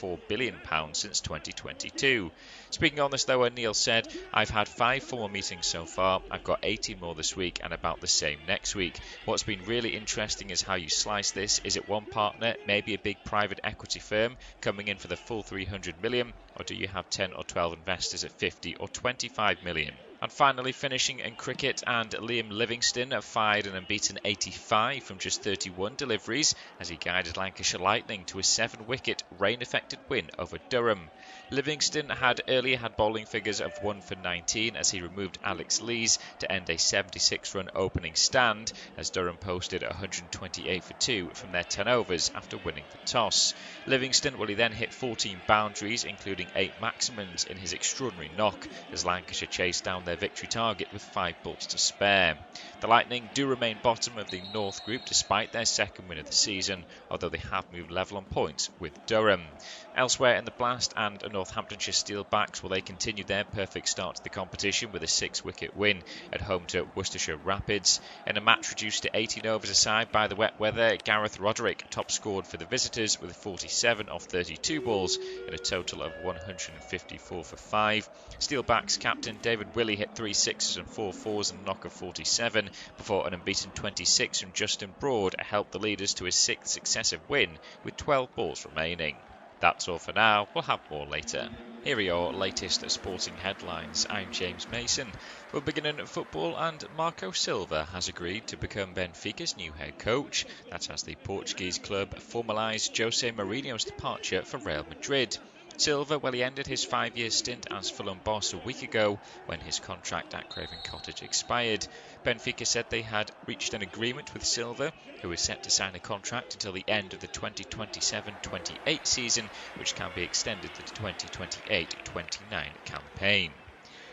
£4 billion since 2022. Speaking on this though, O'Neill said, "I've had 5 formal meetings so far, I've got 18 more this week and about the same next week. What's been really interesting is how you slice this. Is it one partner, maybe a big private equity firm, coming in for the full 300 million, or do you have 10 or 12 investors at 50 or 25 million? And finally, finishing in cricket, and Liam Livingstone fired an unbeaten 85 from just 31 deliveries as he guided Lancashire Lightning to a 7-wicket rain-affected win over Durham. Livingstone had earlier had bowling figures of 1 for 19 as he removed Alex Lees to end a 76-run opening stand, as Durham posted 128 for 2 from their 10 overs after winning the toss. Livingstone, he then hit 14 boundaries, including 8 maximums in his extraordinary knock, as Lancashire chased down their victory target with 5 balls to spare. The Lightning do remain bottom of the North Group despite their second win of the season, although they have moved level on points with Durham. Elsewhere in the Blast and Northamptonshire Steelbacks, they continued their perfect start to the competition with a 6-wicket win at home to Worcestershire Rapids. In a match reduced to 18 overs aside by the wet weather, Gareth Roderick top scored for the visitors with 47 off 32 balls in a total of 154 for 5. Steelbacks captain David Willey hit 3 sixes and 4 fours and a knock of 47 before an unbeaten 26 from Justin Broad helped the leaders to a 6th successive win with 12 balls remaining. That's all for now, we'll have more later. Here are your latest sporting headlines. I'm James Mason. We're beginning at football, and Marco Silva has agreed to become Benfica's new head coach. That's as the Portuguese club formalised Jose Mourinho's departure for Real Madrid. Silva, he ended his 5-year stint as Fulham boss a week ago when his contract at Craven Cottage expired. Benfica said they had reached an agreement with Silva, who is set to sign a contract until the end of the 2027-28 season, which can be extended to the 2028-29 campaign.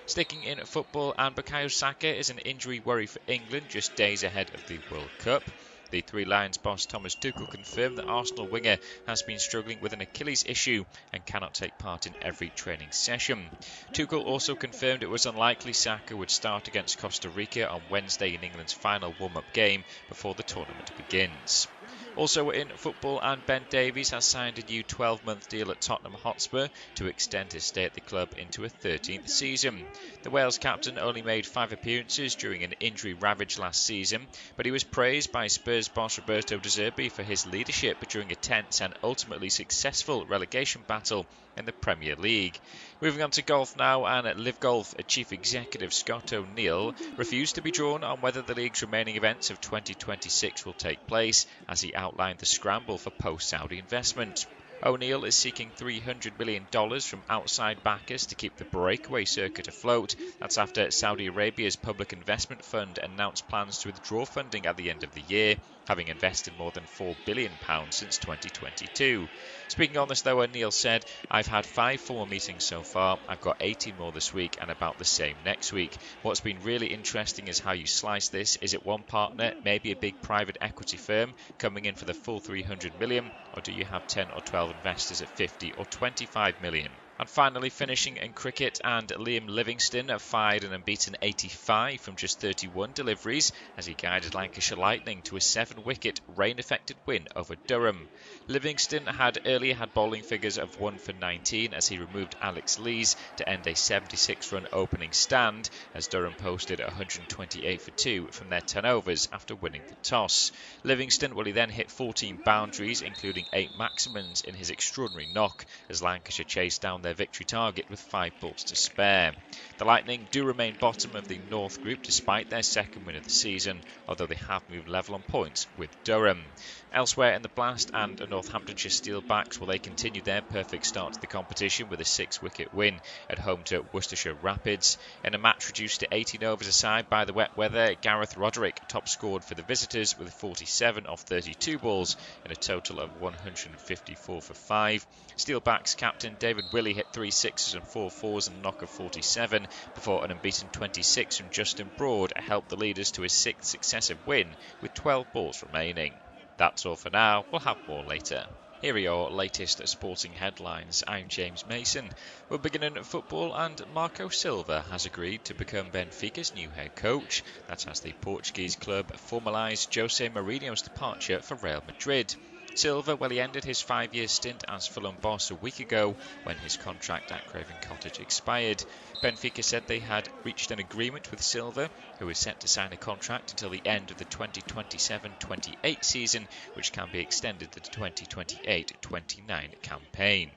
Sticking in football, and Bukayo Saka is an injury worry for England just days ahead of the World Cup. The Three Lions boss Thomas Tuchel confirmed that Arsenal winger has been struggling with an Achilles issue and cannot take part in every training session. Tuchel also confirmed it was unlikely Saka would start against Costa Rica on Wednesday in England's final warm-up game before the tournament begins. Also in football, and Ben Davies has signed a new 12-month deal at Tottenham Hotspur to extend his stay at the club into a 13th season. The Wales captain only made 5 appearances during an injury-ravaged last season, but he was praised by Spurs boss Roberto De Zerbi for his leadership during a tense and ultimately successful relegation battle in the Premier League. Moving on to golf now, and at Live Golf, Chief Executive Scott O'Neill refused to be drawn on whether the league's remaining events of 2026 will take place, as he outlined the scramble for post-Saudi investment. O'Neill is seeking $300 million from outside backers to keep the breakaway circuit afloat. That's after Saudi Arabia's public investment fund announced plans to withdraw funding at the end of the year, having invested more than £4 billion since 2022. Speaking on this though, O'Neill said, "I've had 5 formal meetings so far, I've got 18 more this week and about the same next week. What's been really interesting is how you slice this. Is it one partner, maybe a big private equity firm, coming in for the full 300 million, or do you have 10 or 12 investors at 50 or 25 million? And finally, finishing in cricket, and Liam Livingstone fired an unbeaten 85 from just 31 deliveries as he guided Lancashire Lightning to a 7-wicket rain-affected win over Durham. Livingstone had earlier had bowling figures of 1 for 19 as he removed Alex Lees to end a 76-run opening stand, as Durham posted 128 for 2 from their 10 overs after winning the toss. Livingstone, he then hit 14 boundaries, including 8 maximums in his extraordinary knock, as Lancashire chased down their victory target with 5 balls to spare. The Lightning do remain bottom of the North Group despite their second win of the season, although they have moved level on points with Durham. Elsewhere in the Blast and Northamptonshire Steelbacks, they continued their perfect start to the competition with a 6-wicket win at home to Worcestershire Rapids. In a match reduced to 18 overs aside by the wet weather, Gareth Roderick top scored for the visitors with 47 off 32 balls in a total of 154 for 5. Steelbacks captain David Willey hit 3 sixes and 4 fours and a knock of 47 before an unbeaten 26 from Justin Broad helped the leaders to a 6th successive win with 12 balls remaining. That's all for now, we'll have more later. Here are your latest sporting headlines. I'm James Mason. We're beginning at football, and Marco Silva has agreed to become Benfica's new head coach. That's as the Portuguese club formalised Jose Mourinho's departure for Real Madrid. Silva, well, he ended his 5-year stint as Fulham boss a week ago when his contract at Craven Cottage expired. Benfica said they had reached an agreement with Silva, who is set to sign a contract until the end of the 2027-28 season, which can be extended to the 2028-29 campaign.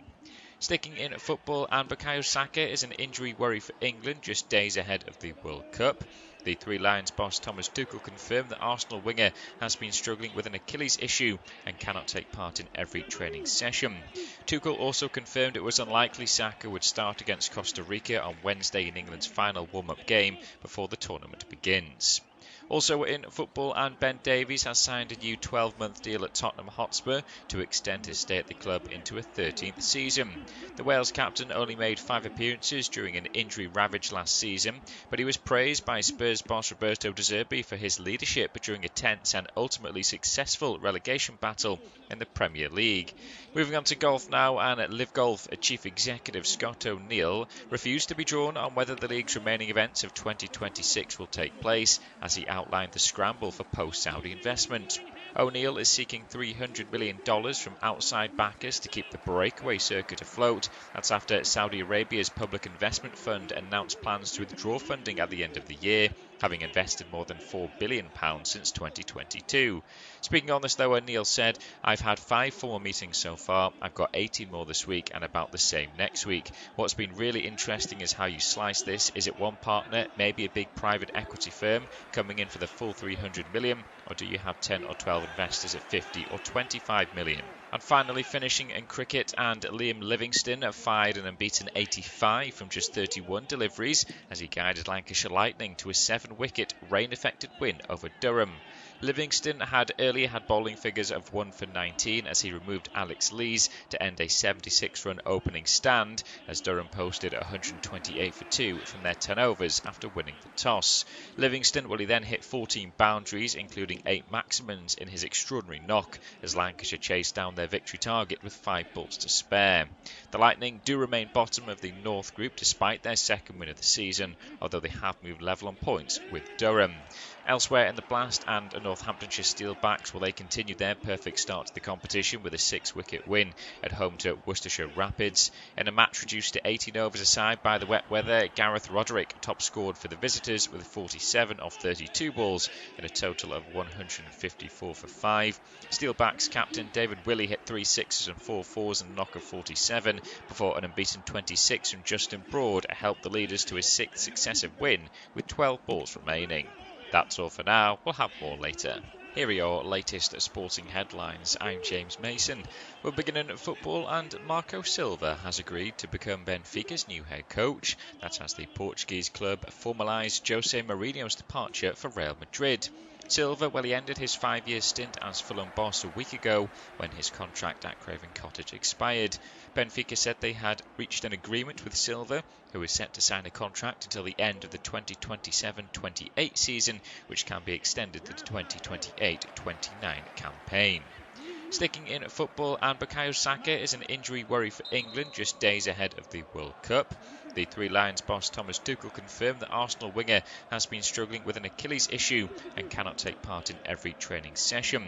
Sticking in football, and Bukayo Saka is an injury worry for England just days ahead of the World Cup. The Three Lions boss Thomas Tuchel confirmed that Arsenal winger has been struggling with an Achilles issue and cannot take part in every training session. Tuchel also confirmed it was unlikely Saka would start against Costa Rica on Wednesday in England's final warm-up game before the tournament begins. Also in football, and Ben Davies has signed a new 12-month deal at Tottenham Hotspur to extend his stay at the club into a 13th season. The Wales captain only made 5 appearances during an injury-ravaged last season, but he was praised by Spurs boss Roberto De Zerbi for his leadership during a tense and ultimately successful relegation battle in the Premier League. Moving on to golf now, and at Live Golf, Chief Executive Scott O'Neill refused to be drawn on whether the league's remaining events of 2026 will take place, as he outlined the scramble for post-Saudi investment. O'Neill is seeking $300 million from outside backers to keep the breakaway circuit afloat. That's after Saudi Arabia's public investment fund announced plans to withdraw funding at the end of the year, having invested more than £4 billion since 2022. Speaking on this though, O'Neill said, "I've had 5 formal meetings so far, I've got 18 more this week and about the same next week. What's been really interesting is how you slice this. Is it one partner, maybe a big private equity firm, coming in for the full $300 million, or do you have 10 or 12 investors at 50 or 25 million? And finally, finishing in cricket, and Liam Livingstone fired an unbeaten 85 from just 31 deliveries as he guided Lancashire Lightning to a 7-wicket rain-affected win over Durham. Livingstone had earlier had bowling figures of 1 for 19 as he removed Alex Lees to end a 76-run opening stand, as Durham posted 128 for 2 from their 10 overs after winning the toss. Livingstone, well, he then hit 14 boundaries, including 8 maximums in his extraordinary knock, as Lancashire chased down their victory target with 5 balls to spare. The Lightning do remain bottom of the North Group despite their second win of the season, although they have moved level on points with Durham. Elsewhere in the Blast and Northamptonshire Steelbacks, well, they continued their perfect start to the competition with a 6-wicket win at home to Worcestershire Rapids. In a match reduced to 18 overs aside by the wet weather, Gareth Roderick top scored for the visitors with 47 off 32 balls in a total of 154 for 5. Steelbacks captain David Willey hit 3 sixes and 4 fours and a knock of 47 before an unbeaten 26 from Justin Broad helped the leaders to a 6th successive win with 12 balls remaining. That's all for now. We'll have more later. Here are your latest sporting headlines. I'm James Mason. We're beginning at football, and Marco Silva has agreed to become Benfica's new head coach. That's as the Portuguese club formalised Jose Mourinho's departure for Real Madrid. Silva, well, he ended his 5-year stint as Fulham boss a week ago when his contract at Craven Cottage expired. Benfica said they had reached an agreement with Silva, who is set to sign a contract until the end of the 2027-28 season, which can be extended to the 2028-29 campaign. Sticking in football, and Bukayo Saka is an injury worry for England just days ahead of the World Cup. The Three Lions boss Thomas Tuchel confirmed that Arsenal winger has been struggling with an Achilles issue and cannot take part in every training session.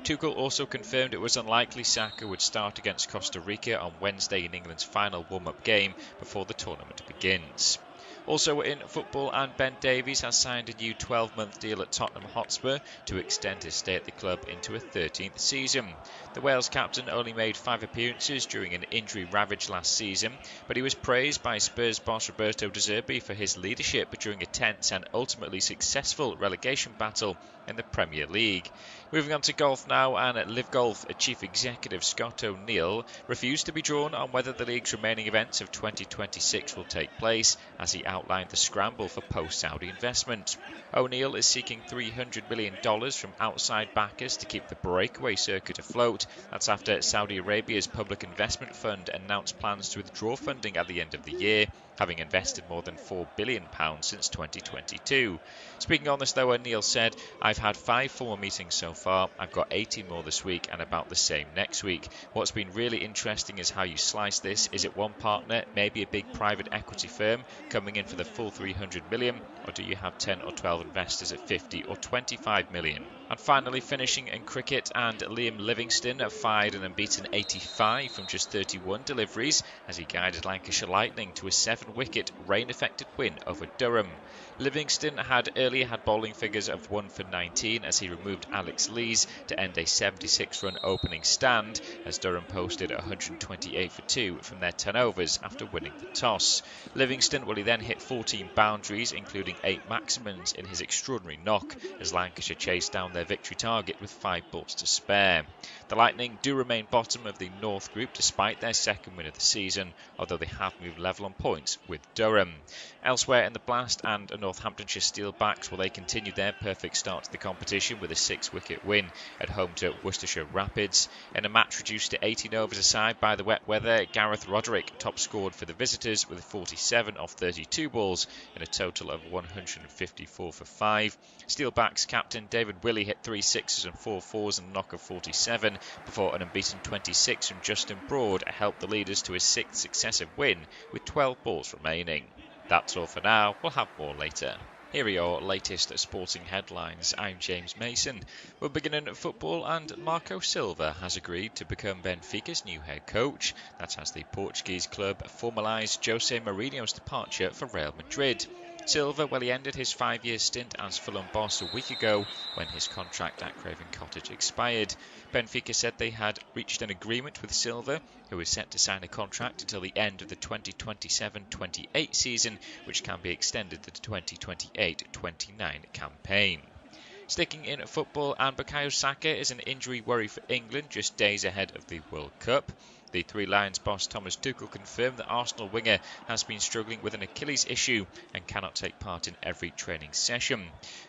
Tuchel also confirmed it was unlikely Saka would start against Costa Rica on Wednesday in England's final warm-up game before the tournament begins. Also in football, and Ben Davies has signed a new 12-month deal at Tottenham Hotspur to extend his stay at the club into a 13th season. The Wales captain only made 5 appearances during an injury-ravaged last season, but he was praised by Spurs boss Roberto De Zerbi for his leadership during a tense and ultimately successful relegation battle in the Premier League. Moving on to golf now, and at Live Golf, Chief Executive Scott O'Neill refused to be drawn on whether the league's remaining events of 2026 will take place, as he outlined the scramble for post-Saudi investment. O'Neill is seeking $300 million from outside backers to keep the breakaway circuit afloat. That's after Saudi Arabia's public investment fund announced plans to withdraw funding at the end of the year, having invested more than £4 billion since 2022. Speaking on this though, O'Neill said, "I've had 5 formal meetings so far, I've got 18 more this week and about the same next week. What's been really interesting is how you slice this. Is it one partner, maybe a big private equity firm, coming in for the full $300 million, or do you have 10 or 12 investors at 50 or 25 million? And finally finishing in cricket, and Liam Livingstone fired an unbeaten 85 from just 31 deliveries as he guided Lancashire Lightning to a 7-wicket rain-affected win over Durham. Livingstone had earlier had bowling figures of 1 for 19 as he removed Alex Lees to end a 76-run opening stand as Durham posted 128 for 2 from their 10 overs after winning the toss. Livingstone he then hit 14 boundaries, including 8 maximums in his extraordinary knock as Lancashire chased down their victory target with 5 balls to spare. The Lightning do remain bottom of the North Group despite their second win of the season, although they have moved level on points with Durham. Elsewhere in the Blast and Northamptonshire Steelbacks, they continued their perfect start to the competition with a 6-wicket win at home to Worcestershire Rapids. In a match reduced to 18 overs aside by the wet weather, Gareth Roderick top scored for the visitors with 47 off 32 balls in a total of 154 for 5. Steelbacks captain David Willey hit 3 sixes and 4 fours and a knock of 47 before an unbeaten 26 from Justin Broad helped the leaders to a 6th successive win with 12 balls remaining. That's all for now, we'll have more later. Here are your latest sporting headlines. I'm James Mason. We're beginning at football, and Marco Silva has agreed to become Benfica's new head coach. That's as the Portuguese club formalised Jose Mourinho's departure for Real Madrid. Silva, he ended his 5-year stint as Fulham boss a week ago when his contract at Craven Cottage expired. Benfica said they had reached an agreement with Silva, who is set to sign a contract until the end of the 2027-28 season, which can be extended to the 2028-29 campaign. Sticking in football, and Bukayo Saka is an injury worry for England just days ahead of the World Cup. The Three Lions boss Thomas Tuchel confirmed that Arsenal winger has been struggling with an Achilles issue and cannot take part in every training session.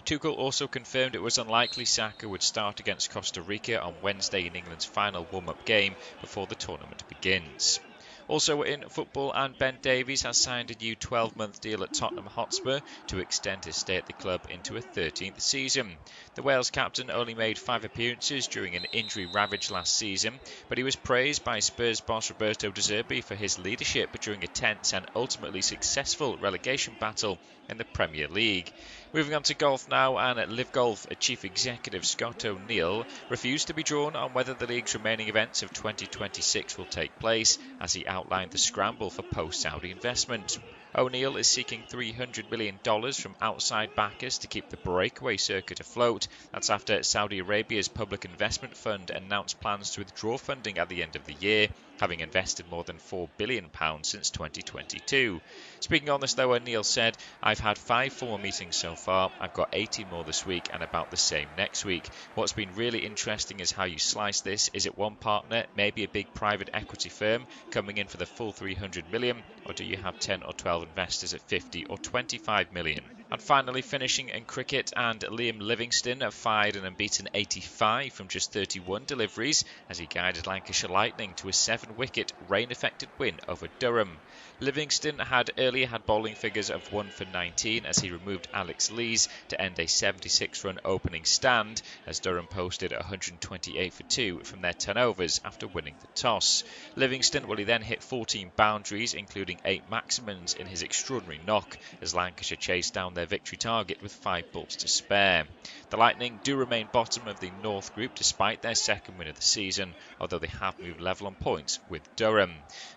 Tuchel also confirmed it was unlikely Saka would start against Costa Rica on Wednesday in England's final warm-up game before the tournament begins. Also in football, and Ben Davies has signed a new 12-month deal at Tottenham Hotspur to extend his stay at the club into a 13th season. The Wales captain only made 5 appearances during an injury-ravaged last season, but he was praised by Spurs boss Roberto De Zerbi for his leadership during a tense and ultimately successful relegation battle in the Premier League. Moving on to golf now, and at Live Golf, Chief Executive Scott O'Neill refused to be drawn on whether the league's remaining events of 2026 will take place, as he outlined the scramble for post-Saudi investment. O'Neill is seeking $300 million from outside backers to keep the breakaway circuit afloat. That's after Saudi Arabia's Public Investment Fund announced plans to withdraw funding at the end of the year, having invested more than £4 billion since 2022. Speaking on this though, O'Neill said, "I've had 5 formal meetings so far, I've got 80 more this week and about the same next week. What's been really interesting is how you slice this. Is it one partner, maybe a big private equity firm, coming in for the full 300 million, or do you have 10 or 12 investors at 50 or 25 million? And finally finishing in cricket, and Liam Livingstone fired an unbeaten 85 from just 31 deliveries as he guided Lancashire Lightning to a 7-wicket rain-affected win over Durham. Livingstone had earlier had bowling figures of 1 for 19 as he removed Alex Lees to end a 76-run opening stand as Durham posted 128 for 2 from their 10 overs after winning the toss. Livingstone he then hit 14 boundaries, including 8 maximums in his extraordinary knock as Lancashire chased down their victory target with 5 balls to spare. The Lightning do remain bottom of the North Group despite their second win of the season, although they have moved level on points with Durham.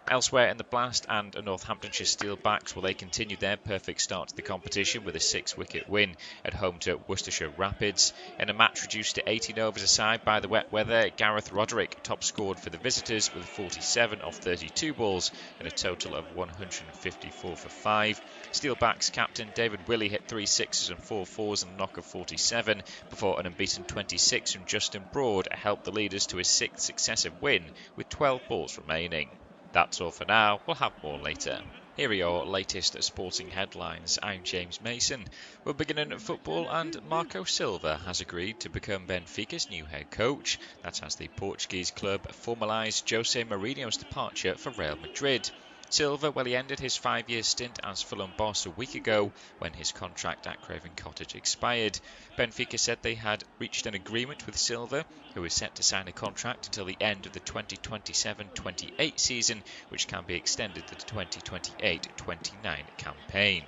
Elsewhere in the Blast and Northamptonshire Steelbacks, they continued their perfect start to the competition with a 6-wicket win at home to Worcestershire Rapids. In a match reduced to 18 overs aside by the wet weather, Gareth Roderick top scored for the visitors with 47 off 32 balls in a total of 154 for 5. Steelbacks captain David Willey hit 3 sixes and 4 fours and a knock of 47 before an unbeaten 26 from Justin Broad helped the leaders to a 6th successive win with 12 balls remaining. That's all for now, we'll have more later. Here are your latest sporting headlines. I'm James Mason. We're beginning at football, and Marco Silva has agreed to become Benfica's new head coach. That's as the Portuguese club formalised Jose Mourinho's departure for Real Madrid. Silva, he ended his 5-year stint as Fulham boss a week ago when his contract at Craven Cottage expired. Benfica said they had reached an agreement with Silva, who is set to sign a contract until the end of the 2027-28 season, which can be extended to the 2028-29 campaign.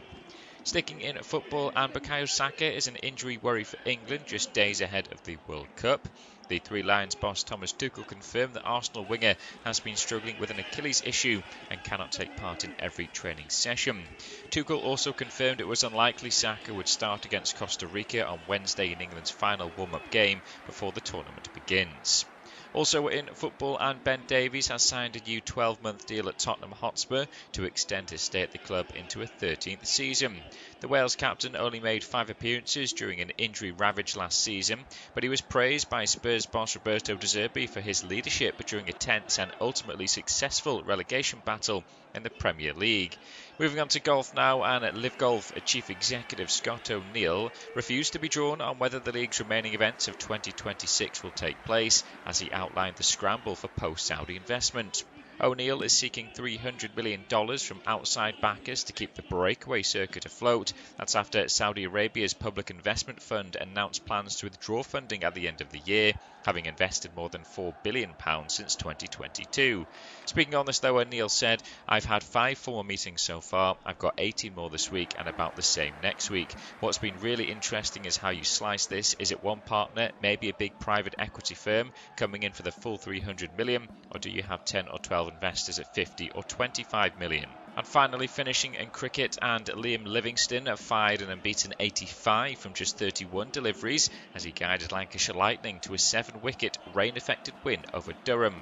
Sticking in football, and Bukayo Saka is an injury worry for England just days ahead of the World Cup. The Three Lions boss Thomas Tuchel confirmed that Arsenal winger has been struggling with an Achilles issue and cannot take part in every training session. Tuchel also confirmed it was unlikely Saka would start against Costa Rica on Wednesday in England's final warm-up game before the tournament begins. Also in football, and Ben Davies has signed a new 12-month deal at Tottenham Hotspur to extend his stay at the club into a 13th season. The Wales captain only made 5 appearances during an injury-ravaged last season, but he was praised by Spurs boss Roberto De Zerbi for his leadership during a tense and ultimately successful relegation battle in the Premier League. Moving on to golf now, and at Live Golf, Chief Executive Scott O'Neill refused to be drawn on whether the league's remaining events of 2026 will take place, as he outlined the scramble for post-Saudi investment. O'Neill is seeking $300 million from outside backers to keep the breakaway circuit afloat. That's after Saudi Arabia's public investment fund announced plans to withdraw funding at the end of the year, having invested more than £4 billion since 2022. Speaking on this though, O'Neill said, "I've had 5 formal meetings so far, I've got 18 more this week and about the same next week. What's been really interesting is how you slice this. Is it one partner, maybe a big private equity firm, coming in for the full 300 million, or do you have 10 or 12 investors at 50 or 25 million? And finally, finishing in cricket, and Liam Livingstone fired an unbeaten 85 from just 31 deliveries as he guided Lancashire Lightning to a 7-wicket rain-affected win over Durham.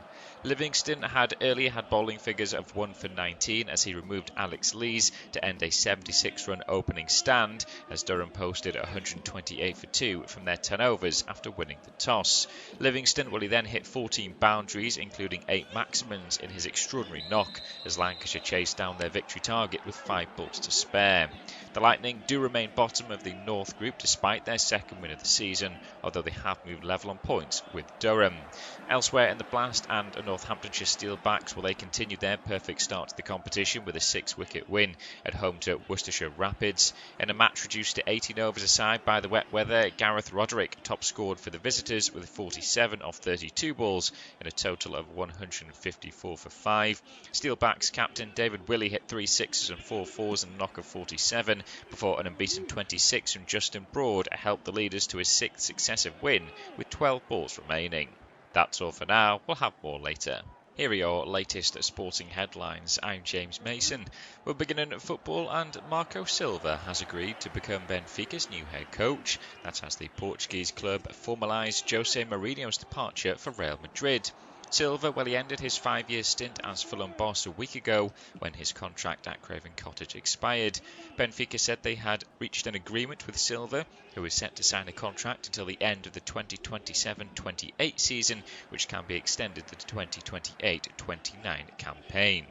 Livingstone had earlier had bowling figures of 1 for 19 as he removed Alex Lees to end a 76-run opening stand, as Durham posted 128 for 2 from their 10 overs after winning the toss. Livingstone he then hit 14 boundaries, including 8 maximums in his extraordinary knock, as Lancashire chased down their victory target with 5 balls to spare. The Lightning do remain bottom of the North Group despite their second win of the season, although they have moved level on points with Durham. Elsewhere in the Blast and Northamptonshire Steelbacks, they continued their perfect start to the competition with a 6-wicket win at home to Worcestershire Rapids. In a match reduced to 18 overs aside by the wet weather, Gareth Roderick top scored for the visitors with 47 off 32 balls in a total of 154 for 5. Steelbacks captain David Willey hit 3 sixes and 4 fours and a knock of 47 before an unbeaten 26 from Justin Broad helped the leaders to a 6th successive win with 12 balls remaining. That's all for now, we'll have more later. Here are your latest sporting headlines. I'm James Mason. We're beginning at football, and Marco Silva has agreed to become Benfica's new head coach. That's as the Portuguese club formalised Jose Mourinho's departure for Real Madrid. Silva, he ended his 5-year stint as Fulham boss a week ago when his contract at Craven Cottage expired. Benfica said they had reached an agreement with Silva, who is set to sign a contract until the end of the 2027-28 season, which can be extended to the 2028-29 campaign.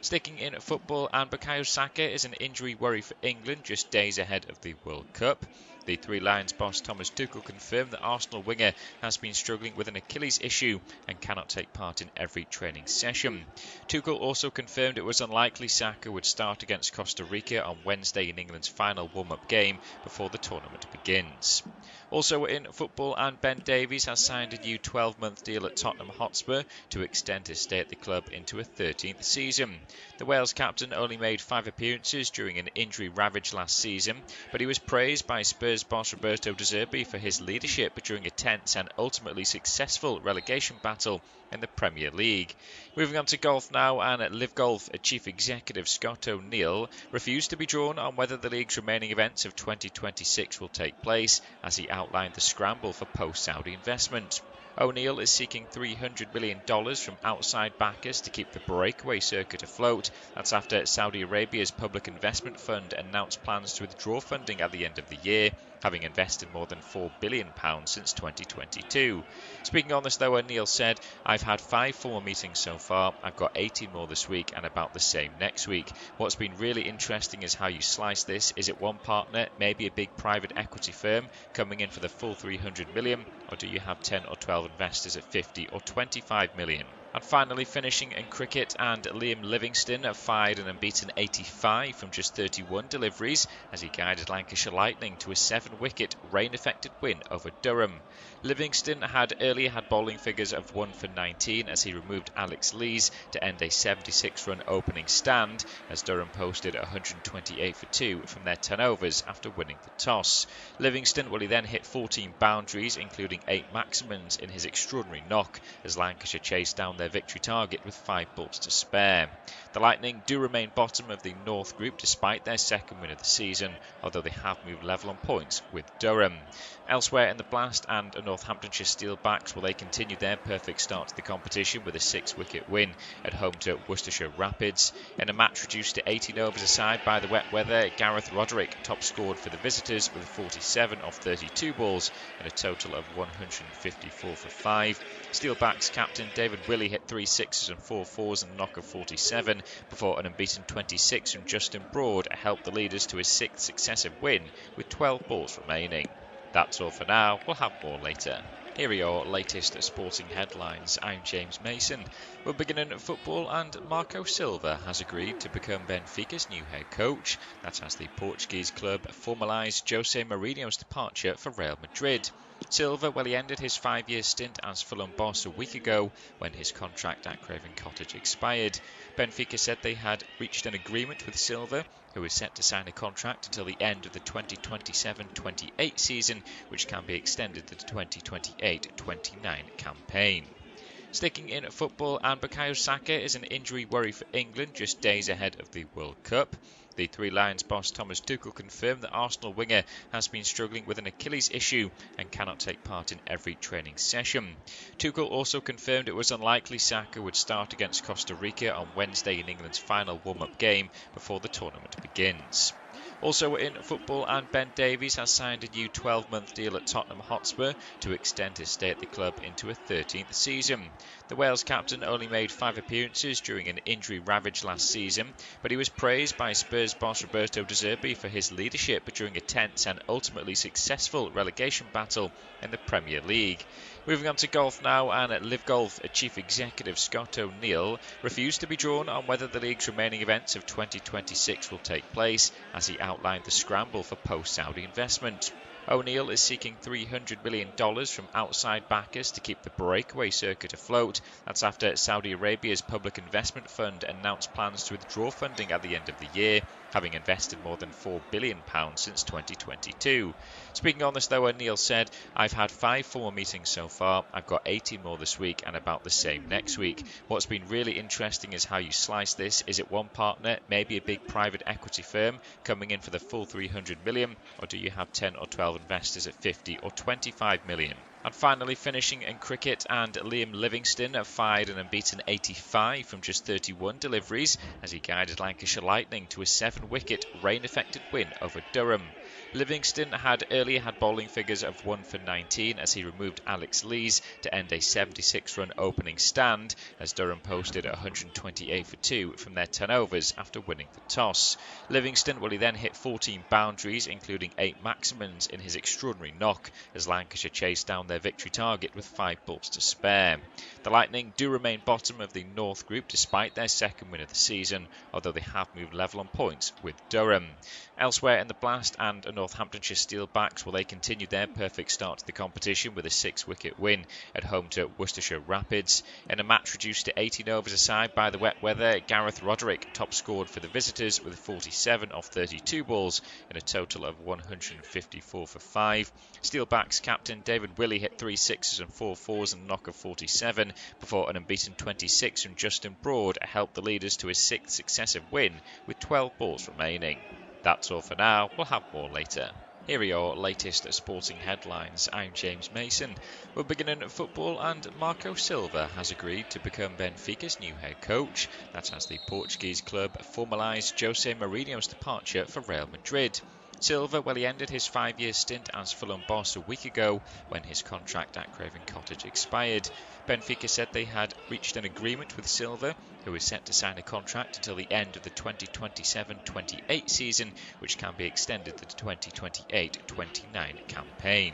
Sticking in football, and Bukayo Saka is an injury worry for England just days ahead of the World Cup. The Three Lions boss Thomas Tuchel confirmed that Arsenal winger has been struggling with an Achilles issue and cannot take part in every training session. Tuchel also confirmed it was unlikely Saka would start against Costa Rica on Wednesday in England's final warm-up game before the tournament begins. Also in football, and Ben Davies has signed a new 12-month deal at Tottenham Hotspur to extend his stay at the club into a 13th season. The Wales captain only made 5 appearances during an injury-ravaged last season, but he was praised by Spurs boss Roberto De Zerbi for his leadership during a tense and ultimately successful relegation battle in the Premier League. Moving on to golf now, and at Live Golf, Chief Executive Scott O'Neill refused to be drawn on whether the league's remaining events of 2026 will take place, as he outlined the scramble for post-Saudi investment. O'Neill is seeking $300 million from outside backers to keep the breakaway circuit afloat. That's after Saudi Arabia's public investment fund announced plans to withdraw funding at the end of the year, having invested more than £4 billion since 2022. Speaking on this though, O'Neill said, "I've had 5 formal meetings so far, I've got 18 more this week and about the same next week. What's been really interesting is how you slice this. Is it one partner, maybe a big private equity firm, coming in for the full 300 million, or do you have 10 or 12 investors at 50 or 25 million? And finally finishing in cricket, and Liam Livingstone fired an unbeaten 85 from just 31 deliveries as he guided Lancashire Lightning to a 7-wicket rain-affected win over Durham. Livingstone had earlier had bowling figures of 1 for 19 as he removed Alex Lees to end a 76-run opening stand as Durham posted 128 for 2 from their 10 overs after winning the toss. Livingstone he then hit 14 boundaries, including 8 maximums in his extraordinary knock as Lancashire chased down their victory target with 5 balls to spare. The Lightning do remain bottom of the North Group despite their second win of the season, although they have moved level on points with Durham. Elsewhere in the Blast and Northamptonshire Steelbacks, they continued their perfect start to the competition with a 6-wicket win at home to Worcestershire Rapids. In a match reduced to 18 overs aside by the wet weather, Gareth Roderick top scored for the visitors with 47 off 32 balls and a total of 154 for 5. Steelbacks captain David Willey hit 3 sixes and 4 fours and a knock of 47 before an unbeaten 26 from Justin Broad helped the leaders to his 6th successive win with 12 balls remaining. That's all for now. We'll have more later. Here are your latest sporting headlines. I'm James Mason. We're beginning at football, and Marco Silva has agreed to become Benfica's new head coach. That's as the Portuguese club formalised Jose Mourinho's departure for Real Madrid. Silva, he ended his 5-year stint as Fulham boss a week ago when his contract at Craven Cottage expired. Benfica said they had reached an agreement with Silva, who is set to sign a contract until the end of the 2027-28 season, which can be extended to the 2028-29 campaign. Sticking in football, and Bukayo Saka is an injury worry for England just days ahead of the World Cup. The Three Lions boss Thomas Tuchel confirmed that Arsenal winger has been struggling with an Achilles issue and cannot take part in every training session. Tuchel also confirmed it was unlikely Saka would start against Costa Rica on Wednesday in England's final warm-up game before the tournament begins. Also in football, and Ben Davies has signed a new 12-month deal at Tottenham Hotspur to extend his stay at the club into a 13th season. The Wales captain only made 5 appearances during an injury-ravaged last season, but he was praised by Spurs boss Roberto De Zerbi for his leadership during a tense and ultimately successful relegation battle in the Premier League. Moving on to golf now, and at Live Golf, Chief Executive Scott O'Neill refused to be drawn on whether the league's remaining events of 2026 will take place, as he outlined the scramble for post-Saudi investment. O'Neill is seeking $300 million from outside backers to keep the breakaway circuit afloat. That's after Saudi Arabia's Public Investment Fund announced plans to withdraw funding at the end of the year, having invested more than £4 billion since 2022. Speaking on this though, O'Neill said, "I've had 5 formal meetings so far, I've got 18 more this week and about the same next week. What's been really interesting is how you slice this. Is it one partner, maybe a big private equity firm, coming in for the full $300 million, or do you have 10 or 12 investors at 50 or 25 million? And finally finishing in cricket, and Liam Livingstone fired an unbeaten 85 from just 31 deliveries as he guided Lancashire Lightning to a 7-wicket rain-affected win over Durham. Livingstone had earlier had bowling figures of 1 for 19 as he removed Alex Lees to end a 76-run opening stand as Durham posted 128 for 2 from their 10 overs after winning the toss. Livingstone he then hit 14 boundaries, including 8 maximums in his extraordinary knock as Lancashire chased down their victory target with 5 balls to spare. The Lightning do remain bottom of the North Group despite their second win of the season, although they have moved level on points with Durham. Elsewhere in the Blast and Northamptonshire Steelbacks, they continued their perfect start to the competition with a 6-wicket win at home to Worcestershire Rapids. In a match reduced to 18 overs aside by the wet weather, Gareth Roderick top scored for the visitors with 47 off 32 balls and a total of 154 for 5. Steelbacks captain David Willey hit 3 sixes and 4 fours and a knock of 47 before an unbeaten 26 from Justin Broad helped the leaders to his 6th successive win with 12 balls remaining. That's all for now. We'll have more later. Here are your latest sporting headlines. I'm James Mason. We're beginning at football, and Marco Silva has agreed to become Benfica's new head coach. That's as the Portuguese club formalised Jose Mourinho's departure for Real Madrid. Silva, he ended his 5-year stint as Fulham boss a week ago when his contract at Craven Cottage expired. Benfica said they had reached an agreement with Silva, who is set to sign a contract until the end of the 2027-28 season, which can be extended to the 2028-29 campaign.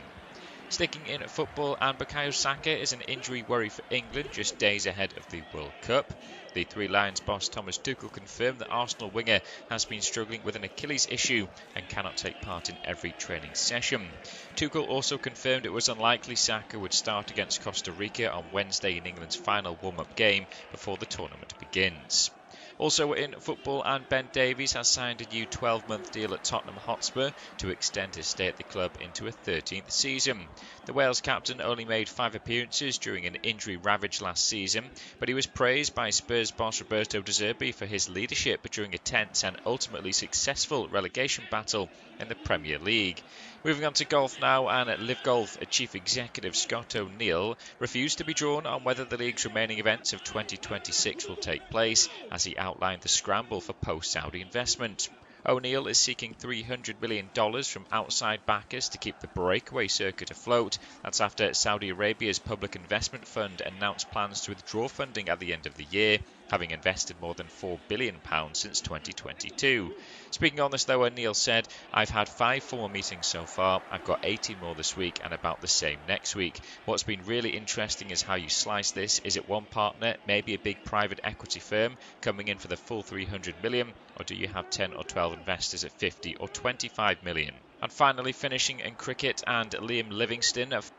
Sticking in football, and Bukayo Saka is an injury worry for England just days ahead of the World Cup. The Three Lions boss Thomas Tuchel confirmed that Arsenal winger has been struggling with an Achilles issue and cannot take part in every training session. Tuchel also confirmed it was unlikely Saka would start against Costa Rica on Wednesday in England's final warm-up game before the tournament begins. Also in football, and Ben Davies has signed a new 12-month deal at Tottenham Hotspur to extend his stay at the club into a 13th season. The Wales captain only made 5 appearances during an injury-ravaged last season, but he was praised by Spurs boss Roberto De Zerbi for his leadership during a tense and ultimately successful relegation battle in the Premier League. Moving on to golf now, and at Live Golf, Chief Executive Scott O'Neill refused to be drawn on whether the league's remaining events of 2026 will take place, as he outlined the scramble for post-Saudi investment. O'Neill is seeking $300 million from outside backers to keep the breakaway circuit afloat. That's after Saudi Arabia's Public Investment Fund announced plans to withdraw funding at the end of the year, having invested more than £4 billion since 2022. Speaking on this though, O'Neill said, "I've had 5 formal meetings so far, I've got 18 more this week and about the same next week. What's been really interesting is how you slice this. Is it one partner, maybe a big private equity firm, coming in for the full 300 million, or do you have 10 or 12 investors at 50 or 25 million? And finally, finishing in cricket, and Liam Livingstone of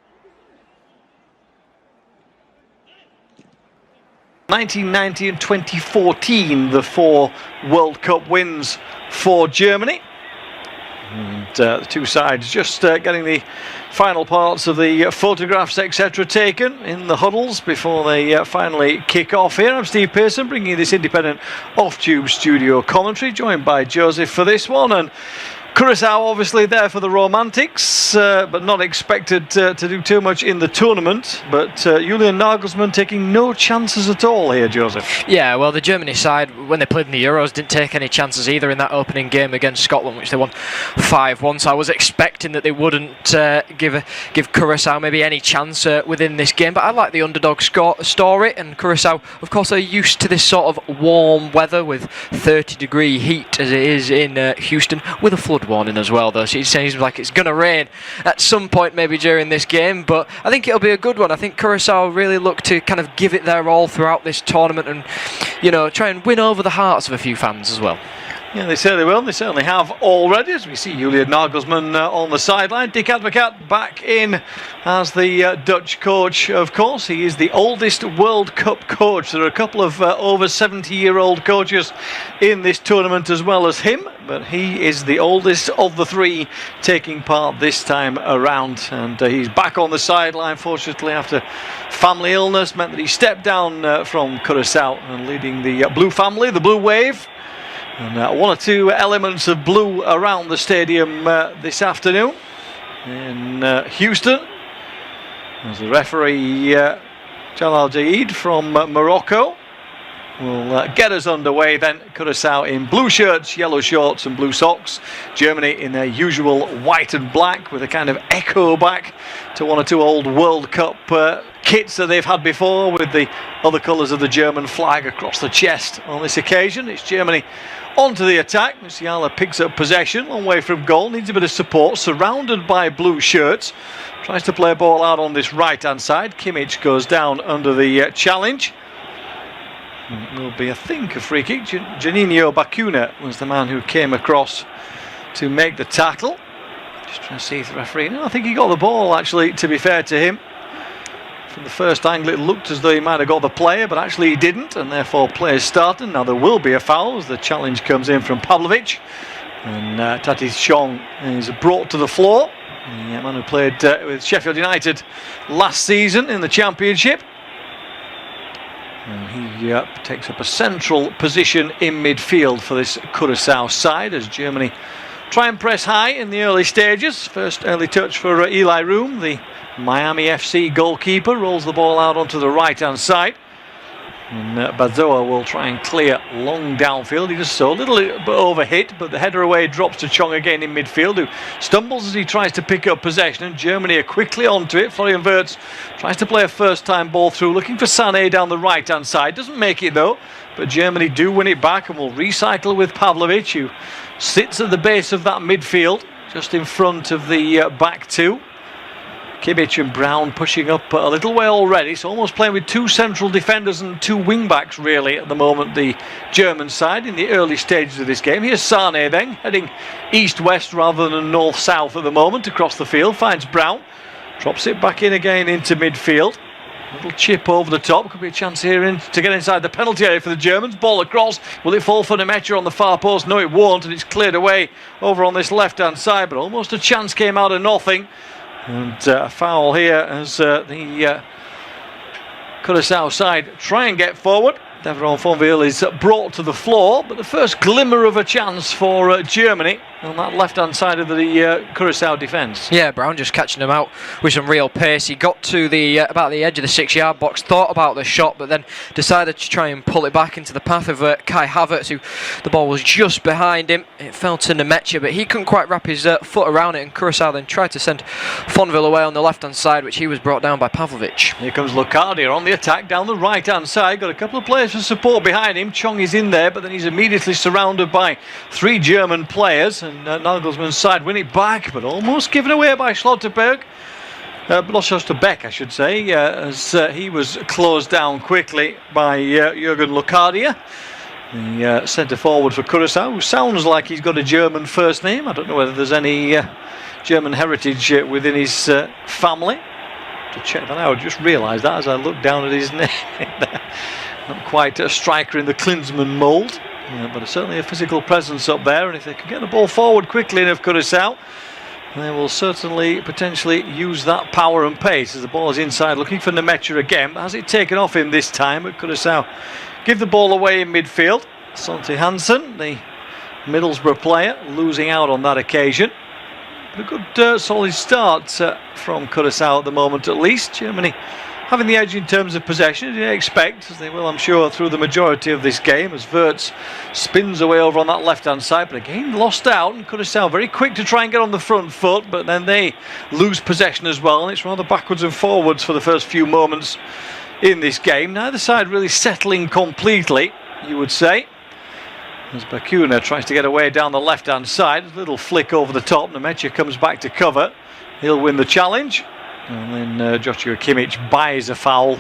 1990 and 2014, the 4 World Cup wins for Germany. And the two sides just getting the final parts of the photographs, etc., taken in the huddles before they finally kick off here. I'm Steve Pearson, bringing you this independent off-tube studio commentary, joined by Joseph for this one. And Curaçao obviously there for the romantics, but not expected to do too much in the tournament. But Julian Nagelsmann taking no chances at all here, Joseph. Yeah, well, the Germany side, when they played in the Euros, didn't take any chances either in that opening game against Scotland, which they won 5-1. So I was expecting that they wouldn't give Curaçao maybe any chance within this game. But I like the underdog story, and Curaçao, of course, are used to this sort of warm weather with 30-degree heat as it is in Houston, with a flood warning as well, though. So it seems like it's going to rain at some point maybe during this game, but I think it'll be a good one. I think Curaçao really look to kind of give it their all throughout this tournament and, you know, try and win over the hearts of a few fans as well. Yeah, they certainly will. They certainly have already, as we see Julian Nagelsmann on the sideline. Dick Advocaat back in as the Dutch coach, of course. He is the oldest World Cup coach. There are a couple of over 70-year-old coaches in this tournament as well as him, but he is the oldest of the 3 taking part this time around. And he's back on the sideline, fortunately, after family illness meant that he stepped down from Curaçao and leading the Blue family, the Blue Wave. And 1 or 2 elements of blue around the stadium this afternoon in Houston, as the referee Jalal Jaid from Morocco will get us underway then. Curaçao in blue shirts, yellow shorts and blue socks. Germany in their usual white and black, with a kind of echo back to 1 or 2 old World Cup kits that they've had before, with the other colours of the German flag across the chest. On this occasion, it's Germany onto the attack. Musiala picks up possession, long way from goal, needs a bit of support, surrounded by blue shirts. Tries to play a ball out on this right-hand side. Kimmich goes down under the challenge. It will be, I think, a free kick. Juninho Bacuna was the man who came across to make the tackle. Just trying to see if the referee... No, I think he got the ball, actually, to be fair to him. From the first angle, it looked as though he might have got the player, but actually he didn't, and therefore play is starting. Now there will be a foul as the challenge comes in from Pavlovic, and Tatis Chong is brought to the floor. The man who played with Sheffield United last season in the Championship. And he takes up a central position in midfield for this Curaçao side, as Germany try and press high in the early stages. First early touch for Eli Room, the Miami FC goalkeeper, rolls the ball out onto the right-hand side. And Bazoa will try and clear long downfield. He does so, a little bit overhit, but the header away drops to Chong again in midfield, who stumbles as he tries to pick up possession, and Germany are quickly onto it. Florian Wirtz tries to play a first-time ball through, looking for Sané down the right-hand side. Doesn't make it though, but Germany do win it back and will recycle with Pavlovic, who sits at the base of that midfield, just in front of the back 2. Kimmich and Brown pushing up a little way already, so almost playing with 2 central defenders and 2 wing-backs really at the moment, the German side in the early stages of this game. Here's Sane then, heading east-west rather than north-south at the moment across the field, finds Brown, drops it back in again into midfield. Little chip over the top, could be a chance here to get inside the penalty area for the Germans. Ball across, will it fall for Nemecha on the far post? No, it won't, and it's cleared away over on this left-hand side, but almost a chance came out of nothing. And a foul here as the Curaçao side try and get forward. Deveron Fonville is brought to the floor, but the first glimmer of a chance for Germany on that left-hand side of the Curaçao defence. Yeah, Brown just catching him out with some real pace. He got to the about the edge of the 6-yard box, thought about the shot, but then decided to try and pull it back into the path of Kai Havertz, who the ball was just behind him. It fell to Nemecha, but he couldn't quite wrap his foot around it, and Curaçao then tried to send Fonville away on the left-hand side, which he was brought down by Pavlovic. Here comes Locadia on the attack down the right-hand side. Got a couple of players for support behind him. Chong is in there, but then he's immediately surrounded by 3 German players, and Nagelsmann's side win it back, but almost given away by Schlotterbeck, I should say, as he was closed down quickly by Jürgen Locadia, the centre forward for Curaçao, who sounds like he's got a German first name. I don't know whether there's any German heritage within his family. To check that out, I just realised that as I looked down at his name. Not quite a striker in the Klinsmann mould, but certainly a physical presence up there, and if they can get the ball forward quickly enough, Curaçao, they will certainly potentially use that power and pace as the ball is inside, looking for Nemecha again. Has it taken off him this time? But Curaçao give the ball away in midfield. Santi Hansen, the Middlesbrough player, losing out on that occasion. But a good solid start from Curaçao at the moment, at least. Germany having the edge in terms of possession, you expect, as they will, I'm sure, through the majority of this game, as Wirtz spins away over on that left-hand side, but again lost out, and Curaçao very quick to try and get on the front foot, but then they lose possession as well, and it's rather backwards and forwards for the first few moments in this game. Neither side really settling completely, you would say, as Bakuna tries to get away down the left-hand side. A little flick over the top, Nemecha comes back to cover, he'll win the challenge. And then Joshua Kimmich buys a foul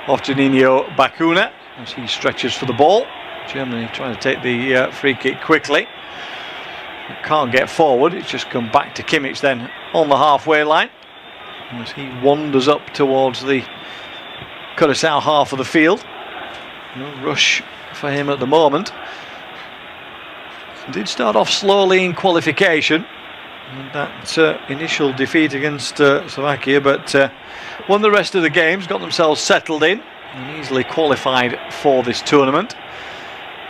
off Juninho Bakuna as he stretches for the ball. Germany trying to take the free kick quickly. It can't get forward, it's just come back to Kimmich then on the halfway line as he wanders up towards the Curaçao half of the field. No rush for him at the moment. Did start off slowly in qualification. And that initial defeat against Slovakia, but won the rest of the games, got themselves settled in and easily qualified for this tournament.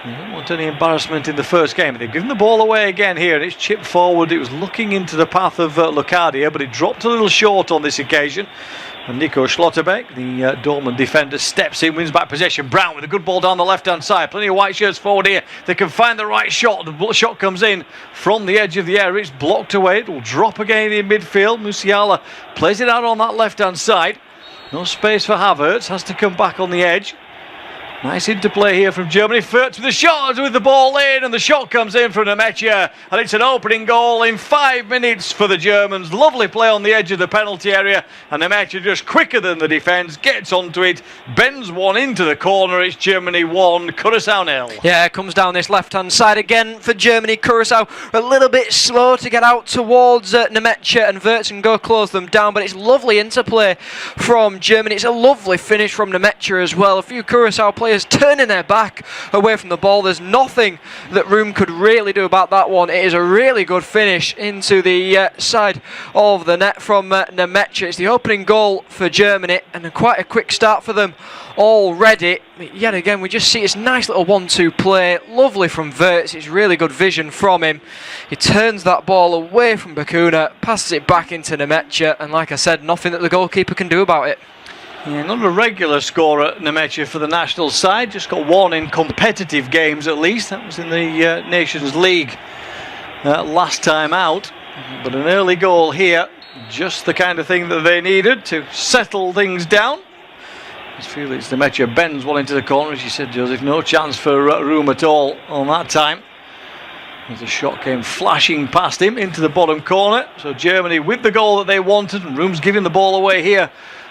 They don't want any embarrassment in the first game. They've given the ball away again here, and it's chipped forward. It was looking into the path of Locadia, but it dropped a little short on this occasion. And Nico Schlotterbeck, the Dortmund defender, steps in, wins back possession. Brown with a good ball down the left-hand side. Plenty of white shirts forward here. They can find the right shot. The shot comes in from the edge of the area. It's blocked away. It will drop again in midfield. Musiala plays it out on that left-hand side. No space for Havertz. Has to come back on the edge. Nice interplay here from Germany. Wirtz with the shot, with the ball in, and the shot comes in from Nemecha, and it's an opening goal in 5 minutes for the Germans. Lovely play on the edge of the penalty area, and Nemecha just quicker than the defence, gets onto it, bends one into the corner. It's Germany 1, Curaçao 0. Yeah, it comes down this left-hand side again for Germany. Curaçao a little bit slow to get out towards Nemecha and Wirtz and go close them down, but it's lovely interplay from Germany. It's a lovely finish from Nemecha as well. A few Curaçao players turning their back away from the ball. There's nothing that Room could really do about that one. It is a really good finish into the side of the net from Nemecha. It's the opening goal for Germany, and quite a quick start for them already. Yet again, we just see this nice little 1-2 play. Lovely from Wirtz. It's really good vision from him. He turns that ball away from Bakuna, passes it back into Nemecha, and like I said, nothing that the goalkeeper can do about it. Yeah, not a regular scorer, Nemecha, for the national side. Just got one in competitive games at least. That was in the Nations League last time out. But an early goal here, just the kind of thing that they needed to settle things down. As Felix Nemecha bends one into the corner, as you said, Joseph. No chance for Room at all on that time. As the shot came flashing past him into the bottom corner. So Germany with the goal that they wanted, and Room's giving the ball away here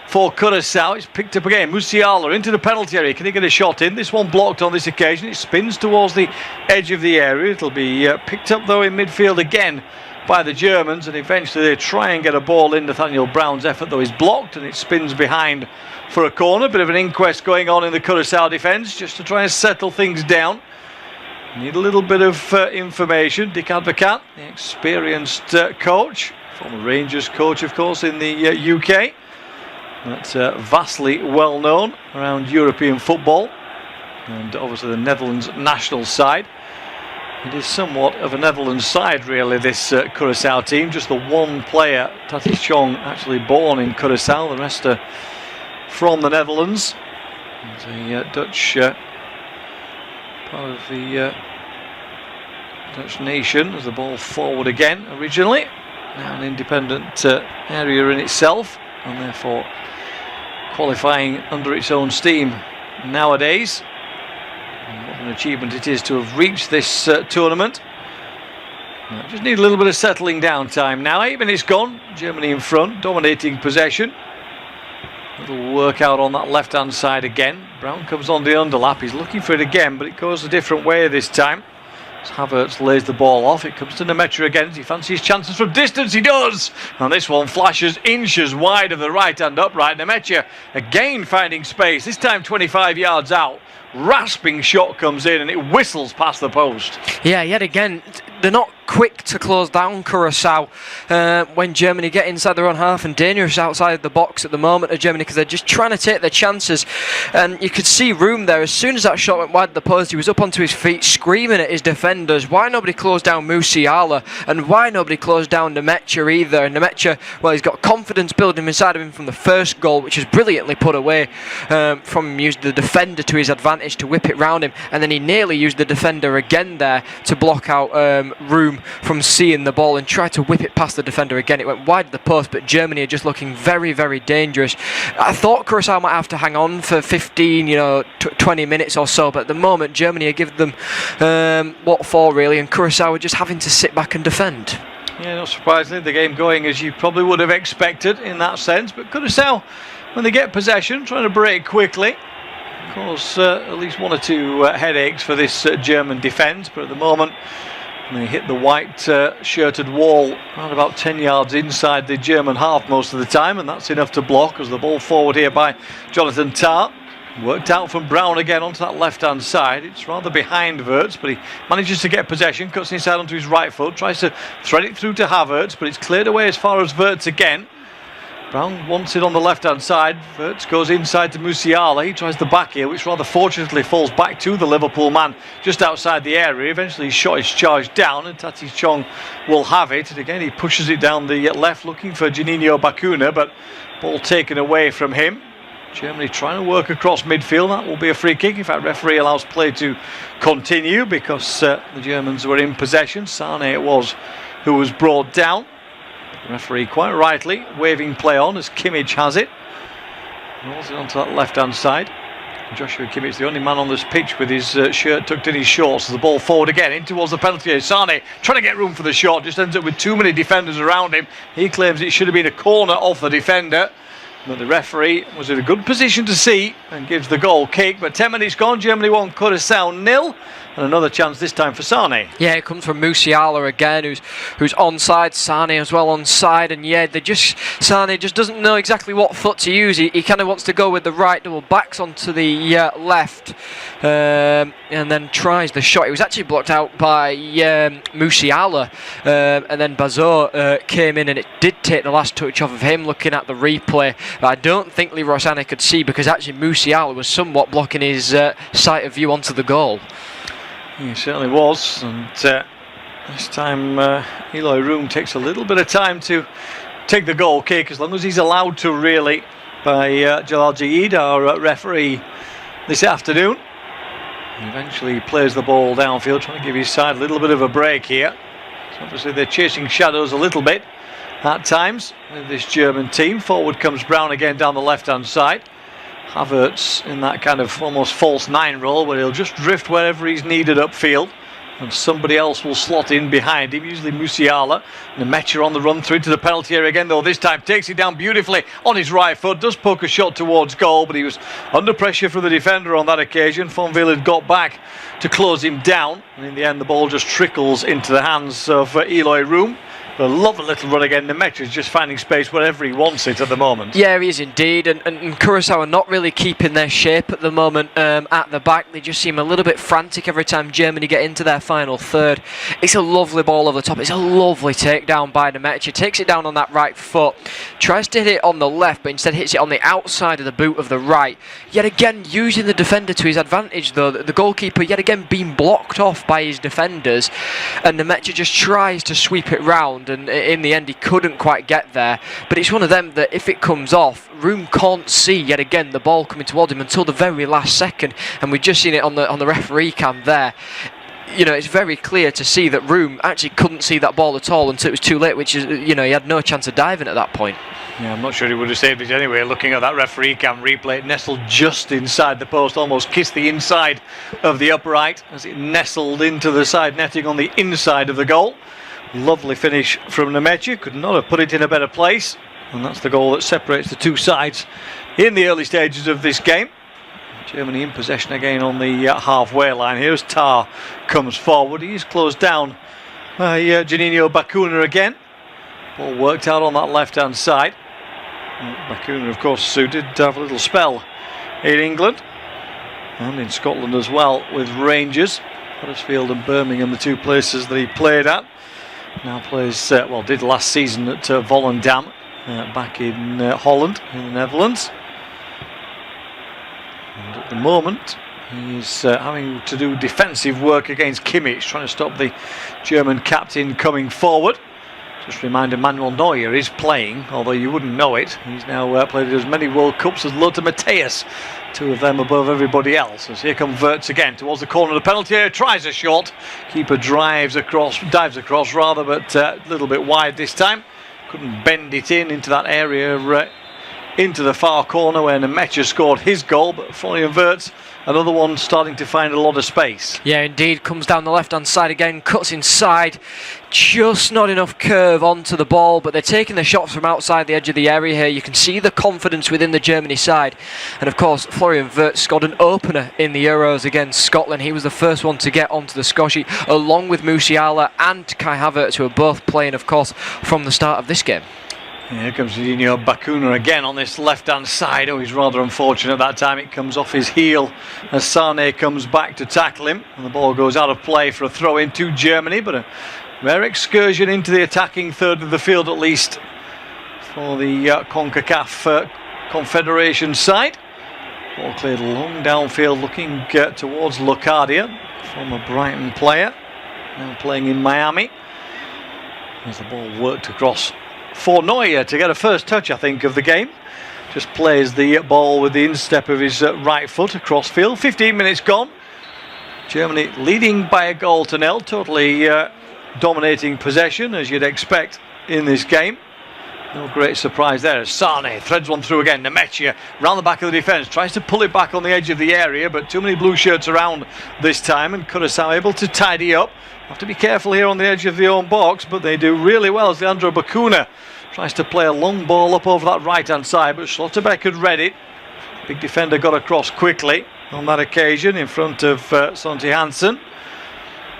for Curaçao. It's picked up again. Musiala into the penalty area. Can he get a shot in? This one blocked on this occasion. It spins towards the edge of the area. It'll be picked up though in midfield again by the Germans, and eventually they try and get a ball in. Nathaniel Brown's effort though is blocked, and it spins behind for a corner. Bit of an inquest going on in the Curaçao defence just to try and settle things down. Need a little bit of information. Dick Advocat, the experienced coach, former Rangers coach of course in the UK. That's vastly well known around European football, and obviously the Netherlands national side. It is somewhat of a Netherlands side really, this Curaçao team. Just the one player, Tatis Chong, actually born in Curaçao. The rest are from the Netherlands. The Dutch part of the Dutch nation as the ball forward again originally. Now an independent area in itself, and therefore qualifying under its own steam nowadays. And what an achievement it is to have reached this tournament. Just need a little bit of settling down time now. 8 minutes gone, Germany in front, dominating possession. Little work out on that left hand side again. Brown comes on the underlap, he's looking for it again, but it goes a different way this time. As Havertz lays the ball off, it comes to Nemecha again. Does he fancy his chances from distance? He does! And this one flashes inches wide of the right hand upright. Nemecha again finding space, this time 25 yards out. Rasping shot comes in and it whistles past the post. Yeah, yet again, they're not quick to close down Curaçao when Germany get inside their own half, and dangerous outside the box at the moment of Germany because they're just trying to take their chances. And you could see Room there, as soon as that shot went wide of the post, he was up onto his feet screaming at his defenders. Why nobody closed down Musiala, and why nobody closed down Nemecha either? And Nemecha, well, he's got confidence building inside of him from the first goal, which is brilliantly put away from him. Used the defender to his advantage to whip it round him, and then he nearly used the defender again there to block out Room from seeing the ball and tried to whip it past the defender again. It went wide of the post, but Germany are just looking very, very dangerous. I thought Curaçao might have to hang on for 15, 20 minutes or so, but at the moment Germany are giving them what for really, and Curaçao are just having to sit back and defend. Yeah, not surprisingly, the game going as you probably would have expected in that sense, but Curaçao, when they get possession, trying to break quickly. Of course, at least one or two headaches for this German defence, but at the moment they hit the white shirted wall around about 10 yards inside the German half most of the time, and that's enough to block as the ball forward here by Jonathan Tah. Worked out from Brown again onto that left hand side. It's rather behind Wirtz, but he manages to get possession, cuts inside onto his right foot, tries to thread it through to Havertz, but it's cleared away as far as Wirtz again. Brown wants it on the left hand side. Wirtz goes inside to Musiala. He tries the back heel, which rather fortunately falls back to the Liverpool man just outside the area. Eventually his shot is charged down and Tatis Chong will have it. And again he pushes it down the left looking for Juninho Bacuna, but ball taken away from him. Germany trying to work across midfield. That will be a free kick. In fact, referee allows play to continue because the Germans were in possession. Sane it was who was brought down. The referee quite rightly waving play on as Kimmich has it. Rolls it onto that left hand side. Joshua Kimmich, the only man on this pitch with his shirt tucked in his shorts. As the ball forward again in towards the penalty area. Sane trying to get room for the shot, just ends up with too many defenders around him. He claims it should have been a corner off the defender, but the referee was in a good position to see and gives the goal kick. But 10 minutes gone, Germany 1, Curaçao 0. And another chance this time for Sane. Yeah, it comes from Musiala again, who's onside. Sane as well onside, and yeah, Sane just doesn't know exactly what foot to use. He kind of wants to go with the right, double backs onto the left, and then tries the shot. It was actually blocked out by Musiala, and then Bazot came in, and it did take the last touch off of him. Looking at the replay, but I don't think Leroy Sané could see because actually Musiala was somewhat blocking his sight of view onto the goal. He certainly was, and this time Eloy Room takes a little bit of time to take the goal kick, as long as he's allowed to really, by Jalal Jaid, our referee this afternoon. He eventually plays the ball downfield, trying to give his side a little bit of a break here. So obviously they're chasing shadows a little bit at times with this German team. Forward comes Brown again down the left hand side. Havertz in that kind of almost false 9 role where he'll just drift wherever he's needed upfield. and somebody else will slot in behind him, usually Musiala. Nemecha on the run through to the penalty area again, though this time takes it down beautifully on his right foot, does poke a shot towards goal, but he was under pressure from the defender on that occasion. Fonville had got back to close him down, and in the end the ball just trickles into the hands of Eloy Room. A lovely little run again. Nemecha is just finding space wherever he wants it at the moment. Yeah, he is indeed. And Curaçao are not really keeping their shape at the moment at the back. They just seem a little bit frantic every time Germany get into their final third. It's a lovely ball over the top. It's a lovely takedown by Nemecha. Takes it down on that right foot. Tries to hit it on the left, but instead hits it on the outside of the boot of the right. Yet again, using the defender to his advantage, though. The goalkeeper, yet again, being blocked off by his defenders. And Nemecha just tries to sweep it round. And in the end he couldn't quite get there, but it's one of them that if it comes off, Room can't see yet again the ball coming towards him until the very last second, and we've just seen it on the referee cam there. You know, it's very clear to see that Room actually couldn't see that ball at all until it was too late, which is, you know, he had no chance of diving at that point. Yeah, I'm not sure he would have saved it anyway. Looking at that referee cam replay, it nestled just inside the post, almost kissed the inside of the upright as it nestled into the side netting on the inside of the goal. Lovely finish from Nemecha, could not have put it in a better place, and that's the goal that separates the two sides in the early stages of this game. Germany in possession again on the halfway line here as Tar comes forward. He's closed down by Juninho Bacuna again. Ball worked out on that left hand side. Bacuna of course suited to have a little spell in England and in Scotland as well with Rangers, Huddersfield and Birmingham, the two places that he played at. Now plays, did last season at Volendam back in Holland, in the Netherlands. And at the moment, he's having to do defensive work against Kimmich, trying to stop the German captain coming forward. Just a reminder, Manuel Neuer is playing, although you wouldn't know it. He's now played as many World Cups as Lothar Matthäus, two of them above everybody else. As here comes Wirtz again towards the corner of the penalty area, tries a shot. Keeper dives across, but a little bit wide this time. Couldn't bend it into that area, into the far corner where Nemecha scored his goal, but Florian Wirtz, another one starting to find a lot of space. Yeah, indeed, comes down the left-hand side again, cuts inside, just not enough curve onto the ball, but they're taking the shots from outside the edge of the area here. You can see the confidence within the Germany side, and of course Florian Wirtz scored an opener in the Euros against Scotland. He was the first one to get onto the score sheet, along with Musiala and Kai Havertz, who are both playing, of course, from the start of this game. Here comes Juninho Bacuna again on this left-hand side. Oh, he's rather unfortunate that time. It comes off his heel as Sane comes back to tackle him. And the ball goes out of play for a throw-in to Germany. But a rare excursion into the attacking third of the field, at least, for the CONCACAF Confederation side. Ball cleared long downfield, looking towards Locadia, former Brighton player, now playing in Miami. As the ball worked across for Neuer to get a first touch, I think, of the game. Just plays the ball with the instep of his right foot across field. 15 minutes gone. Germany leading by a goal to nil. Totally dominating possession, as you'd expect in this game. No great surprise there as Sane threads one through again. Nemecha round the back of the defence, tries to pull it back on the edge of the area, but too many blue shirts around this time, and Curaçao able to tidy up. Have to be careful here on the edge of the own box, but they do really well as Leandro Bacuna tries to play a long ball up over that right hand side, but Schlotterbeck had read it. Big defender got across quickly on that occasion in front of Sonti Hansen.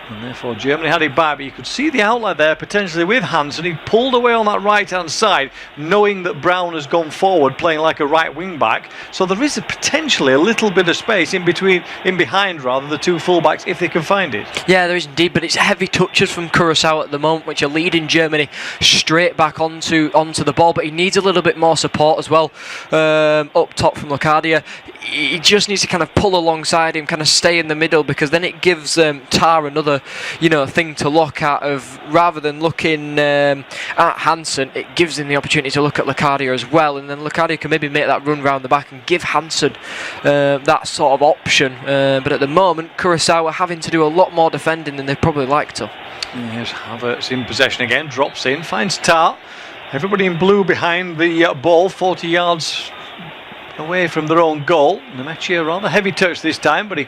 And therefore Germany had it back, but you could see the outlet there potentially with Hansen. He pulled away on that right hand side, knowing that Brown has gone forward playing like a right wing back, so there is potentially a little bit of space in behind the two fullbacks if they can find it. Yeah, there is indeed, but it's heavy touches from Curaçao at the moment, which are leading Germany straight back onto the ball, but he needs a little bit more support as well up top from Locadia. He just needs to kind of pull alongside him, kind of stay in the middle, because then it gives Tar another thing to look at, of rather than looking at Hansen, it gives him the opportunity to look at Locadia as well, and then Locadia can maybe make that run round the back and give Hansen that sort of option, but at the moment Curaçao are having to do a lot more defending than they'd probably like to. Here's Havertz in possession again, drops in, finds Tar, everybody in blue behind the ball, 40 yards away from their own goal. Nemecha, rather heavy touch this time, but he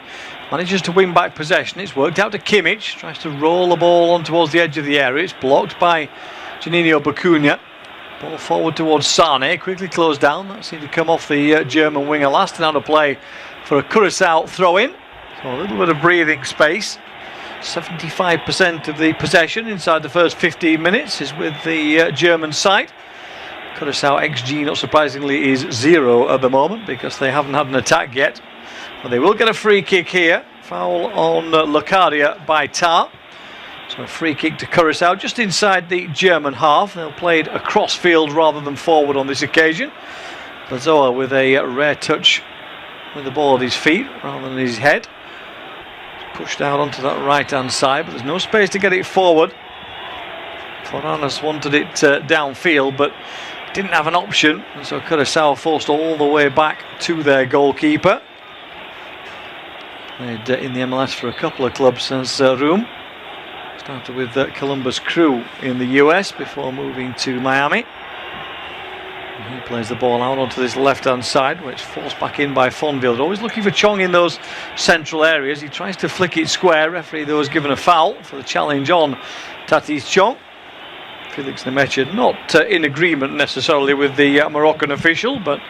Manages to win back possession. It's worked out to Kimmich. Tries to roll the ball on towards the edge of the area. It's blocked by Juninho Bacuna. Ball forward towards Sane. Quickly closed down. That seemed to come off the German winger last. And out of play for a Curaçao throw-in. So a little bit of breathing space. 75% of the possession inside the first 15 minutes is with the German side. Curaçao XG, not surprisingly, is 0 at the moment because they haven't had an attack yet. But they will get a free kick here. Foul on Locadia by Tar. So a free kick to Curaçao just inside the German half. They'll play it across field rather than forward on this occasion. Lazoa with a rare touch with the ball at his feet rather than his head. Pushed out onto that right hand side, but there's no space to get it forward. Foranas wanted it downfield, but didn't have an option, and so Curaçao forced all the way back to their goalkeeper. Played in the MLS for a couple of clubs as Room. Started with Columbus Crew in the US before moving to Miami. And he plays the ball out onto this left-hand side, which forced back in by Fonville. They're always looking for Chong in those central areas. He tries to flick it square. Referee, though, has given a foul for the challenge on Tatis Chong. Felix Nemecha not in agreement necessarily with the Moroccan official, but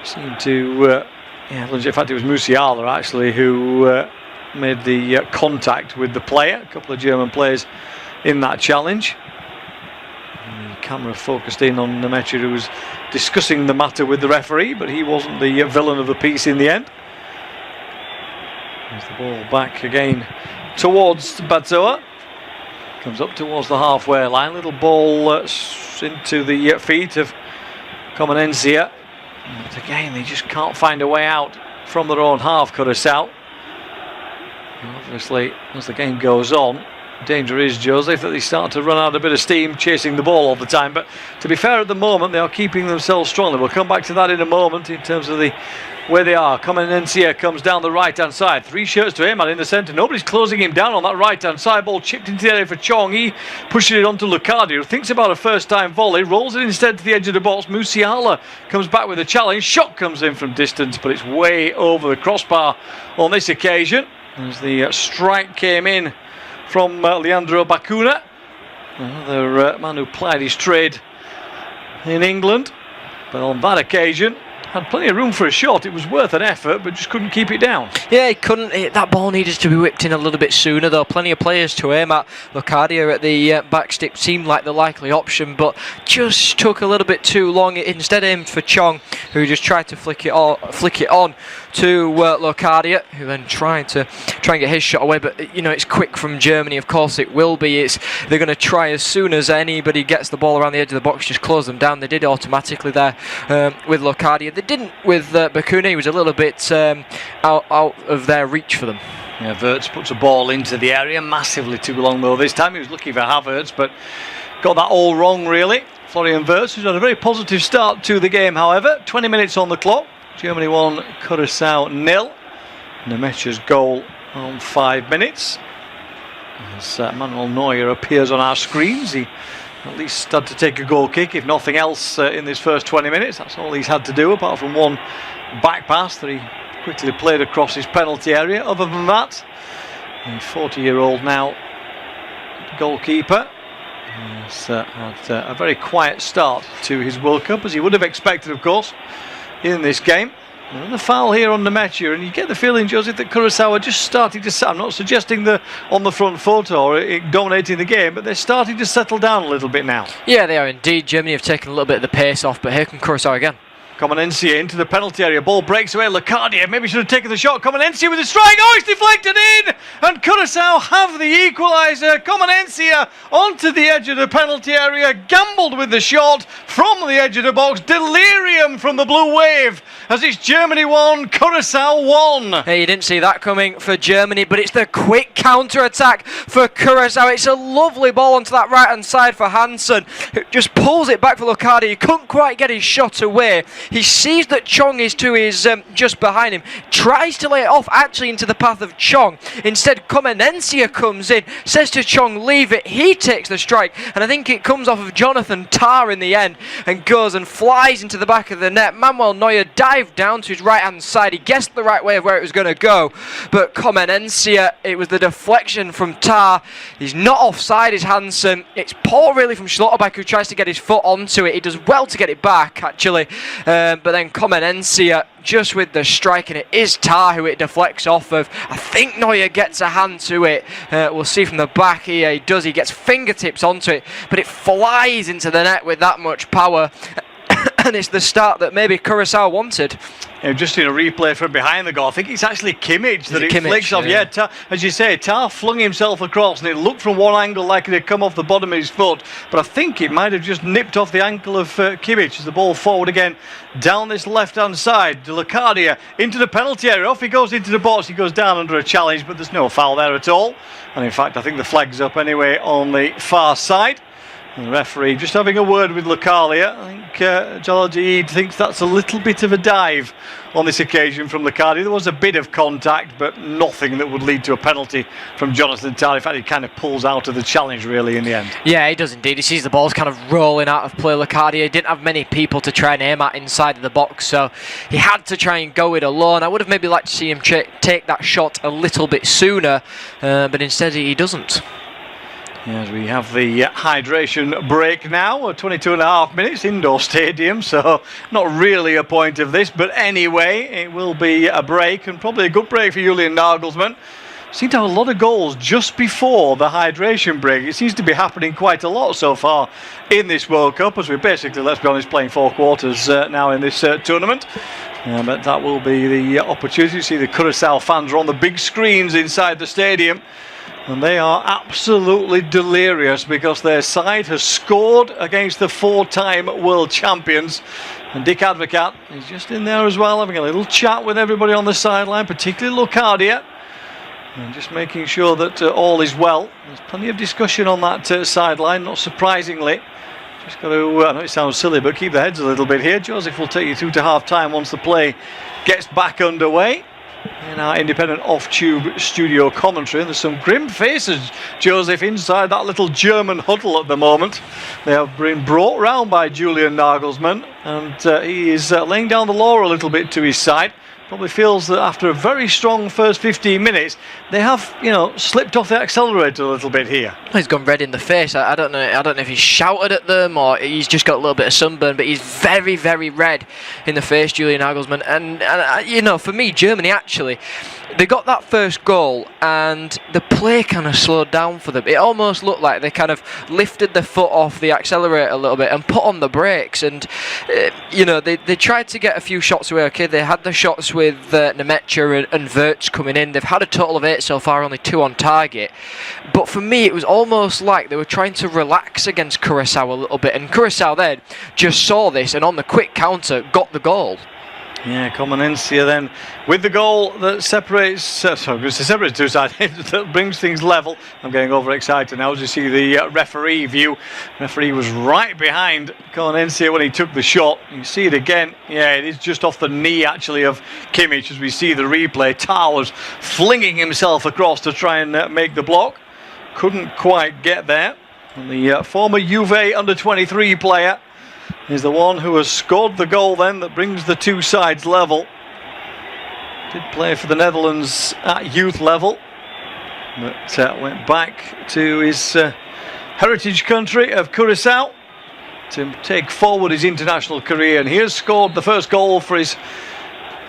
seemed to... in fact, it was Musiala actually who made the contact with the player. A couple of German players in that challenge. And the camera focused in on Nemecha, who was discussing the matter with the referee, but he wasn't the villain of the piece in the end. There's the ball back again towards Bazoa. Comes up towards the halfway line. Little ball into the feet of Comenencia. But again, they just can't find a way out from their own half, Curaçao. Obviously, as the game goes on, danger is, Joseph, that they start to run out a bit of steam chasing the ball all the time. But to be fair, at the moment, they are keeping themselves strongly. We'll come back to that in a moment in terms of the where they are. Comenencia comes down the right-hand side. 3 shirts to him and in the centre. Nobody's closing him down on that right-hand side. Ball chipped into the area for Chong. He pushes it onto Lucardi, who thinks about a first-time volley. Rolls it instead to the edge of the box. Musiala comes back with a challenge. Shot comes in from distance, but it's way over the crossbar on this occasion. As the strike came in from Leandro Bacuna, another man who plied his trade in England. But on that occasion, had plenty of room for a shot. It was worth an effort, but just couldn't keep it down. Yeah, he couldn't. That ball needed to be whipped in a little bit sooner, though. Plenty of players to aim at. Locadia at the back stick seemed like the likely option, but just took a little bit too long. It instead aimed for Chong, who just tried to flick it on to Locadia, who then tried to get his shot away. But you know, it's quick from Germany. Of course, it will be. They're going to try as soon as anybody gets the ball around the edge of the box, just close them down. They did automatically there with Locadia. They didn't with Bacuna. He was a little bit out of their reach for them. Yeah, Wirtz puts a ball into the area, massively too long though this time. He was looking for Havertz, but got that all wrong really. Florian Wirtz, who's had a very positive start to the game, however. 20 minutes on the clock. Germany 1, Curaçao 0. Nemecha's goal on 5 minutes. As Manuel Neuer appears on our screens, he at least had to take a goal kick, if nothing else, in this first 20 minutes. That's all he's had to do, apart from one back pass that he quickly played across his penalty area. Other than that, the 40-year-old now goalkeeper has had a very quiet start to his World Cup, as he would have expected, of course, in this game. And the foul here on Nemecha, and you get the feeling, Joseph, that Curaçao are just starting to... I'm not suggesting they're on the front foot or dominating the game, but they're starting to settle down a little bit now. Yeah, they are indeed. Germany have taken a little bit of the pace off, but here come Curaçao again. Comenencia into the penalty area. Ball breaks away. Locadia maybe should have taken the shot. Comenencia with a strike. Oh, it's deflected in! And Curaçao have the equaliser. Comenencia onto the edge of the penalty area. Gambled with the shot from the edge of the box. Delirium from the blue wave as it's Germany 1, Curaçao 1. Hey, you didn't see that coming for Germany, but it's the quick counter-attack for Curaçao. It's a lovely ball onto that right-hand side for Hansen, who just pulls it back for Locadia. He couldn't quite get his shot away. He sees that Chong is to his just behind him, tries to lay it off actually into the path of Chong. Instead, Comenencia comes in, says to Chong, leave it. He takes the strike, and I think it comes off of Jonathan Tah in the end and goes and flies into the back of the net. Manuel Neuer dived down to his right hand side. He guessed the right way of where it was going to go, but Comenencia, it was the deflection from Tah. He's not offside, is Hansen. It's poor really from Schlotterbeck, who tries to get his foot onto it. He does well to get it back actually, but then Comenencia just with the strike, and it is Tah who it deflects off of. I think Neuer gets a hand to it. We'll see from the back here. He does. He gets fingertips onto it, but it flies into the net with that much power. And it's the start that maybe Curaçao wanted. Just in a replay from behind the goal, I think it's actually Kimmich that it flicks off. Yeah, as you say, Tah flung himself across, and it looked from one angle like it had come off the bottom of his foot, but I think it might have just nipped off the ankle of Kimmich as the ball forward again down this left-hand side. De Locadia into the penalty area. Off he goes into the box. He goes down under a challenge, but there's no foul there at all. And in fact, I think the flag's up anyway on the far side. And the referee just having a word with Locadia. I think Jalal thinks that's a little bit of a dive on this occasion from Locadia. There was a bit of contact, but nothing that would lead to a penalty from Jonathan Tah. In fact, he kind of pulls out of the challenge really in the end. Yeah, he does indeed. He sees the ball's kind of rolling out of play. Locadia didn't have many people to try and aim at inside of the box, so he had to try and go it alone. I would have maybe liked to see him take that shot a little bit sooner, but instead he doesn't. Yes, we have the hydration break now, 22 and a half minutes, indoor stadium, so not really a point of this, but anyway, it will be a break, and probably a good break for Julian Nagelsmann. Seem to have a lot of goals just before the hydration break. It seems to be happening quite a lot so far in this World Cup, as we're basically, let's be honest, playing four quarters now in this tournament. But that will be the opportunity. You see the Curaçao fans are on the big screens inside the stadium. And they are absolutely delirious because their side has scored against the four-time world champions. And Dick Advocat is just in there as well, having a little chat with everybody on the sideline, particularly Locadia. And just making sure that all is well. There's plenty of discussion on that sideline, not surprisingly. Just got to, I know it sounds silly, but keep the heads a little bit here. Joseph will take you through to half-time once the play gets back underway. In our independent off-tube studio commentary, and there's some grim faces, Joseph, inside that little German huddle at the moment. They have been brought round by Julian Nagelsmann, and he is laying down the law a little bit to his side. Probably feels that after a very strong first 15 minutes, they have, slipped off the accelerator a little bit here. He's gone red in the face. I don't know if he's shouted at them or he's just got a little bit of sunburn, but he's very, very red in the face, Julian Nagelsmann. And for me, Germany actually, they got that first goal and the play kind of slowed down for them. It almost looked like they kind of lifted their foot off the accelerator a little bit and put on the brakes. And they tried to get a few shots away. Okay, they had the shots with Nemecha and Wirtz coming in. They've had a total of 8 so far, only 2 on target. But for me, it was almost like they were trying to relax against Curaçao a little bit. And Curaçao then just saw this and on the quick counter got the goal. Yeah, Comenencia then with the goal that separates two sides, that brings things level. I'm getting overexcited now as you see the referee view. Referee was right behind Comenencia when he took the shot. You see it again. Yeah, it is just off the knee actually of Kimmich as we see the replay. Tah was flinging himself across to try and make the block. Couldn't quite get there. And the former Juve under-23 player is the one who has scored the goal then that brings the two sides level. Did play for the Netherlands at youth level, but went back to his heritage country of Curaçao to take forward his international career, and he has scored the first goal for his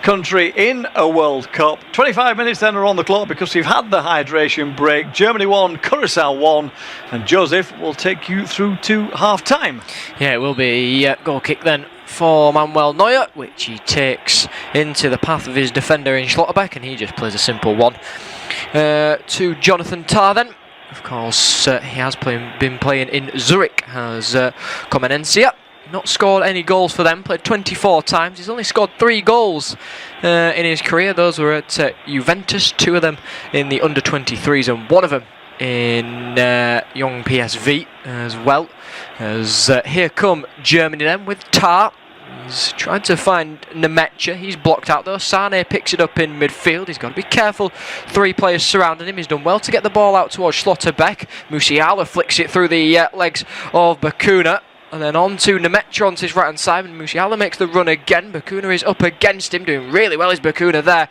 country in a World Cup. 25 minutes then are on the clock because we've had the hydration break. Germany 1, Curaçao 1, and Joseph will take you through to half-time. Yeah, it will be a goal kick then for Manuel Neuer, which he takes into the path of his defender in Schlotterbeck, and he just plays a simple one. To Jonathan Tah then. Of course, he has been playing in Zurich as Comenencia. Not scored any goals for them, played 24 times. He's only scored 3 goals in his career. Those were at Juventus, 2 of them in the under-23s and 1 of them in young PSV as well. As here come Germany then with Tah. He's trying to find Nemecha. He's blocked out though. Sane picks it up in midfield. He's got to be careful. 3 players surrounding him. He's done well to get the ball out towards Schlotterbeck. Musiala flicks it through the legs of Bakuna. And then on to Nemecha onto his right hand side. And Musiala makes the run again. Bakuna is up against him. Doing really well is Bakuna there.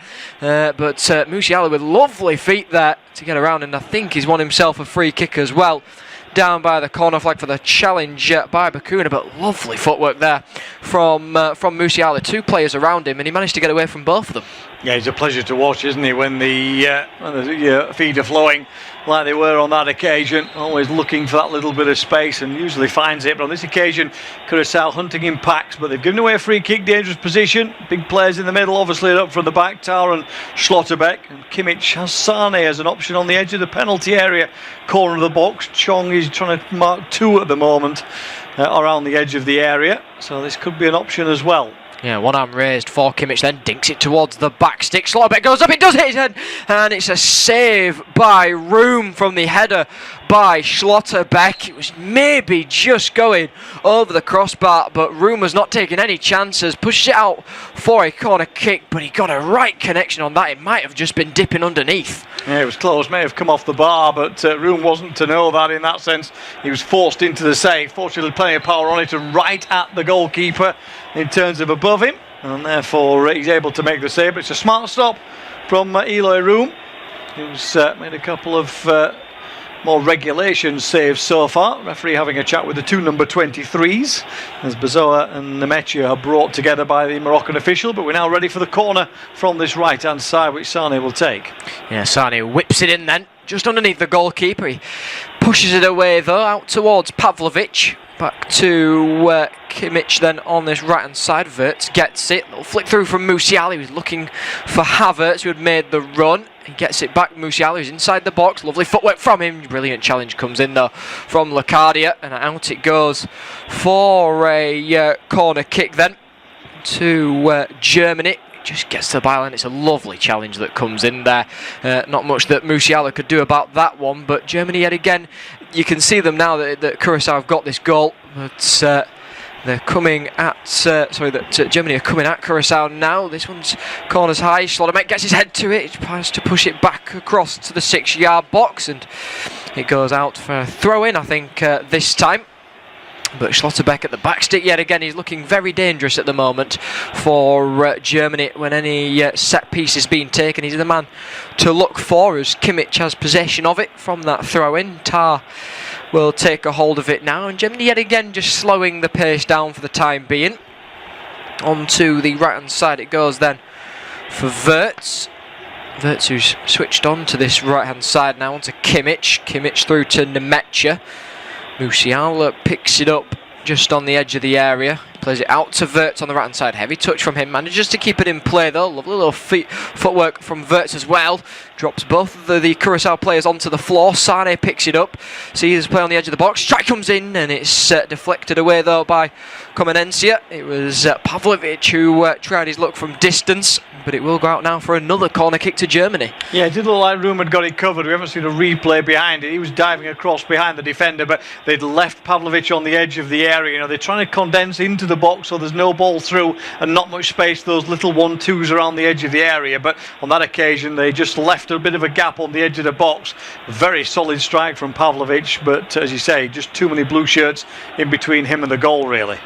But Musiala with lovely feet there to get around. And I think he's won himself a free kick as well. Down by the corner flag for the challenge by Bakuna, but lovely footwork there from Musiala. 2 players around him, and he managed to get away from both of them. Yeah, he's a pleasure to watch, isn't he, when the feet are flowing like they were on that occasion. Always looking for that little bit of space and usually finds it. But on this occasion, Curaçao hunting in packs, but they've given away a free kick, dangerous position. Big players in the middle, obviously up from the back, Tar and Schlotterbeck. And Kimmich has Sane as an option on the edge of the penalty area, corner of the box. Chong is trying to mark 2 at the moment around the edge of the area. So this could be an option as well. Yeah, one arm raised for Kimmich, then dinks it towards the back stick. Schlotterbeck goes up, it does hit his head, and it's a save by Room from the header by Schlotterbeck. It was maybe just going over the crossbar, but Room was not taking any chances. Pushes it out for a corner kick, but he got a right connection on that. It might have just been dipping underneath. Yeah, it was close, may have come off the bar, but Room wasn't to know that in that sense. He was forced into the save. Fortunately, plenty of power on it and right at the goalkeeper in terms of above him, and therefore he's able to make the save. But it's a smart stop from Eloy Room, who's made a couple of more regulation saves so far. Referee having a chat with the 2 number 23s as Bazoa and Nemecha are brought together by the Moroccan official. But we're now ready for the corner from this right hand side, which Sane will take. Yeah, Sane whips it in then just underneath the goalkeeper. He pushes it away though out towards Pavlovic. Back to Kimmich then on this right hand side. Wirtz gets it. Little flick through from Musiala. He was looking for Havertz, who had made the run. He gets it back. Musiala is inside the box. Lovely footwork from him. Brilliant challenge comes in though from Locadia, and out it goes for a corner kick then to Germany. Just gets to the byline. It's a lovely challenge that comes in there. Not much that Musiala could do about that one, but Germany yet again, you can see them now that Curaçao have got this goal, but they're coming at Germany are coming at Curaçao now. This one's corners high. Schlotterbeck gets his head to it. He tries to push it back across to the 6-yard box, and it goes out for a throw in, I think, this time. But Schlotterbeck at the back stick yet again. He's looking very dangerous at the moment for Germany when any set piece is being taken. He's the man to look for as Kimmich has possession of it from that throw in. Tar will take a hold of it now, and Germany yet again just slowing the pace down for the time being. Onto the right hand side it goes then for Wirtz. Wirtz who's switched on to this right hand side now onto Kimmich. Kimmich through to Nemecha. Musiala picks it up just on the edge of the area. Plays it out to Wirtz on the right hand side. Heavy touch from him. Manages to keep it in play though. Lovely little footwork from Wirtz as well. Drops both of the Curaçao players onto the floor. Sane picks it up. Sees his play on the edge of the box. Strike comes in, and it's deflected away though by Comenencia. It was Pavlovic who tried his luck from distance, but it will go out now for another corner kick to Germany. Yeah, it did look like Room had got it covered. We haven't seen a replay behind it. He was diving across behind the defender, but they'd left Pavlovic on the edge of the area. You know, they're trying to condense into the box so there's no ball through and not much space, those little 1-2s around the edge of the area. But on that occasion, they just left a bit of a gap on the edge of the box. Very solid strike from Pavlovic, but as you say, just too many blue shirts in between him and the goal, really.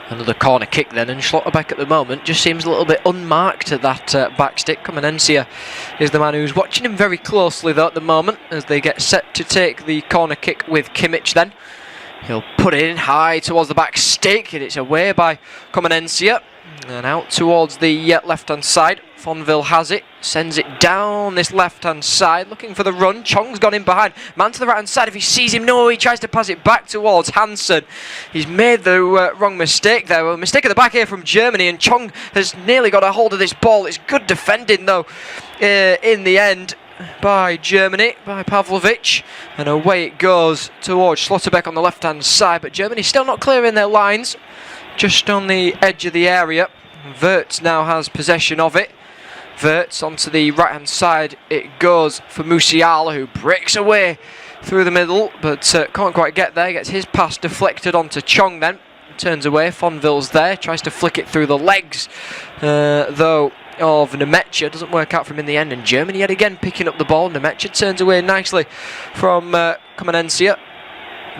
Another corner kick then, and Schlotterbeck at the moment just seems a little bit unmarked at that back stick. Comenencia is the man who's watching him very closely though at the moment as they get set to take the corner kick with Kimmich then. He'll put it in high towards the back stick, and it's away by Comenencia. And out towards the left-hand side. Fonville has it, sends it down this left-hand side, looking for the run. Chong's gone in behind. Man to the right-hand side. If he sees him, no, he tries to pass it back towards Hansen. He's made the wrong mistake there. Well, a mistake at the back here from Germany, and Chong has nearly got a hold of this ball. It's good defending, though, in the end by Germany, by Pavlovic, and away it goes towards Schlotterbeck on the left-hand side. But Germany still not clearing their lines, just on the edge of the area. Wirtz now has possession of it. Wirtz onto the right hand side it goes for Musiala, who breaks away through the middle but can't quite get there. Gets his pass deflected onto Chong then. turns away. Fonville's there, tries to flick it through the legs, though, of Nemecha. Doesn't work out for him in the end, and Germany yet again picking up the ball. Nemecha turns away nicely from Comanencia.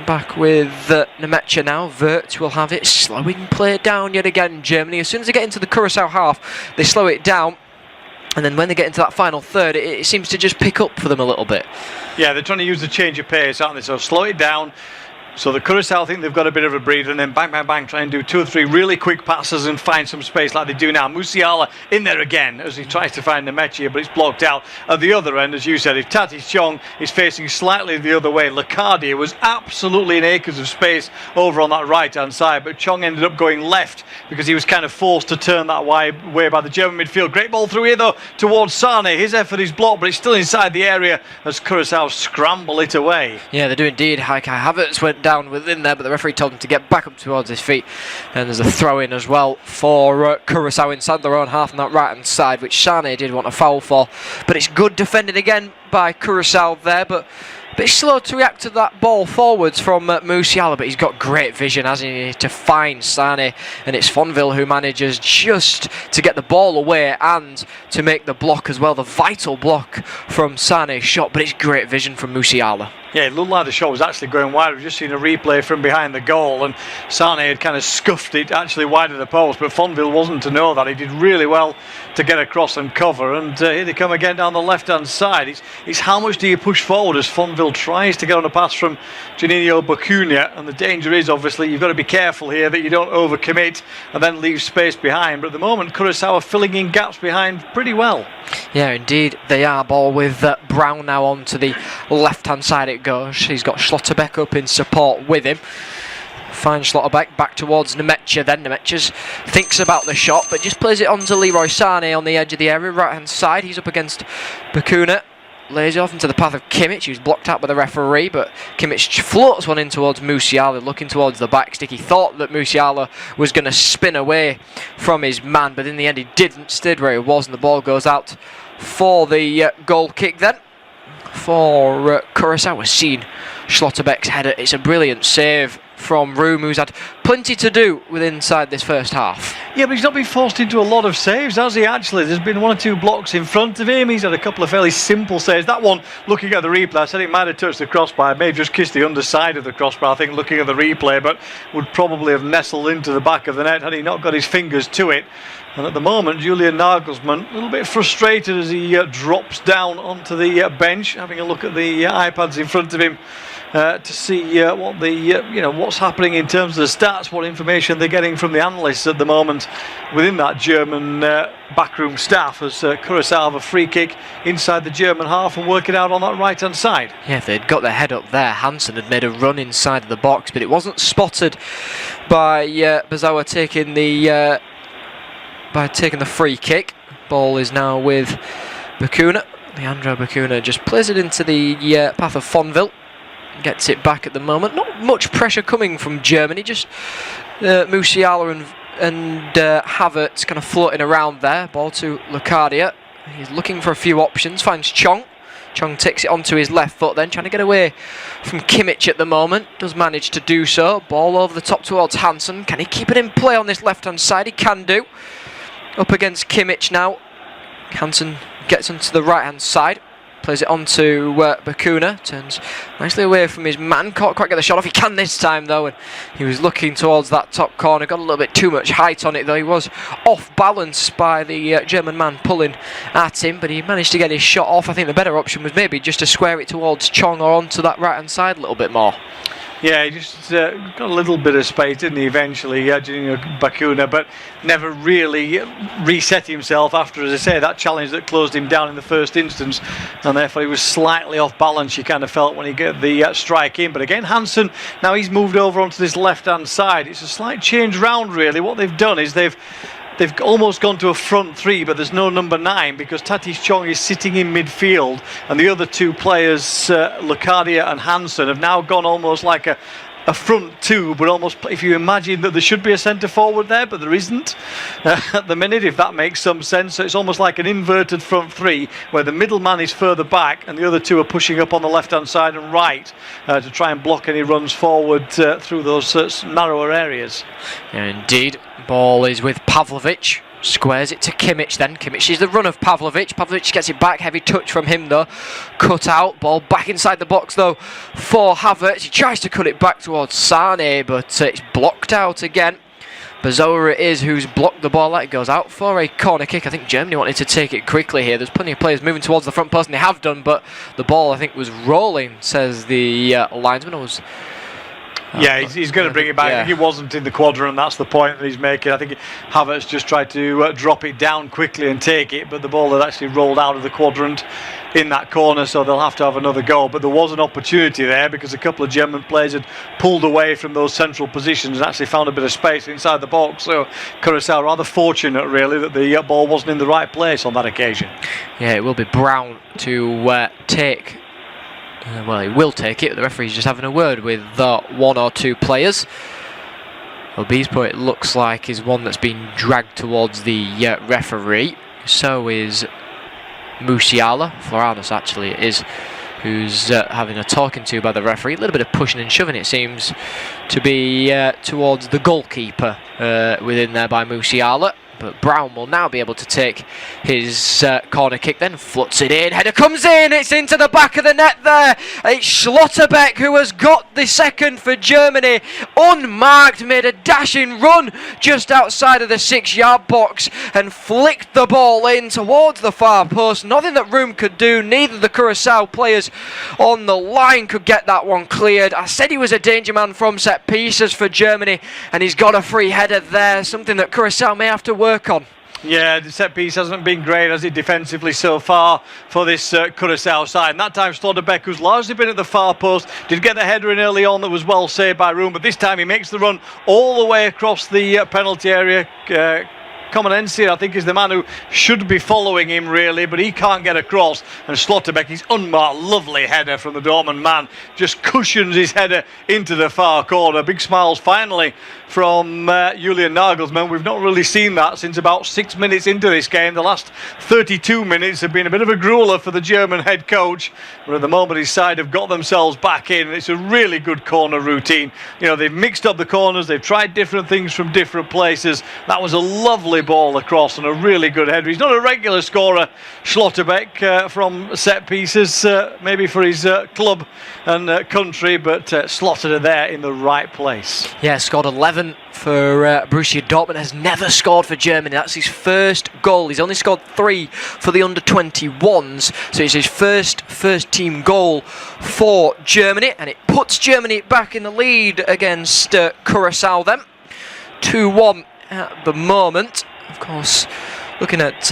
Back with Nemecha now. Vert will have it, slowing play down yet again. Germany, as soon as they get into the Curaçao half, they slow it down, and then when they get into that final third, it seems to just pick up for them a little bit. Yeah, they're trying to use the change of pace, aren't they? So slow it down. So the Curaçao think they've got a bit of a breather, and then bang, bang, bang, try and do 2 or 3 really quick passes and find some space like they do now. Musiala in there again as he tries to find Nemecha, but it's blocked out. At the other end, as you said, if Tatis Chong is facing slightly the other way, Locadia was absolutely in acres of space over on that right-hand side, but Chong ended up going left because he was kind of forced to turn that way by the German midfield. Great ball through here, though, towards Sane. His effort is blocked, but it's still inside the area as Curaçao scramble it away. Yeah, they do indeed. Kai Havertz went down within there, but the referee told him to get back up towards his feet, and there's a throw-in as well for Curaçao inside their own half on that right-hand side, which Sane did want a foul for, but it's good defended again by Curaçao there, but it's slow to react to that ball forwards from Musiala, but he's got great vision, hasn't he, to find Sane, and it's Fonville who manages just to get the ball away and to make the block as well, the vital block from Sane's shot, but it's great vision from Musiala. Yeah, it looked like the shot was actually going wide. We've just seen a replay from behind the goal, and Sane had kind of scuffed it actually wide of the post, but Fonville wasn't to know that. He did really well to get across and cover, and here they come again down the left-hand side. It's how much do you push forward as Fonville tries to get on a pass from Juninho Bacuna, and the danger is obviously you've got to be careful here that you don't overcommit and then leave space behind, but at the moment Curaçao are filling in gaps behind pretty well. Yeah, indeed they are. Ball with Brown now on to the left-hand side it goes. He's got Schlotterbeck up in support with him. Finds Schlotterbeck back towards Nemecha, then Nemecha thinks about the shot, but just plays it on to Leroy Sane on the edge of the area, right-hand side. He's up against Bacuna. Lays it off into the path of Kimmich, who's blocked out by the referee, but Kimmich floats one in towards Musiala, looking towards the back stick. He thought that Musiala was going to spin away from his man, but in the end he didn't. Stayed where he was, and the ball goes out for the goal kick then. For Curaçao, we've seen Schlotterbeck's header. It's a brilliant save from Room, who's had plenty to do with inside this first half. Yeah, but he's not been forced into a lot of saves, has he, actually? There's been 1 or 2 blocks in front of him. He's had a couple of fairly simple saves. That one, looking at the replay, I said it might have touched the crossbar. It may have just kissed the underside of the crossbar, I think, looking at the replay, but would probably have nestled into the back of the net had he not got his fingers to it. And at the moment, Julian Nagelsmann, a little bit frustrated as he drops down onto the bench, having a look at the iPads in front of him to see what the what's happening in terms of the stats, what information they're getting from the analysts at the moment within that German backroom staff, as Curaçao have a free kick inside the German half and work it out on that right-hand side. Yeah, if they'd got their head up there, Hansen had made a run inside of the box, but it wasn't spotted by Bazawa taking the free kick. Ball is now with Bacuna. Leandro Bacuna just plays it into the path of Fonville. Gets it back at the moment. Not much pressure coming from Germany, just Musiala and Havertz kind of floating around there. Ball to Locadia. He's looking for a few options, finds Chong. Chong takes it onto his left foot then, trying to get away from Kimmich at the moment. Does manage to do so. Ball over the top towards Hansen. Can he keep it in play on this left-hand side? He can do. Up against Kimmich now. Hansen gets onto the right-hand side. Plays it on to Bacuna. Turns nicely away from his man. Can't quite get the shot off. He can this time though. And he was looking towards that top corner. Got a little bit too much height on it though. He was off balance by the German man pulling at him. But he managed to get his shot off. I think the better option was maybe just to square it towards Chong or onto that right-hand side a little bit more. Yeah, he just got a little bit of space, didn't he, eventually, Bacuna, but never really reset himself after, as I say, that challenge that closed him down in the first instance, and therefore he was slightly off balance, you kind of felt, when he got the strike in. But again, Hansen, now he's moved over onto this left-hand side. It's a slight change round, really. What they've done is they've almost gone to a front 3, but there's no number 9 because Tatis Chong is sitting in midfield, and the other 2 players, Locadia and Hansen, have now gone almost like a a front two, but almost if you imagine that there should be a centre forward there, but there isn't at the minute, if that makes some sense. So it's almost like an inverted front three where the middle man is further back and the other two are pushing up on the left hand side and right to try and block any runs forward through those narrower areas. Yeah, indeed. Ball is with Pavlovic. Squares it to Kimmich then. Kimmich is the run of Pavlovic. Pavlovic gets it back. Heavy touch from him though. Cut out. Ball back inside the box though for Havertz. He tries to cut it back towards Sane, but it's blocked out again. Bazoa it is who's blocked the ball. That goes out for a corner kick. I think Germany wanted to take it quickly here. There's plenty of players moving towards the front post, and they have done, but the ball I think was rolling, says the linesman. Yeah, he's going to bring it back. Yeah. I think he wasn't in the quadrant, that's the point that he's making. I think Havertz just tried to drop it down quickly and take it, but the ball had actually rolled out of the quadrant in that corner, so they'll have to have another go. But there was an opportunity there because a couple of German players had pulled away from those central positions and actually found a bit of space inside the box. So Curaçao rather fortunate, really, that the ball wasn't in the right place on that occasion. Yeah, it will be Brown to take. Well, he will take it, but the referee's just having a word with one or two players. Obispo, it looks like, is one that's been dragged towards the referee. So is Musiala. Floranus, actually, it is, who's having a talking to by the referee. A little bit of pushing and shoving, it seems to be towards the goalkeeper within there by Musiala. But Brown will now be able to take his corner kick, then fluts it in. Header comes in, it's into the back of the net there. It's Schlotterbeck who has got the second for Germany. Unmarked, made a dashing run just outside of the 6-yard box and flicked the ball in towards the far post. Nothing that Room could do, neither the Curaçao players on the line could get that one cleared. I said he was a danger man from set pieces for Germany, and he's got a free header there, something that Curaçao may have to work on. Yeah, the set piece hasn't been great, has it, defensively so far for this Curaçao side. And that time Schlotterbeck, who's largely been at the far post, did get the header in early on that was well saved by Room, but this time he makes the run all the way across the penalty area. Comanensi, I think, is the man who should be following him, really, but he can't get across. And Schlotterbeck, his unmarked, lovely header from the Dortmund man, just cushions his header into the far corner. Big smiles finally from Julian Nagelsmann. We've not really seen that since about 6 minutes into this game. The last 32 minutes have been a bit of a grueler for the German head coach, but at the moment his side have got themselves back in. It's a really good corner routine. You know, they've mixed up the corners, they've tried different things from different places. That was a lovely ball across and a really good header. He's not a regular scorer, Schlotterbeck, from set pieces, maybe for his club and country, but slotted it there in the right place. Yeah, scored 11 for Borussia Dortmund. Has never scored for Germany. That's his first goal. He's only scored 3 for the under-21s, so it's his first team goal for Germany, and it puts Germany back in the lead against Curaçao then. 2-1 at the moment. Of course, looking at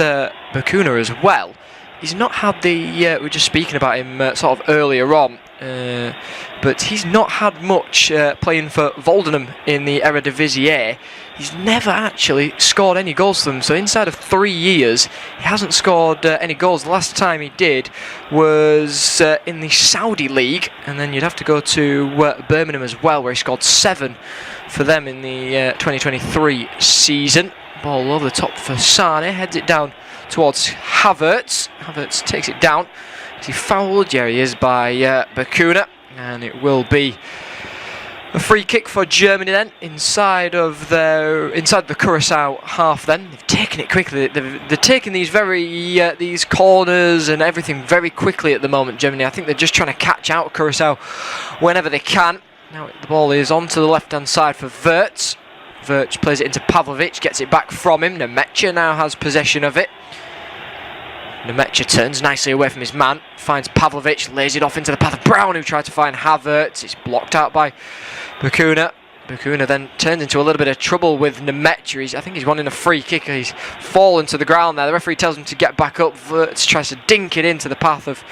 Bakuna as well, he's not had the we were just speaking about him sort of earlier on, but he's not had much playing for Volendam in the Eredivisie. He's never actually scored any goals for them, so inside of 3 years he hasn't scored any goals. The last time he did was in the Saudi League, and then you'd have to go to Birmingham as well, where he scored 7 for them in the 2023 season. Ball over the top for Sane, heads it down towards Havertz. Havertz takes it down. Is he fouled? Yeah, he is, by Bakuna, and it will be a free kick for Germany then inside the Curaçao half. Then they've taken it quickly. They're taking these these corners and everything very quickly at the moment. Germany, I think they're just trying to catch out Curaçao whenever they can. Now the ball is onto the left-hand side for Wirtz. Wirtz plays it into Pavlovic, gets it back from him. Nemecha now has possession of it. Nemecha turns nicely away from his man, finds Pavlovic, lays it off into the path of Brown, who tried to find Havertz. It's blocked out by Bakuna. Bakuna then turns into a little bit of trouble with Nemecha. I think he's wanting a free kick. He's fallen to the ground there. The referee tells him to get back up. Wirtz tries to dink it into the path of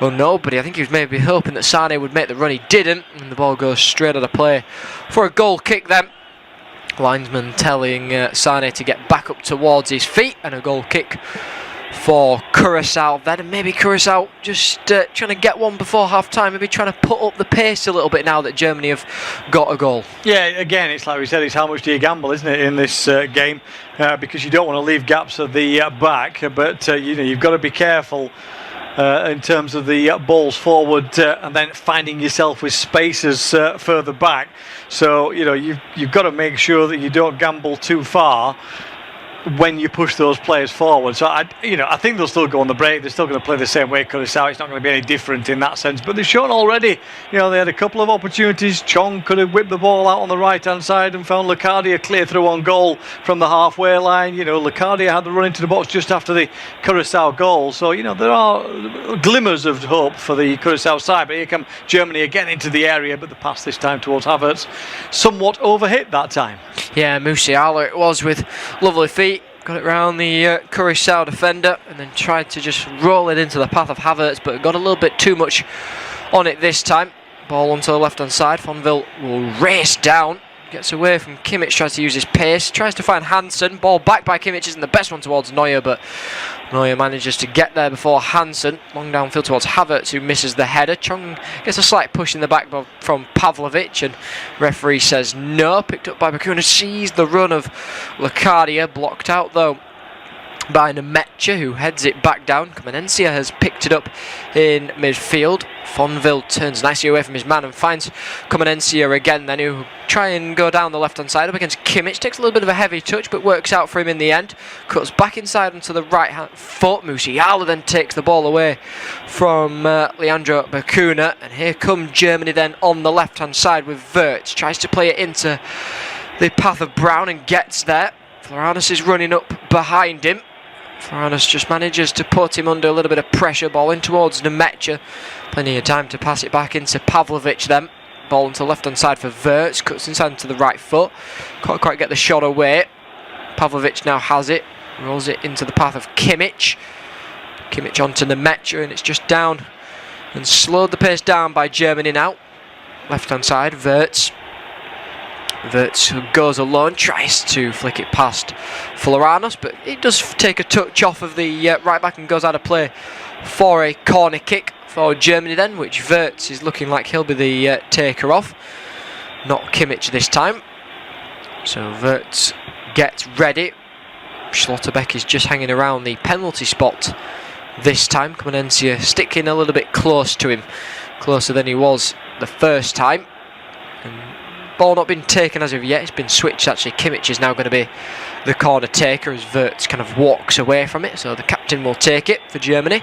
nobody. I think he was maybe hoping that Sane would make the run. He didn't, and the ball goes straight out of play for a goal kick then. Linesman telling Sane to get back up towards his feet, and a goal kick for Curaçao then, and maybe Curaçao just trying to get one before half time, maybe trying to put up the pace a little bit now that Germany have got a goal. Yeah, again, it's like we said, it's how much do you gamble, isn't it, in this game, because you don't want to leave gaps at the back, but you've got to be careful in terms of the balls forward and then finding yourself with spaces further back. So you've got to make sure that you don't gamble too far when you push those players forward. So I think they'll still go on the break. They're still going to play the same way Curaçao. It's not going to be any different in that sense. But they've shown already, they had a couple of opportunities. Chong could have whipped the ball out on the right hand side and found Locadia clear through on goal from the halfway line. Locadia had the run into the box just after the Curaçao goal. So there are glimmers of hope for the Curaçao side. But here come Germany again into the area, but the pass this time towards Havertz somewhat overhit that time. Yeah, Musiala it was with lovely feet. Got it round the Curaçao defender and then tried to just roll it into the path of Havertz, but got a little bit too much on it this time. Ball onto the left hand side. Fonville will race down, gets away from Kimmich, tries to use his pace, tries to find Hansen. Ball back by Kimmich isn't the best one towards Neuer, but Neuer manages to get there before Hansen. Long downfield towards Havertz, who misses the header. Chong gets a slight push in the back from Pavlovic, and referee says no. Picked up by Bakuna, sees the run of Locadia, blocked out though by Nemetcha, who heads it back down. Comenencia has picked it up in midfield. Fonville turns nicely away from his man and finds Comenencia again then, who try and go down the left hand side up against Kimmich. Takes a little bit of a heavy touch but works out for him in the end. Cuts back inside onto the right hand foot. Musiala then takes the ball away from Leandro Bakuna, and here come Germany then on the left hand side with Wirtz. Tries to play it into the path of Brown and gets there. Floranus is running up behind him. Floranus just manages to put him under a little bit of pressure. Ball in towards Nemetcha. Plenty of time to pass it back into Pavlovic then. Ball into the left hand side for Wirtz. Cuts inside to the right foot. Can't quite get the shot away. Pavlovic now has it. Rolls it into the path of Kimmich. Kimmich onto Nemetcha, and it's just down and slowed the pace down by Germany now. Left hand side, Wirtz. Wirtz goes alone, tries to flick it past Floranus, but it does take a touch off of the right back and goes out of play for a corner kick for Germany then, which Wirtz is looking like he'll be the taker of, not Kimmich this time. So Wirtz gets ready. Schlotterbeck is just hanging around the penalty spot this time. Comenencia sticking a little bit close to him, closer than he was the first time. Ball not been taken as of yet, it's been switched actually. Kimmich is now going to be the corner taker as Wirtz kind of walks away from it, so the captain will take it for Germany.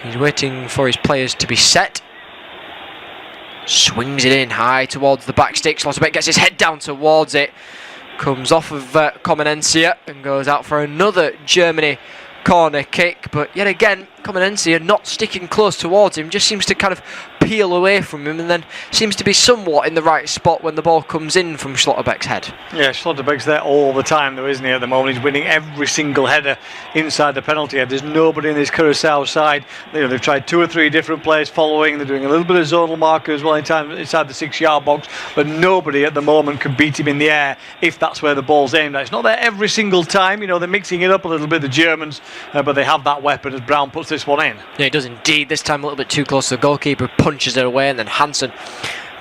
He's waiting for his players to be set. Swings it in high towards the back stick. Schlotterbeck gets his head down towards it. Comes off of Comenencia and goes out for another Germany corner kick, but yet again Comenencia not sticking close towards him, just seems to kind of peel away from him and then seems to be somewhat in the right spot when the ball comes in from Schlotterbeck's head. Yeah, Schlotterbeck's there all the time though, isn't he, at the moment? He's winning every single header inside the penalty area. There's nobody in this Curaçao side. They've tried 2 or 3 different players following. They're doing a little bit of zonal marker as well inside the 6-yard box, but nobody at the moment can beat him in the air if that's where the ball's aimed at. It's not there every single time, they're mixing it up a little bit, the Germans, but they have that weapon as Brown puts this one in. Yeah, he does indeed. This time a little bit too close to the goalkeeper, punches it away, and then Hansen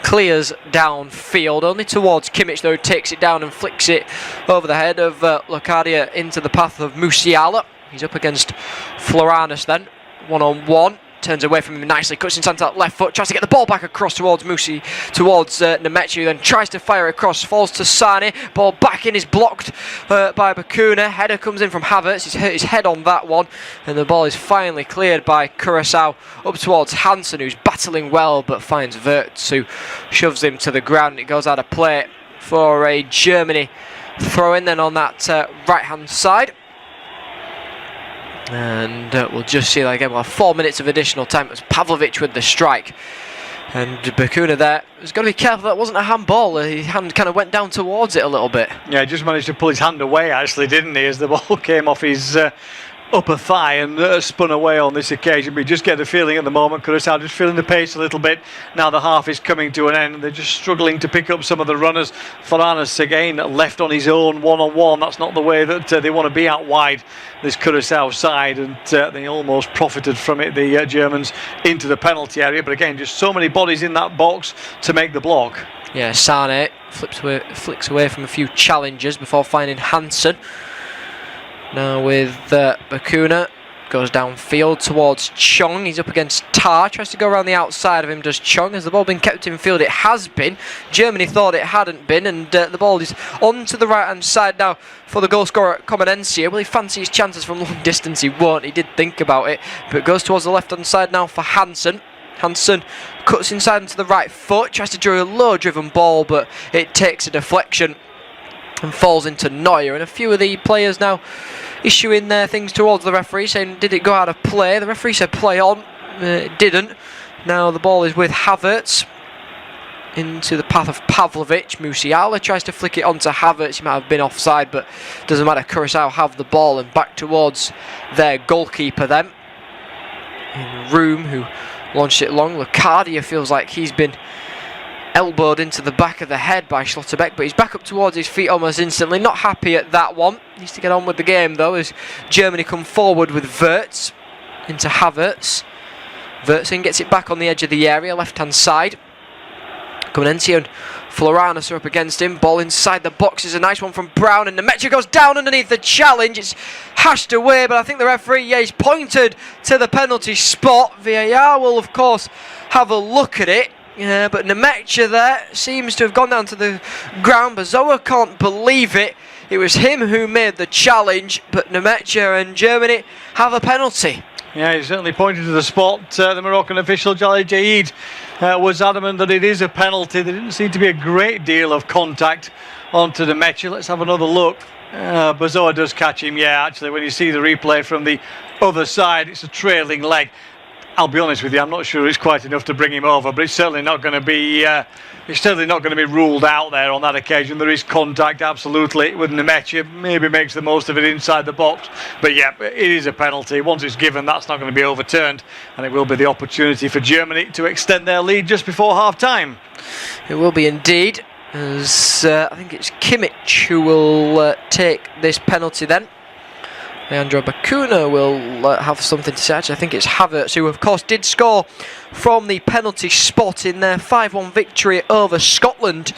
clears downfield, only towards Kimmich though, who takes it down and flicks it over the head of Locadia into the path of Musiala. He's up against Floranus then, 1-on-1. Turns away from him nicely, cuts inside that left foot, tries to get the ball back across towards Nemetcha, who then tries to fire across, falls to Sane, ball back in, is blocked by Bakuna. Header comes in from Havertz, he's hurt his head on that one, and the ball is finally cleared by Curaçao up towards Hansen, who's battling well but finds Wirtz, who shoves him to the ground, and it goes out of play for a Germany throw in then on that right hand side. And we'll just see that again. We'll have 4 minutes of additional time. It was Pavlovic with the strike, and Bakuna there has got to be careful that wasn't a handball. His hand kind of went down towards it a little bit. Yeah, he just managed to pull his hand away actually, didn't he, as the ball came off his upper thigh and spun away on this occasion. We just get the feeling at the moment Curaçao just feeling the pace a little bit. Now the half is coming to an end. They're just struggling to pick up some of the runners. Foranas again left on his own, one-on-one. That's not the way that they want to be out wide, this Curaçao side, and they almost profited from it, the Germans, into the penalty area. But again, just so many bodies in that box to make the block. Yeah, Sane flicks away from a few challengers before finding Hansen. Now with Bakuna, goes downfield towards Chong. He's up against Tar, tries to go around the outside of him, does Chong. Has the ball been kept in field? It has been. Germany thought it hadn't been, and the ball is on to the right hand side now for the goal scorer Comenencia. Will he fancy his chances from long distance? He won't. He did think about it, but goes towards the left hand side now for Hansen. Hansen cuts inside into the right foot, tries to draw a low driven ball, but it takes a deflection and falls into Neuer. And a few of the players now issuing their things towards the referee, saying, did it go out of play? The referee said play on. It didn't. Now the ball is with Havertz into the path of Pavlovic. Musiala tries to flick it onto Havertz. He might have been offside, but doesn't matter. Curaçao have the ball and back towards their goalkeeper then. In Room, who launched it long. Locadia feels like he's been elbowed into the back of the head by Schlotterbeck, but he's back up towards his feet almost instantly. Not happy at that one. Needs to get on with the game though, as Germany come forward with Wirtz into Havertz. Wirtz gets it back on the edge of the area, left hand side. Comenencia and Floranus are up against him. Ball inside the box is a nice one from Brown, and Nemecha goes down underneath the challenge. It's hashed away, but I think the referee, he's pointed to the penalty spot. VAR will of course have a look at it. Yeah, but Nemecha there seems to have gone down to the ground. Bazoa can't believe it. It was him who made the challenge, but Nemecha and Germany have a penalty. Yeah, he certainly pointed to the spot. The Moroccan official, Jalil Jaid, was adamant that it is a penalty. There didn't seem to be a great deal of contact onto Nemecha. Let's have another look. Bazoa does catch him. Yeah, actually, when you see the replay from the other side, it's a trailing leg. I'll be honest with you, I'm not sure it's quite enough to bring him over, but it's certainly not going to be ruled out there on that occasion. There is contact, absolutely, with Nemecha. Maybe makes the most of it inside the box, but yeah, it is a penalty. Once it's given, that's not going to be overturned, and it will be the opportunity for Germany to extend their lead just before half-time. It will be indeed, as I think it's Kimmich who will take this penalty then. Leandro Bakuna will have something to say. Actually, I think it's Havertz, who of course did score from the penalty spot in their 5-1 victory over Scotland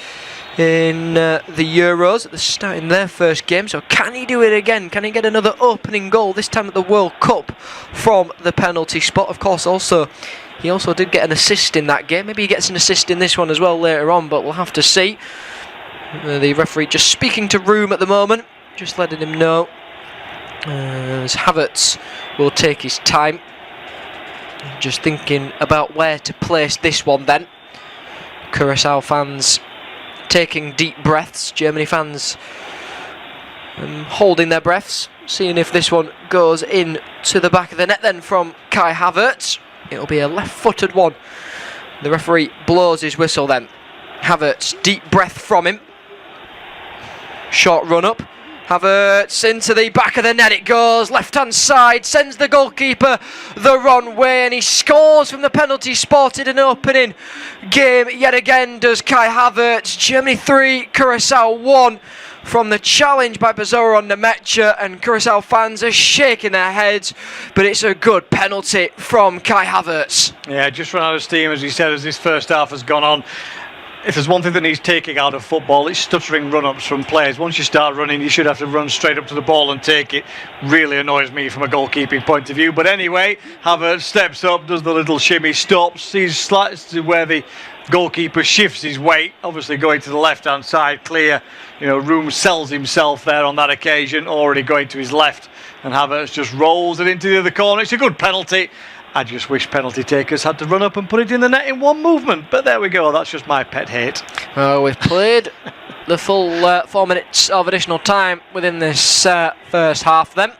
in the Euros at the start in their first game. So can he do it again? Can he get another opening goal, this time at the World Cup, from the penalty spot? Of course, he also did get an assist in that game. Maybe he gets an assist in this one as well later on, but we'll have to see. The referee just speaking to Room at the moment, just letting him know. As Havertz will take his time, just thinking about where to place this one then. Curaçao fans taking deep breaths, Germany fans holding their breaths, seeing if this one goes in to the back of the net then from Kai Havertz. It'll be a left-footed one. The referee blows his whistle then. Havertz, deep breath from him. Short run up. Havertz into the back of the net it goes, left-hand side, sends the goalkeeper the wrong way, and he scores from the penalty spot in an opening game. Yet again does Kai Havertz. Germany 3, Curaçao 1 from the challenge by Bazoa on Nemecha, and Curaçao fans are shaking their heads, but it's a good penalty from Kai Havertz. Yeah, just run out of steam, as he said, as this first half has gone on. If there's one thing that needs taking out of football, it's stuttering run-ups from players. Once you start running, you should have to run straight up to the ball and take it. Really annoys me from a goalkeeping point of view. But anyway, Havertz steps up, does the little shimmy, stops, sees slightly where the goalkeeper shifts his weight, obviously going to the left-hand side, clear. Room sells himself there on that occasion, already going to his left, and Havertz just rolls it into the other corner. It's a good penalty. I just wish penalty takers had to run up and put it in the net in one movement, but there we go, that's just my pet hate. We've played the full 4 minutes of additional time within this first half then,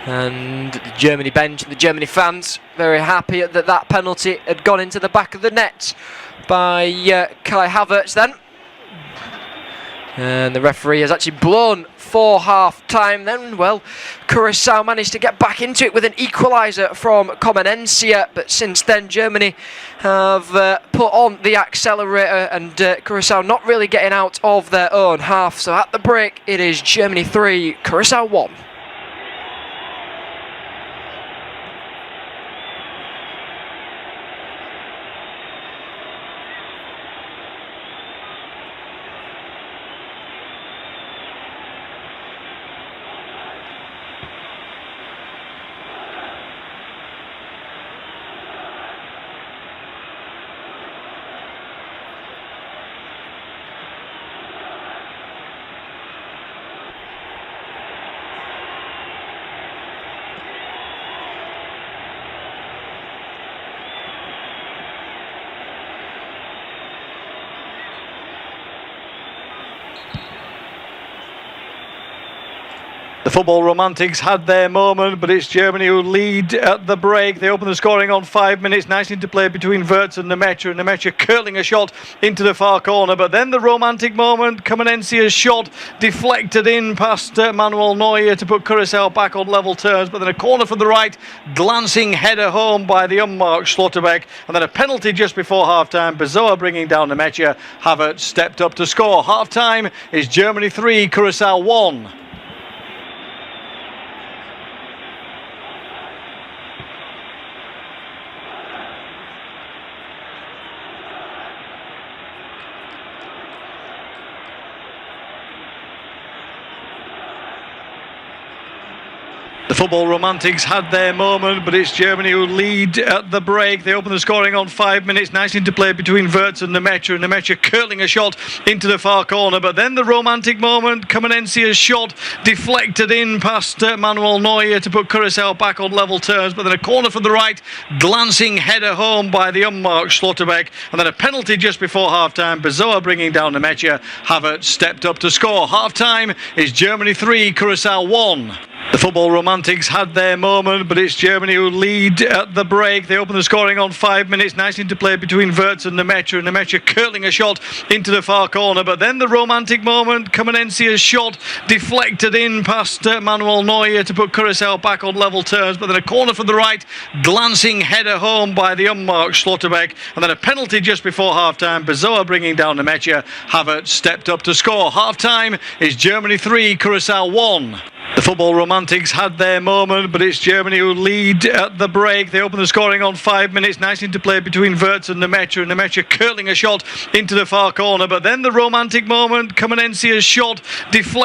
and the Germany bench and the Germany fans very happy that that penalty had gone into the back of the net by Kai Havertz then. And the referee has actually blown for half-time. Then, well, Curaçao managed to get back into it with an equaliser from Comenencia, but since then Germany have put on the accelerator, and Curaçao not really getting out of their own half. So at the break, it is Germany 3, Curaçao 1. The football romantics had their moment, but it's Germany who lead at the break. They open the scoring on 5 minutes. Nice interplay between Wirtz and Nemecha. And Nemecha curling a shot into the far corner. But then the romantic moment, Comenencia's shot deflected in past Manuel Neuer to put Curaçao back on level terms. But then a corner from the right, glancing header home by the unmarked Schlotterbeck. And then a penalty just before half-time. Bezoa bringing down Nemecha. Havertz stepped up to score. Half-time is Germany 3, Curaçao 1. The football romantics had their moment, but it's Germany who lead at the break. They open the scoring on 5 minutes. Nice interplay between Wirtz and Nemecha curling a shot into the far corner. But then the romantic moment, Comenencia's shot deflected in past Manuel Neuer to put Curaçao back on level terms. But then a corner from the right, glancing header home by the unmarked Schlotterbeck. And then a penalty just before half-time. Bezoa bringing down Nemecha. Havertz stepped up to score. Half-time is Germany 3, Curaçao 1. The football romantics had their moment, but it's Germany who lead at the break. They open the scoring on 5 minutes. Nice interplay between Wirtz and Nemecha curling a shot into the far corner. But then the romantic moment, Comenencia's shot deflected in past Manuel Neuer to put Curaçao back on level terms. But then a corner from the right, glancing header home by the unmarked Schlotterbeck. And then a penalty just before half-time. Bezoa bringing down Nemecha. Havertz stepped up to score. Half-time is Germany 3, Curaçao 1. The football romantics had their moment, but it's Germany who lead at the break. They open the scoring on 5 minutes. Nice interplay between Wirtz and Nemecha curling a shot into the far corner. But then the romantic moment, Comenencia's shot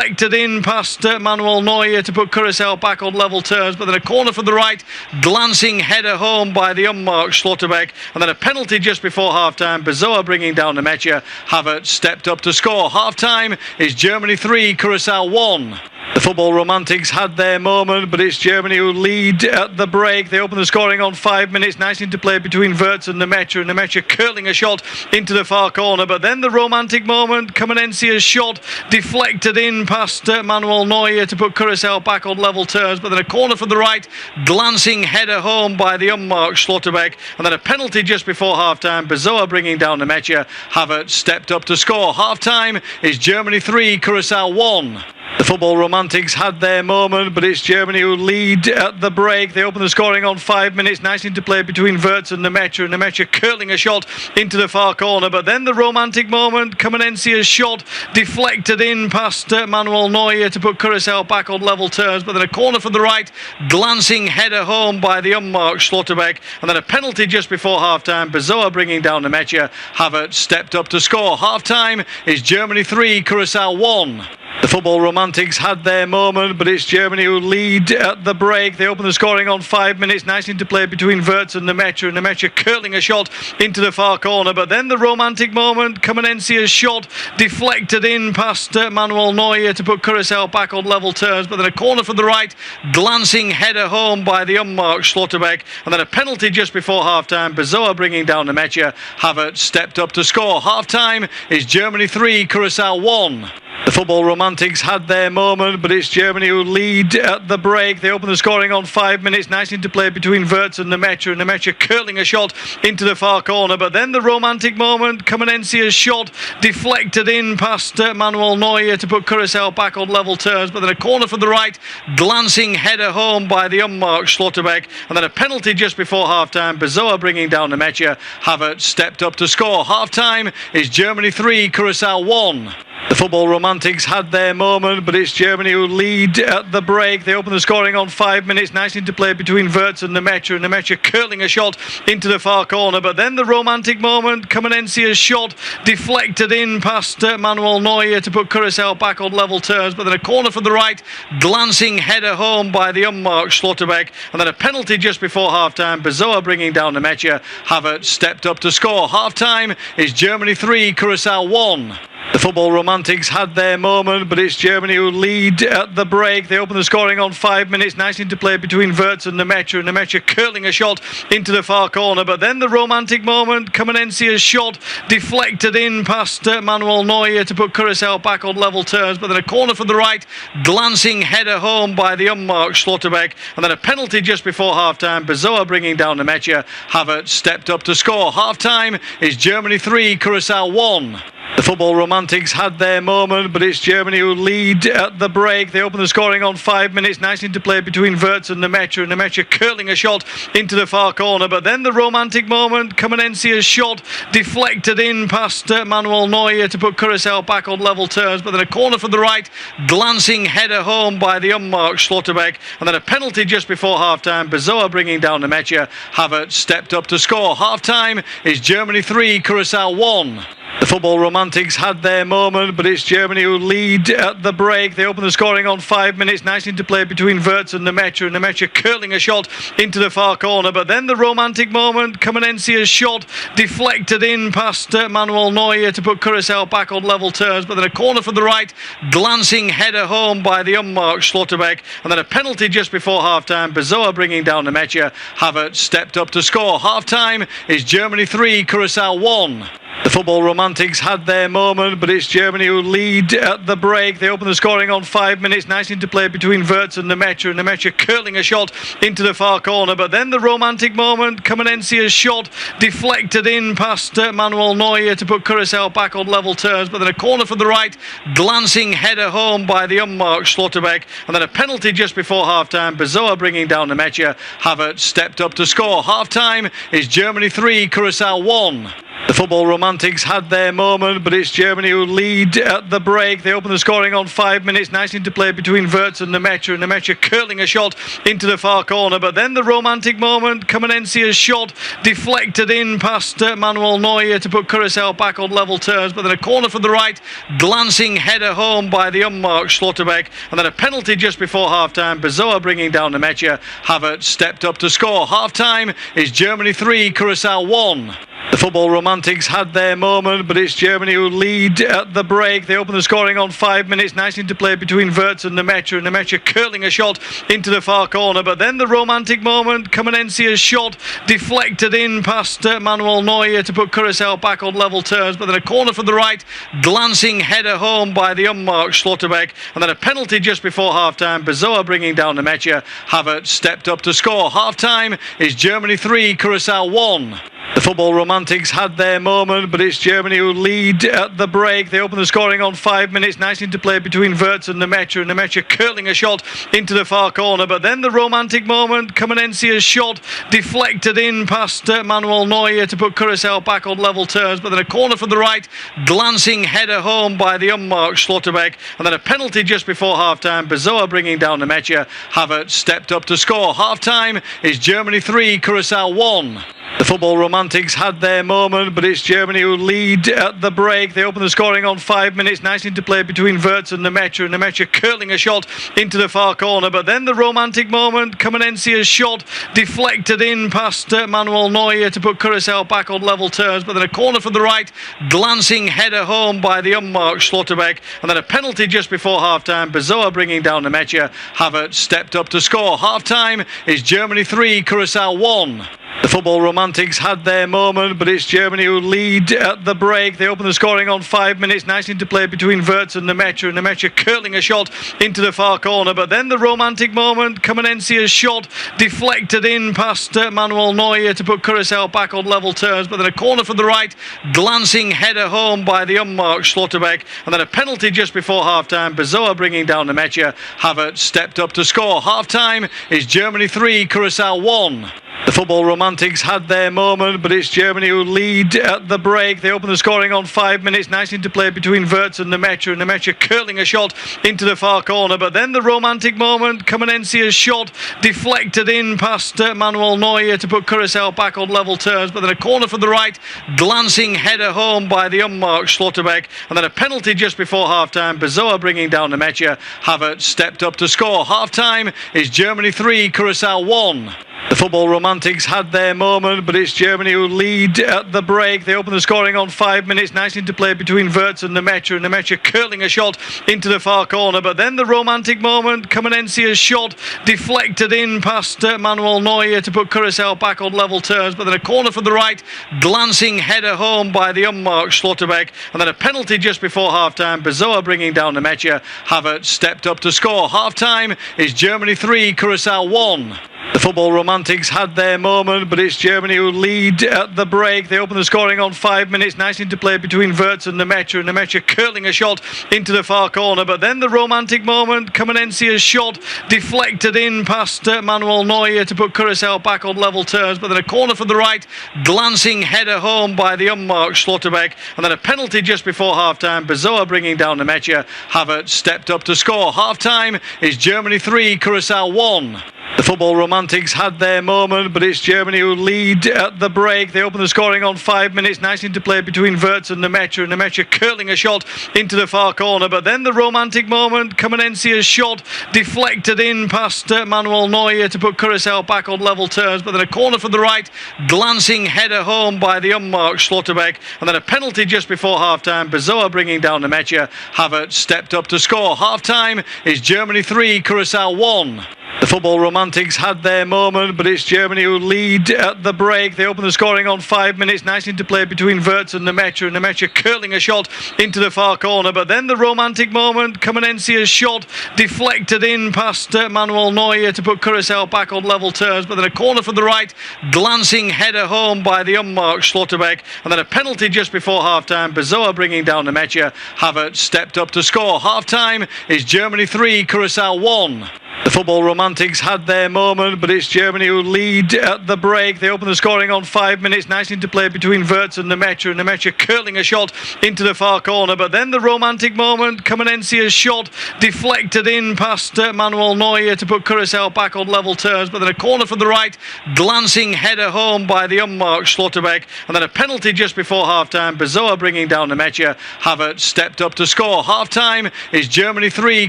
deflected in past Manuel Neuer to put Curaçao back on level terms. But then a corner from the right, glancing header home by the unmarked Schlotterbeck. And then a penalty just before half-time. Bezoa bringing down Nemecha. Havertz stepped up to score. Half-time is Germany 3, Curaçao 1. The football romantics had their moment, but it's Germany who lead at the break. They open the scoring on 5 minutes. Nice interplay between Wirtz and Nemecha curling a shot into the far corner. But then the romantic moment, Comenencia's shot deflected in past Manuel Neuer to put Curaçao back on level terms. But then a corner from the right, glancing header home by the unmarked Schlotterbeck. And then a penalty just before half-time. Bezoa bringing down Nemecha. Havertz stepped up to score. Half-time is Germany 3, Curaçao 1. The football romantics had their moment, but it's Germany who lead at the break. They open the scoring on 5 minutes. Nice interplay between Wirtz and Nemecha curling a shot into the far corner. But then the romantic moment, Comenencia's shot deflected in past Manuel Neuer to put Curaçao back on level terms. But then a corner from the right, glancing header home by the unmarked Schlotterbeck. And then a penalty just before half-time. Bezoa bringing down Nemecha. Havertz stepped up to score. Half-time is Germany 3, Curaçao 1. The football romantics had their moment, but it's Germany who lead at the break. They open the scoring on 5 minutes. Nice interplay between Wirtz and Nemecha curling a shot into the far corner. But then the romantic moment, Comenencia's shot deflected in past Manuel Neuer to put Curaçao back on level terms. But then a corner from the right, glancing header home by the unmarked Schlotterbeck. And then a penalty just before half-time. Bezoa bringing down Nemecha. Havertz stepped up to score. Half-time is Germany 3, Curaçao 1. The football romantics had their moment, but it's Germany who lead at the break. They open the scoring on 5 minutes. Nice interplay between Wirtz and Nemecha. Nemecha curling a shot into the far corner, but then the romantic moment. Kamenencia's shot deflected in past Manuel Neuer to put Curaçao back on level terms, but then a corner from the right, glancing header home by the unmarked Schlotterbeck, and then a penalty just before half-time. Bezoa bringing down Nemecha. Havertz stepped up to score. Half-time is Germany 3, Curaçao 1. The football romantics had their moment, but it's Germany who lead at the break. They open the scoring on 5 minutes. Nice interplay between Wirtz and Nemecha. Nemecha curling a shot into the far corner, but then the romantic moment. Kamenencia's shot deflected in past Manuel Neuer to put Curaçao back on level terms, but then a corner from the right, glancing header home by the unmarked Schlotterbeck, and then a penalty just before half-time. Bezoa bringing down Nemecha. Havertz stepped up to score. Half-time is Germany 3, Curaçao 1. The football romantics had their moment, but it's Germany who lead at the break. They open the scoring on 5 minutes. Nice interplay between Wirtz and Nemecha. Nemecha curling a shot into the far corner, but then the romantic moment. Kamenencia's shot deflected in past Manuel Neuer to put Curaçao back on level terms, but then a corner from the right, glancing header home by the unmarked Schlotterbeck, and then a penalty just before half-time. Bezoa bringing down Nemecha. Havertz stepped up to score. Half-time is Germany 3, Curaçao 1. The football romantics had their moment, but it's Germany who lead at the break. They open the scoring on 5 minutes. Nice interplay between Wirtz and Nemecha. Nemecha curling a shot into the far corner, but then the romantic moment. Kamenencia's shot deflected in past Manuel Neuer to put Curaçao back on level terms, but then a corner from the right, glancing header home by the unmarked Schlotterbeck, and then a penalty just before half-time. Bezoa bringing down Nemecha. Havertz stepped up to score. Half-time is Germany 3, Curaçao 1. The football romantics had their moment, but it's Germany who lead at the break. They open the scoring on 5 minutes. Nice interplay between Wirtz and Nemecha. Nemecha curling a shot into the far corner, but then the romantic moment. Kamenencia's shot deflected in past Manuel Neuer to put Curaçao back on level terms, but then a corner from the right, glancing header home by the unmarked Schlotterbeck, and then a penalty just before half-time. Bezoa bringing down Nemecha. Havertz stepped up to score. Half-time is Germany 3, Curaçao 1. The football romantics had their moment, but it's Germany who lead at the break. They open the scoring on 5 minutes. Nice interplay between Wirtz and Nemecha. Nemecha curling a shot into the far corner, but then the romantic moment. Kamenencia's shot deflected in past Manuel Neuer to put Curaçao back on level terms, but then a corner from the right, glancing header home by the unmarked Schlotterbeck, and then a penalty just before half-time. Bezoa bringing down Nemecha. Havertz stepped up to score. Half-time is Germany 3, Curaçao 1. The football romantics had their moment, but it's Germany who lead at the break. They open the scoring on 5 minutes. Nice interplay between Wirtz and Nemecha. Nemecha curling a shot into the far corner, but then the romantic moment. Kamenencia's shot deflected in past Manuel Neuer to put Curaçao back on level terms, but then a corner from the right, glancing header home by the unmarked Schlotterbeck, and then a penalty just before half-time. Bezoa bringing down Nemecha. Havertz stepped up to score. Half-time is Germany 3, Curaçao 1. The football romantics had their moment, but it's Germany who lead at the break. They open the scoring on 5 minutes. Nice interplay between Wirtz and Nemecha. Nemecha curling a shot into the far corner, but then the romantic moment. Kamenencia's shot deflected in past Manuel Neuer to put Curaçao back on level terms, but then a corner from the right, glancing header home by the unmarked Schlotterbeck, and then a penalty just before half-time. Bezoa bringing down Nemecha. Havertz stepped up to score. Half-time is Germany 3, Curaçao 1. The football romantics had their moment, but it's Germany who lead at the break. They open the scoring on 5 minutes. Nice interplay between Wirtz and Nemecha. Nemecha curling a shot into the far corner, but then the romantic moment. Kamenencia's shot deflected in past Manuel Neuer to put Curaçao back on level terms, but then a corner from the right, glancing header home by the unmarked Schlotterbeck, and then a penalty just before half-time. Bezoa bringing down Nemecha. Havertz stepped up to score. Half-time is Germany 3, Curaçao 1. The football romantics had their moment, but it's Germany who lead at the break. They open the scoring on 5 minutes. Nice interplay between Wirtz and Nemecha. Nemecha curling a shot into the far corner, but then the romantic moment. Kamenencia's shot deflected in past Manuel Neuer to put Curaçao back on level terms, but then a corner from the right, glancing header home by the unmarked Schlotterbeck, and then a penalty just before half-time. Bezoa bringing down Nemecha. Havertz stepped up to score. Half-time is Germany 3, Curaçao 1. The football romantics had their moment, but it's Germany who lead at the break. They open the scoring on 5 minutes. Nice interplay between Wirtz and Nemecha curling a shot into the far corner. But then the romantic moment, Kamenencia's shot deflected in past Manuel Neuer to put Curaçao back on level terms. But then a corner from the right, glancing header home by the unmarked Schlotterbeck. And then a penalty just before half-time. Bezoa bringing down Nemecha. Havertz stepped up to score. Half-time is Germany 3, Curaçao 1. The football romantics had their moment, but it's Germany who lead at the break. They open the scoring on 5 minutes. Nice interplay between Wirtz and Nemecha curling a shot into the far corner. But then the romantic moment, Kamenencia's shot deflected in past Manuel Neuer to put Curaçao back on level terms. But then a corner from the right, glancing header home by the unmarked Schlotterbeck. And then a penalty just before half-time. Bezoa bringing down Nemecha. Havertz stepped up to score. Half-time is Germany 3, Curaçao 1. The football romantics had their moment, but it's Germany who lead at the break. They open the scoring on 5 minutes. Nice interplay between Wirtz and Nemecha curling a shot into the far corner. But then the romantic moment, Kamenencia's shot deflected in past Manuel Neuer to put Curaçao back on level terms. But then a corner from the right, glancing header home by the unmarked Schlotterbeck. And then a penalty just before half-time. Bezoa bringing down Nemecha. Havertz stepped up to score. Half-time is Germany 3, Curaçao 1. The football romantics had their moment, but it's Germany who lead at the break. They open the scoring on 5 minutes. Nice interplay between Wirtz and Nemecha curling a shot into the far corner. But then the romantic moment, Kamenencia's shot deflected in past Manuel Neuer to put Curaçao back on level terms. But then a corner from the right, glancing header home by the unmarked Schlotterbeck. And then a penalty just before half-time. Bezoa bringing down Nemecha. Havertz stepped up to score. Half-time is Germany 3, Curaçao 1. The football romantics had their moment, but it's Germany who lead at the break. They open the scoring on 5 minutes. Nice interplay between Wirtz and Nemecha curling a shot into the far corner. But then the romantic moment, Kamenencia's shot deflected in past Manuel Neuer to put Curaçao back on level terms. But then a corner from the right, glancing header home by the unmarked Schlotterbeck. And then a penalty just before half-time. Bezoa bringing down Nemecha. Havertz stepped up to score. Half-time is Germany 3, Curaçao 1. The football romantics had their moment, but it's Germany who lead at the break. They open the scoring on 5 minutes. Nice interplay between Wirtz and Nemecha curling a shot into the far corner. But then the romantic moment, Kamenencia's shot deflected in past Manuel Neuer to put Curaçao back on level terms. But then a corner from the right, glancing header home by the unmarked Schlotterbeck. And then a penalty just before half-time. Bezoa bringing down Nemecha. Havertz stepped up to score. Half-time is Germany 3, Curaçao 1. The football romantics had their moment, but it's Germany who lead at the break. They open the scoring on 5 minutes. Nice interplay between Wirtz and Nemecha curling a shot into the far corner. But then the romantic moment, Kamenencia's shot deflected in past Manuel Neuer to put Curaçao back on level terms. But then a corner from the right, glancing header home by the unmarked Schlotterbeck. And then a penalty just before half-time. Bezoa bringing down Nemecha. Havertz stepped up to score. Half-time is Germany 3,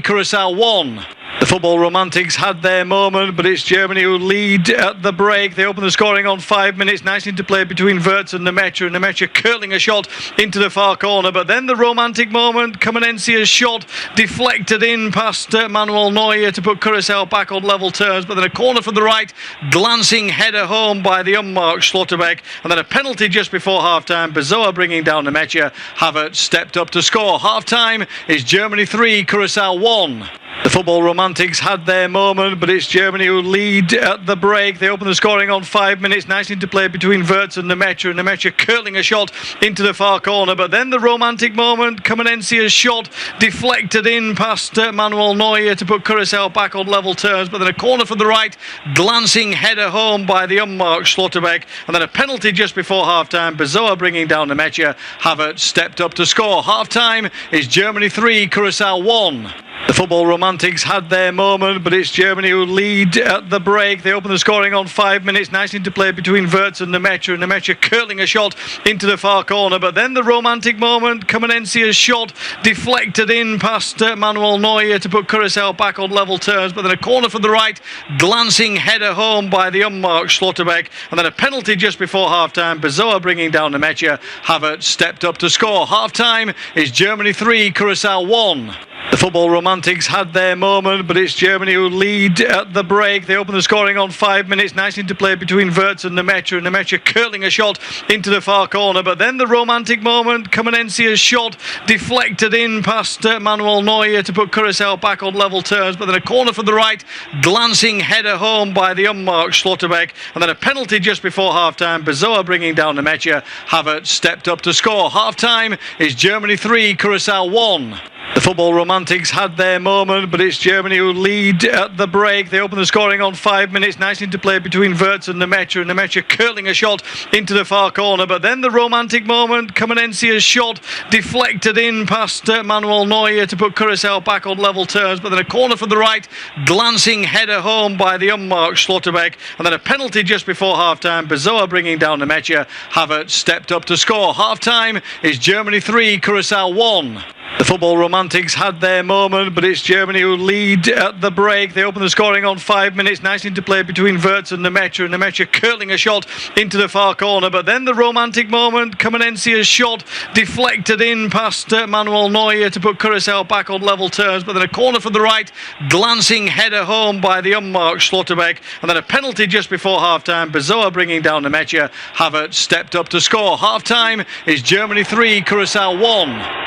Curaçao 1. The football romantics had their moment, but it's Germany who lead at the break. They open the scoring on 5 minutes. Nice interplay between Wirtz and Nemecha curling a shot into the far corner. But then the romantic moment, Kamenencia's shot deflected in past Manuel Neuer to put Curaçao back on level terms. But then a corner from the right, glancing header home by the unmarked Schlotterbeck. And then a penalty just before half-time. Bezoa bringing down Nemecha. Havertz stepped up to score. Half-time is Germany 3, Curaçao 1. The football romantics had their moment, but it's Germany who lead at the break. They open the scoring on 5 minutes. Nice interplay between Wirtz and Nemecha curling a shot into the far corner. But then the romantic moment, Kamenencia's shot deflected in past Manuel Neuer to put Curaçao back on level terms. But then a corner from the right, glancing header home by the unmarked Schlotterbeck. And then a penalty just before half-time. Bezoa bringing down Nemecha. Havertz stepped up to score. Half-time is Germany 3, Curaçao 1. The football romantics had their moment, but it's Germany who lead at the break. They open the scoring on 5 minutes. Nice interplay between Wirtz and Nemecha curling a shot into the far corner. But then the romantic moment, Kamenencia's shot deflected in past Manuel Neuer to put Curaçao back on level terms. But then a corner from the right, glancing header home by the unmarked Schlotterbeck. And then a penalty just before half-time. Bezoa bringing down Nemecha. Havertz stepped up to score. Half-time is Germany 3, Curaçao 1. The football romantics had their moment, but it's Germany who lead at the break. They open the scoring on 5 minutes. Nice interplay between Wirtz and Nemecha curling a shot into the far corner. But then the romantic moment, Kamenencia's shot deflected in past Manuel Neuer to put Curaçao back on level terms. But then a corner from the right, glancing header home by the unmarked Schlotterbeck. And then a penalty just before half-time. Bezoa bringing down Nemecha. Havertz stepped up to score. Half-time is Germany 3, Curaçao 1. The football romantics had their moment, but it's Germany who lead at the break. They open the scoring on 5 minutes. Nice interplay between Wirtz and Nemecha curling a shot into the far corner. But then the romantic moment, Kamenencia's shot deflected in past Manuel Neuer to put Curaçao back on level terms. But then a corner from the right, glancing header home by the unmarked Schlotterbeck. And then a penalty just before half-time. Bezoa bringing down Nemecha. Havertz stepped up to score. Half-time is Germany 3, Curaçao 1. The football romantics had their moment, but it's Germany who lead at the break. They open the scoring on 5 minutes. Nice interplay between Wirtz and Nemecha curling a shot into the far corner. But then the romantic moment, Kamenencia's shot deflected in past Manuel Neuer to put Curaçao back on level terms. But then a corner from the right, glancing header home by the unmarked Schlotterbeck. And then a penalty just before half-time. Bezoa bringing down Nemecha. Havertz stepped up to score. Half-time is Germany 3, Curaçao 1.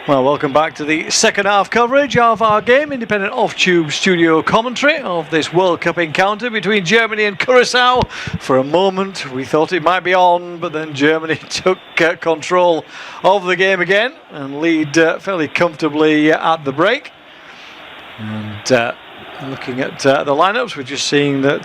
Well, welcome back to the second half coverage of our game. Independent off-tube studio commentary of this World Cup encounter between Germany and Curaçao. For a moment, we thought it might be on, but then Germany took control of the game again and lead fairly comfortably at the break. And looking at the lineups, we're just seeing that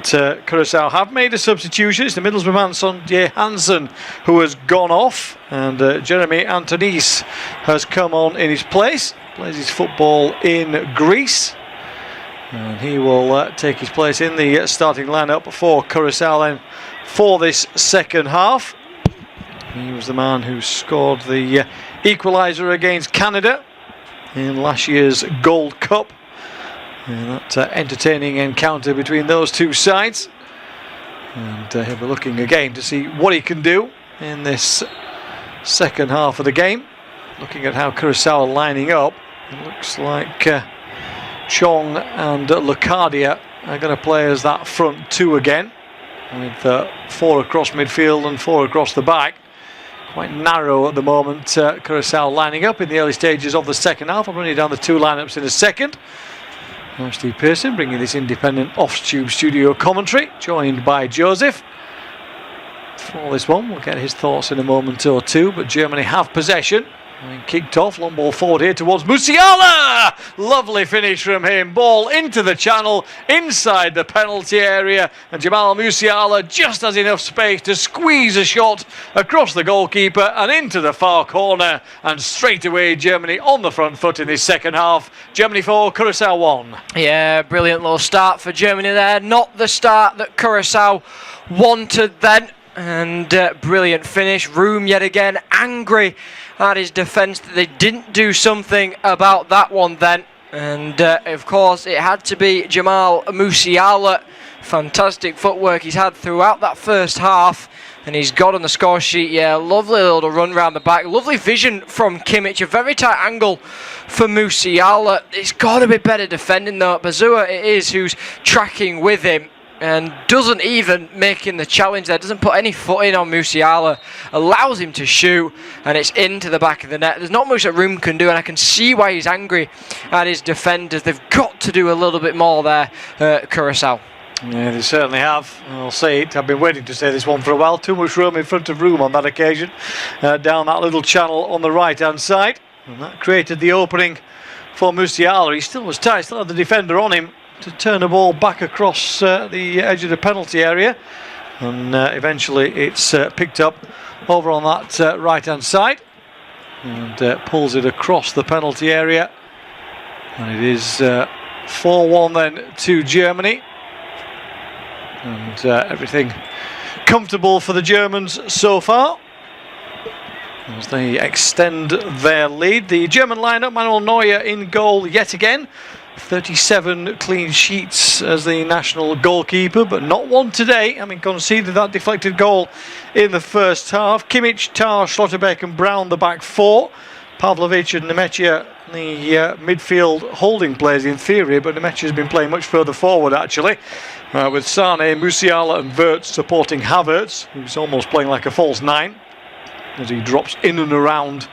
Curaçao have made a substitution. It's the Middlesbrough man Sondre Hansen who has gone off, and Jeremy Antonis has come on in his place. Plays his football in Greece, and he will take his place in the starting lineup for Curaçao then for this second half. He was the man who scored the equaliser against Canada in last year's Gold Cup. And that entertaining encounter between those two sides. And he'll be looking again to see what he can do in this second half of the game. Looking at how Curaçao are lining up, it looks like Chong and Locadia are going to play as that front two again, with 4 across midfield and 4 across the back. Quite narrow at the moment, Curaçao lining up in the early stages of the second half. I'll run you down the two lineups in a second. I'm Steve Pearson, bringing this independent off-tube studio commentary, joined by Joseph. For this one, we'll get his thoughts in a moment or two, but Germany have possession. And kicked off, long ball forward here towards Musiala! Lovely finish from him, ball into the channel, inside the penalty area, and Jamal Musiala just has enough space to squeeze a shot across the goalkeeper and into the far corner, and straight away Germany on the front foot in this second half. Germany 4, Curaçao 1. Yeah, brilliant little start for Germany there, not the start that Curaçao wanted then. And brilliant finish. Room yet again angry at his defence that they didn't do something about that one then. And of course it had to be Jamal Musiala. Fantastic footwork he's had throughout that first half, and he's got on the score sheet. Yeah, lovely little run round the back, lovely vision from Kimmich, a very tight angle for Musiala. It's got to be better defending though. Bezoa it is who's tracking with him and doesn't even make in the challenge there, doesn't put any foot in on Musiala, allows him to shoot, and it's into the back of the net. There's not much that Room can do, and I can see why he's angry at his defenders. They've got to do a little bit more there, Curaçao. Yeah, they certainly have. I'll say it. I've been waiting to say this one for a while. Too much room in front of Room on that occasion, down that little channel on the right-hand side, and that created the opening for Musiala. He still was tight, still had the defender on him to turn the ball back across the edge of the penalty area, and eventually it's picked up over on that right-hand side and pulls it across the penalty area, and it is 4-1 then to Germany, and everything comfortable for the Germans so far as they extend their lead. The German lineup: Manuel Neuer in goal yet again. 37 clean sheets as the national goalkeeper, but not one today. I mean, conceded that deflected goal in the first half. Kimmich, Tah, Schlotterbeck and Brown the back four. Pavlovic and Nemecha, the midfield holding players in theory, but Nemecha has been playing much further forward actually, with Sane, Musiala and Wirtz supporting Havertz, who's almost playing like a false 9 as he drops in and around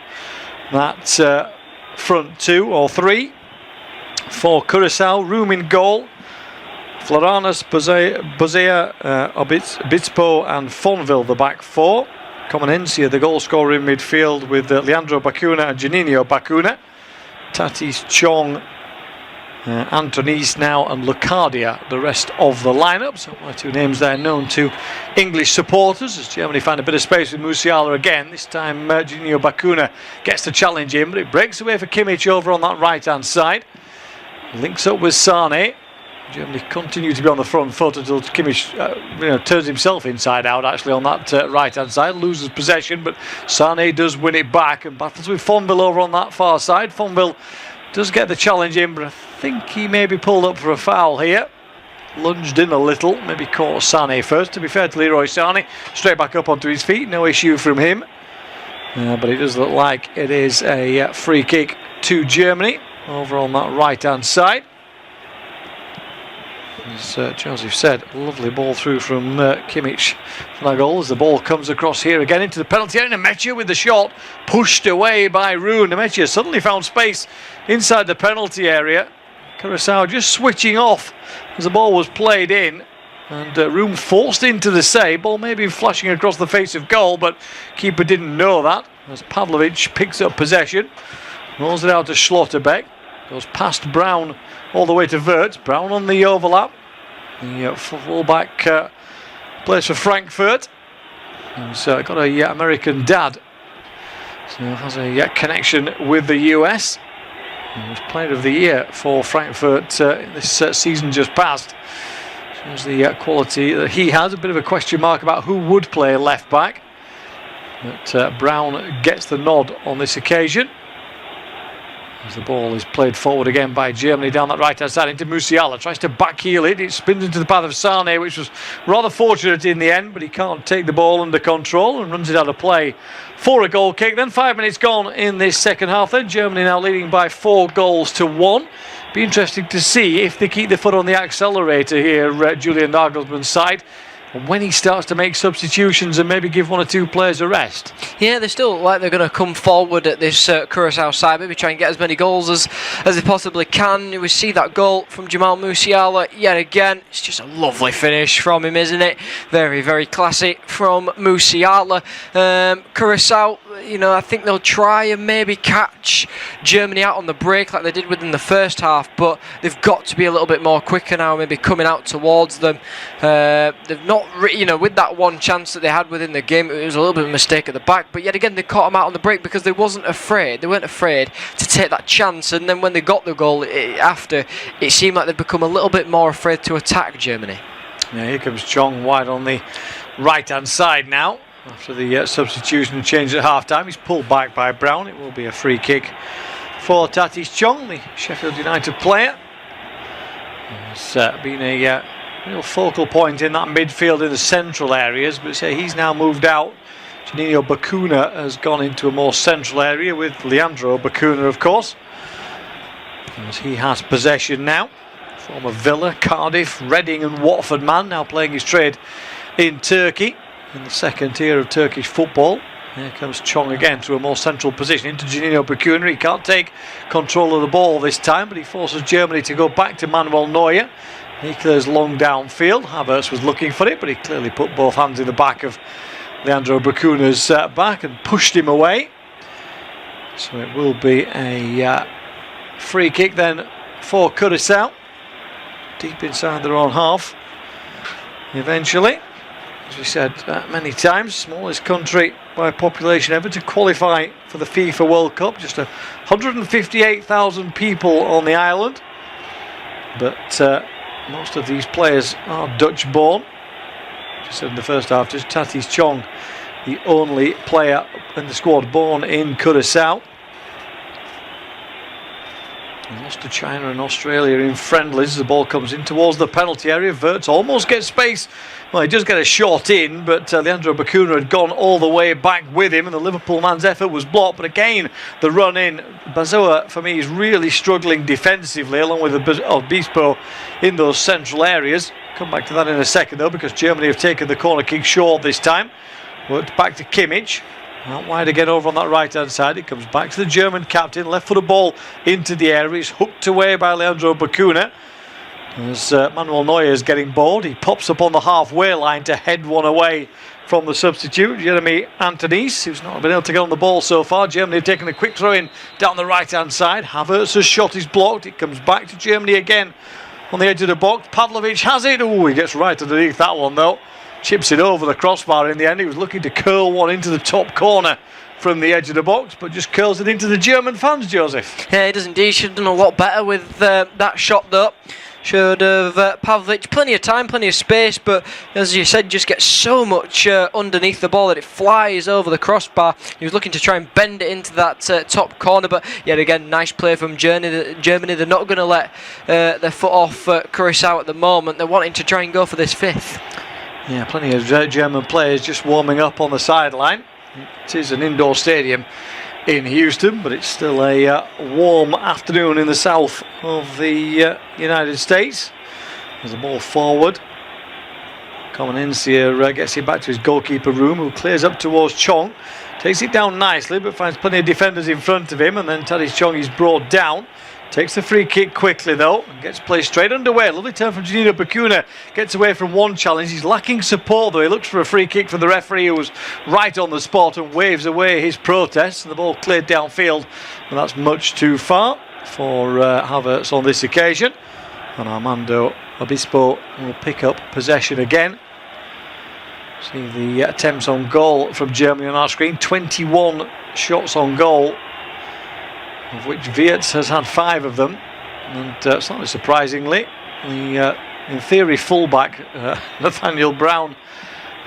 that front 2 or 3 for Curaçao. Room in goal, Floranas, Bozea, Obispo and Fonville the back 4. Comenencia the goal scorer in midfield with Leandro Bacuna and Juninho Bacuna. Tatis, Chong, Antonis now and Lucardia the rest of the lineup. So my 2 names there known to English supporters as Germany find a bit of space with Musiala again. This time Juninho Bacuna gets to challenge him, but it breaks away for Kimmich over on that right hand side. Links up with Sane. Germany continue to be on the front foot until Kimmich turns himself inside out actually on that right hand side, loses possession, but Sane does win it back and battles with Fonville over on that far side. Fonville does get the challenge in, but I think he may be pulled up for a foul here. Lunged in a little, maybe caught Sane first. To be fair to Leroy Sane, straight back up onto his feet, no issue from him, but it does look like it is a free kick to Germany over on that right hand side. As Joseph said, a lovely ball through from Kimmich from that goal as the ball comes across here again into the penalty area. Nemecha with the shot pushed away by Roon. Nemecha suddenly found space inside the penalty area. Curaçao just switching off as the ball was played in, and Roon forced into the save. Ball maybe flashing across the face of goal, but keeper didn't know that as Pavlovic picks up possession, rolls it out to Schlotterbeck, goes past Brown all the way to Wirtz. Brown on the overlap. The fullback plays for Frankfurt. He's got a American dad, so has a connection with the US. He was Player of the Year for Frankfurt this season just past. Shows the quality that he has. A bit of a question mark about who would play left back, but Brown gets the nod on this occasion. As the ball is played forward again by Germany down that right hand side into Musiala, tries to backheel it, it spins into the path of Sane, which was rather fortunate in the end, but he can't take the ball under control and runs it out of play for a goal kick. Then 5 minutes gone in this second half, then Germany now leading by 4-1. Be interesting to see if they keep the foot on the accelerator here, Julian Nagelsmann's side, and when he starts to make substitutions and maybe give 1 or 2 players a rest. Yeah, they still like they're going to come forward at this Curaçao side, maybe try and get as many goals as they possibly can. We see that goal from Jamal Musiala yet again. It's just a lovely finish from him, isn't it? Very, very classy from Musiala. Curaçao, I think they'll try and maybe catch Germany out on the break like they did within the first half, but they've got to be a little bit more quicker now, maybe coming out towards them. They've not, with that one chance that they had within the game, it was a little bit of a mistake at the back, but yet again they caught them out on the break because they weren't afraid to take that chance, and then when they got the goal after, it seemed like they'd become a little bit more afraid to attack Germany. Yeah, here comes Chong wide on the right hand side now. After the substitution and change at half-time, he's pulled back by Brown. It will be a free kick for Tatis Chong, the Sheffield United player. It's been a real focal point in that midfield in the central areas, but he's now moved out. Juninho Bacuna has gone into a more central area with Leandro Bacuna, of course, as he has possession now. Former Villa, Cardiff, Reading and Watford man, now playing his trade in Turkey, in the second tier of Turkish football. Here comes Chong again to a more central position into Juninho Bacuna. He can't take control of the ball this time, but he forces Germany to go back to Manuel Neuer. He clears long downfield. Havertz was looking for it, but he clearly put both hands in the back of Leandro Bacuna's back and pushed him away. So it will be a free kick then for Curaçao, deep inside their own half. Eventually, as we said many times, smallest country by population ever to qualify for the FIFA World Cup. Just 158,000 people on the island, but most of these players are Dutch born. Just said in the first half, just Tatis Chong, the only player in the squad born in Curaçao. He lost to China and Australia in friendlies. The ball comes in towards the penalty area. Wirtz almost gets space. Well, he does get a shot in, but Leandro Bacuna had gone all the way back with him, and the Liverpool man's effort was blocked. But again, the run in. Bazoa, for me, is really struggling defensively, along with Obispo in those central areas. Come back to that in a second, though, because Germany have taken the corner kick short this time. Worked back to Kimmich. Out wide again over on that right-hand side. It comes back to the German captain. Left-footed ball into the area. He's hooked away by Leandro Bacuna. As Manuel Neuer is getting bored, he pops up on the halfway line to head one away from the substitute, Jeremy Antonis, who's not been able to get on the ball so far. Germany have taken a quick throw in down the right-hand side. Havertz's shot is blocked. It comes back to Germany again on the edge of the box. Pavlovic has it. Oh, he gets right underneath that one, though. Chips it over the crossbar in the end. He was looking to curl one into the top corner from the edge of the box, but just curls it into the German fans, Joseph. Yeah, he does indeed. Should have done a lot better with that shot, though. Should have Pavlovic plenty of time, plenty of space, but as you said, just gets so much underneath the ball that it flies over the crossbar. He was looking to try and bend it into that top corner, but yet again, nice play from Germany. They're not going to let their foot off Curaçao at the moment. They're wanting to try and go for this fifth. Yeah, plenty of German players just warming up on the sideline. It is an indoor stadium in Houston, but it's still a warm afternoon in the south of the United States. There's a ball forward. Comenencia gets it back to his goalkeeper room, who clears up towards Chong. Takes it down nicely, but finds plenty of defenders in front of him, and then Tadic Chong is brought down. Takes the free kick quickly, though, and gets play straight underway. Lovely turn from Janino Bacuna. Gets away from one challenge. He's lacking support, though. He looks for a free kick from the referee, who was right on the spot, and waves away his protest. And the ball cleared downfield, and that's much too far for Havertz on this occasion. And Armando Obispo will pick up possession again. See the attempts on goal from Germany on our screen. 21 shots on goal, of which Wirtz has had 5 of them, and slightly surprisingly, the in theory fullback Nathaniel Brown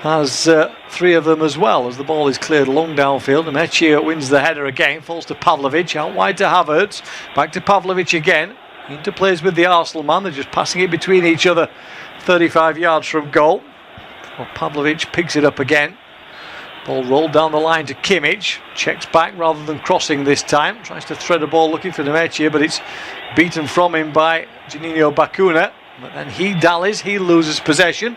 has 3 of them as well, as the ball is cleared long downfield. And Mechia wins the header again, falls to Pavlovic, out wide to Havertz, back to Pavlovic again, interplays with the Arsenal man. They're just passing it between each other 35 yards from goal. Well, Pavlovic picks it up again. Ball rolled down the line to Kimmich, checks back rather than crossing this time, tries to thread a ball looking for Nemechia, but it's beaten from him by Janino Bacuna. But then he dallies, he loses possession.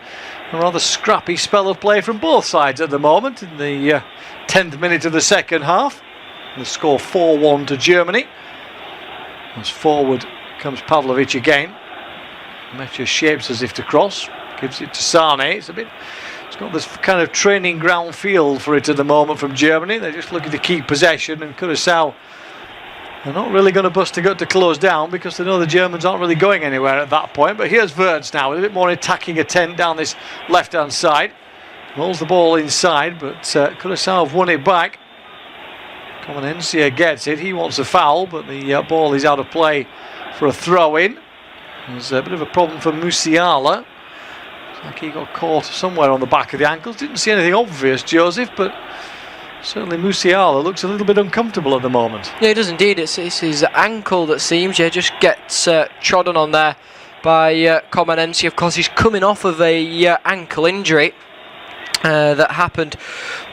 A rather scrappy spell of play from both sides at the moment in the 10th minute of the second half. The score 4-1 to Germany. As forward comes Pavlovic again. Nemechia shapes as if to cross, gives it to Sane. It's got this kind of training ground feel for it at the moment from Germany. They're just looking to keep possession, and Curaçao, they're not really going to bust a gut to close down, because they know the Germans aren't really going anywhere at that point. But here's Wirtz now with a bit more attacking intent down this left-hand side. Rolls the ball inside, but Curaçao have won it back. Comenencia gets it. He wants a foul, but the ball is out of play for a throw-in. There's a bit of a problem for Musiala. Like he got caught somewhere on the back of the ankles. Didn't see anything obvious, Joseph, but certainly Musiala looks a little bit uncomfortable at the moment. Yeah, he does indeed. It's his ankle that seems, just gets trodden on there by Comenencia. Of course, he's coming off of a ankle injury that happened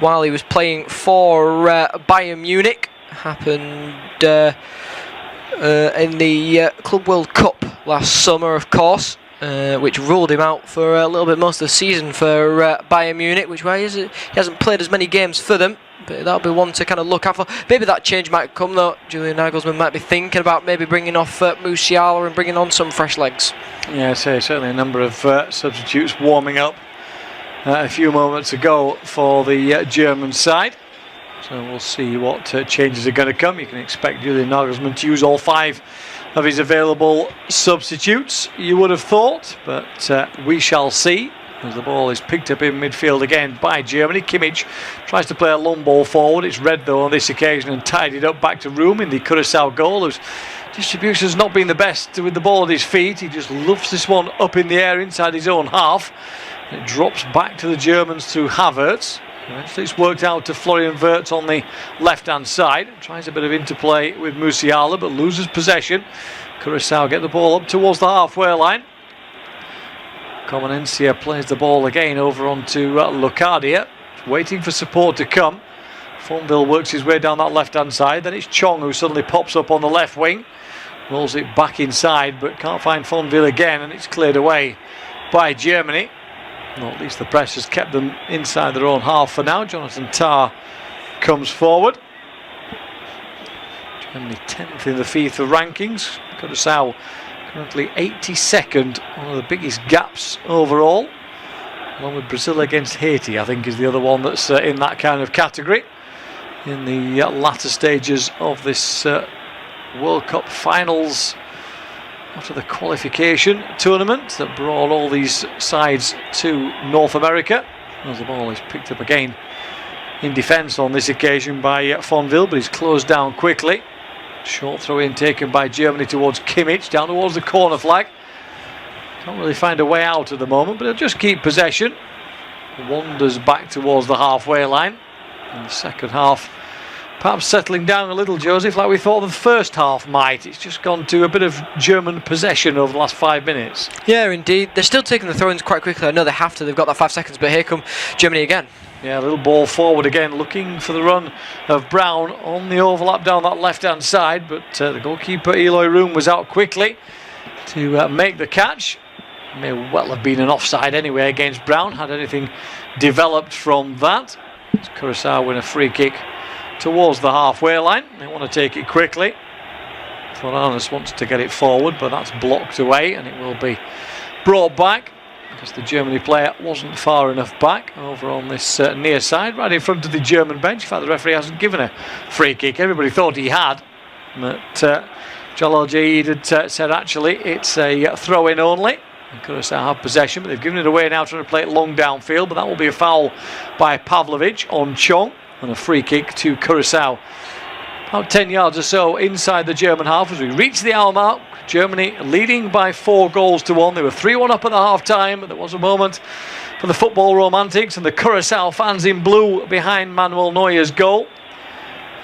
while he was playing for Bayern Munich. Happened in the Club World Cup last summer, of course. Which ruled him out for a little bit most of the season for Bayern Munich, which why he hasn't played as many games for them, but that'll be one to kind of look out for. Maybe that change might come, though. Julian Nagelsmann might be thinking about maybe bringing off Musiala and bringing on some fresh legs. Yeah, certainly a number of substitutes warming up a few moments ago for the German side. So we'll see what changes are going to come. You can expect Julian Nagelsmann to use all 5 of his available substitutes, you would have thought, but we shall see, as the ball is picked up in midfield again by Germany. Kimmich tries to play a long ball forward. It's read, though, on this occasion, and tidied up back to Room in the Curaçao goal, whose distribution has not been the best with the ball at his feet. He just lofts this one up in the air inside his own half. It drops back to the Germans through Havertz, Eventually it's worked out to Florian Wirtz on the left-hand side. Tries a bit of interplay with Musiala, but loses possession. Curaçao get the ball up towards the halfway line. Comenencia plays the ball again over onto Locadia, waiting for support to come. Fonville works his way down that left-hand side. Then it's Chong who suddenly pops up on the left wing. Rolls it back inside, but can't find Fonville again, and it's cleared away by Germany. Well, at least the press has kept them inside their own half for now. Jonathan Tah comes forward. Germany 10th in the FIFA rankings. Curaçao currently 82nd, one of the biggest gaps overall. Along with Brazil against Haiti, I think, is the other one that's in that kind of category. In the latter stages of this World Cup finals, after the qualification tournament that brought all these sides to North America. As the ball is picked up again in defence on this occasion by Fonville, but he's closed down quickly. Short throw in taken by Germany towards Kimmich, down towards the corner flag. Can't really find a way out at the moment, but he'll just keep possession. Wanders back towards the halfway line. In the second half, perhaps settling down a little, Joseph, like we thought the first half might. It's just gone to a bit of German possession over the last 5 minutes. Yeah, indeed. They're still taking the throw-ins quite quickly. I know they have to. They've got that 5 seconds, but here come Germany again. Yeah, a little ball forward again, looking for the run of Brown on the overlap down that left-hand side, but the goalkeeper Eloy Room was out quickly to make the catch. May well have been an offside anyway against Brown, had anything developed from that. It's Curaçao win a free kick towards the halfway line. They want to take it quickly. Foranes wants to get it forward, but that's blocked away, and it will be brought back because the Germany player wasn't far enough back over on this near side, right in front of the German bench. In fact, the referee hasn't given a free kick. Everybody thought he had, but Jalal Jaid had said actually it's a throw-in only. Curaçao have possession, but they've given it away now, trying to play it long downfield, but that will be a foul by Pavlovic on Chong, and a free kick to Curaçao. About 10 yards or so inside the German half as we reach the hour mark. Germany leading by 4-1. They were 3-1 up at the half-time, but there was a moment for the football romantics and the Curaçao fans in blue behind Manuel Neuer's goal,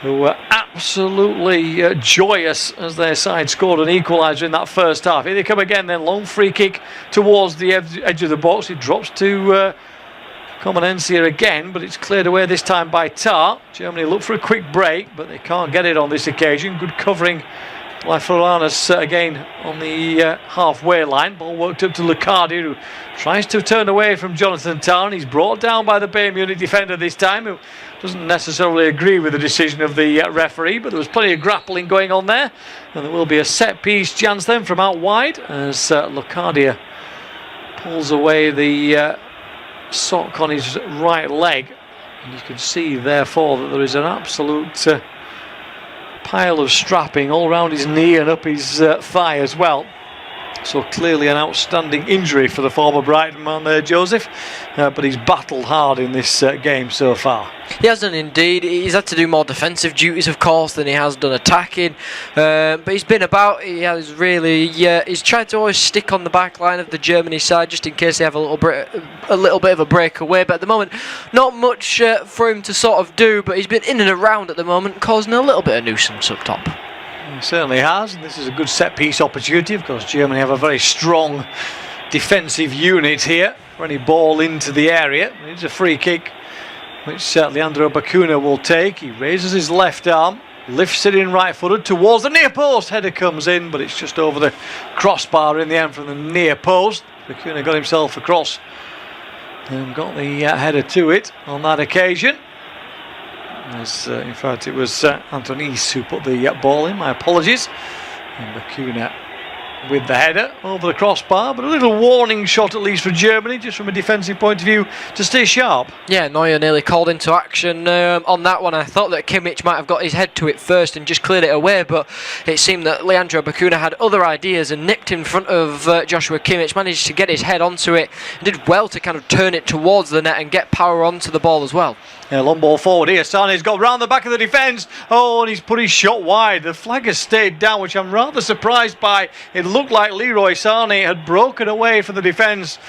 who were absolutely joyous as their side scored an equaliser in that first half. Here they come again then, long free kick towards the edge of the box. It drops to Comenencia again, but it's cleared away this time by Tah. Germany look for a quick break, but they can't get it on this occasion. Good covering by Foranes again on the halfway line. Ball worked up to Lucardi, who tries to turn away from Jonathan Tah, and he's brought down by the Bayern Munich defender this time, who doesn't necessarily agree with the decision of the referee, but there was plenty of grappling going on there, and there will be a set piece chance then from out wide as Lucardia pulls away the sock on his right leg, and you can see therefore that there is an absolute pile of strapping all around his knee and up his thigh as well. So clearly an outstanding injury for the former Brighton man there, Joseph, but he's battled hard in this game so far. He has done indeed. He's had to do more defensive duties, of course, than he has done attacking, but he's been about. He has really, he's tried to always stick on the back line of the Germany side just in case they have a little bit of a breakaway, but at the moment not much for him to sort of do, but he's been in and around at the moment, causing a little bit of nuisance up top. He certainly has, and this is a good set-piece opportunity. Of course, Germany have a very strong defensive unit here for any ball into the area. It's a free kick, which Leandro Bacuna will take. He raises his left arm, lifts it in right-footed towards the near post. Header comes in, but it's just over the crossbar in the end from the near post. Bacuna got himself across and got the header to it on that occasion. As, in fact, it was Antonis who put the ball in. My apologies. And Bacuna with the header over the crossbar, but a little warning shot at least for Germany, just from a defensive point of view, to stay sharp. Yeah, Neuer nearly called into action on that one. I thought that Kimmich might have got his head to it first and just cleared it away, but it seemed that Leandro Bacuna had other ideas and nipped in front of Joshua Kimmich, managed to get his head onto it, and did well to kind of turn it towards the net and get power onto the ball as well. Yeah, long ball forward here. Sane's got round the back of the defence. Oh, and he's put his shot wide. The flag has stayed down, which I'm rather surprised by. It looked like Leroy Sané had broken away from the defence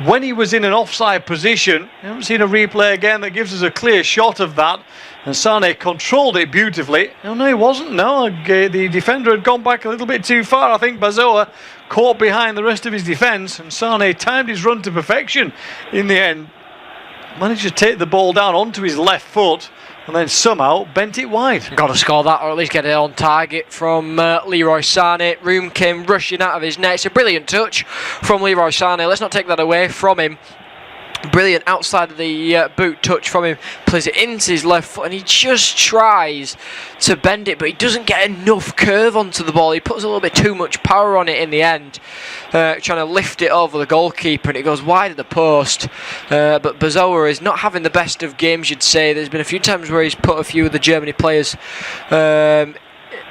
when he was in an offside position, I haven't seen a replay again that gives us a clear shot of that. And Sane controlled it beautifully. Oh, no, he wasn't. No, the defender had gone back a little bit too far. I think Bazoa caught behind the rest of his defence, and Sane timed his run to perfection in the end. Managed to take the ball down onto his left foot and then somehow bent it wide. Got to score that, or at least get it on target from Leroy Sané. Room came rushing out of his net. It's a brilliant touch from Leroy Sané. Let's not take that away from him. Brilliant outside of the boot touch from him. Plays it into his left foot, and he just tries to bend it, but he doesn't get enough curve onto the ball. He puts a little bit too much power on it in the end, trying to lift it over the goalkeeper, and it goes wide of the post. But Bazoa is not having the best of games, you'd say. There's been a few times where he's put a few of the Germany players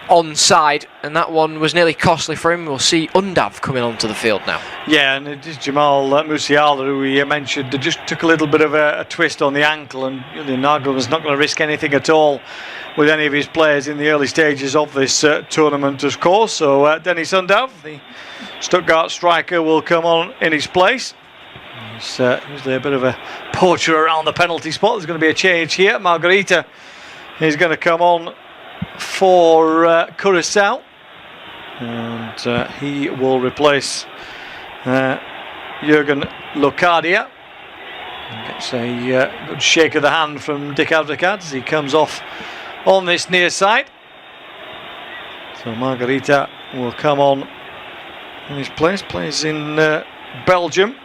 onside, and that one was nearly costly for him. We'll see Undav coming onto the field now. Yeah, and it is Jamal Musiala, who we mentioned, just took a little bit of a twist on the ankle, and Julian Nagelsmann's not going to risk anything at all with any of his players in the early stages of this tournament, of course. So Dennis Undav, the Stuttgart striker, will come on in his place. He's usually a bit of a poacher around the penalty spot. There's going to be a change here. Margarita is going to come on for Curaçao, and he will replace Jurgen Locadia. Gets a good shake of the hand from Dick Advocat as he comes off on this near side. So Margarita will come on in his place, plays in Belgium,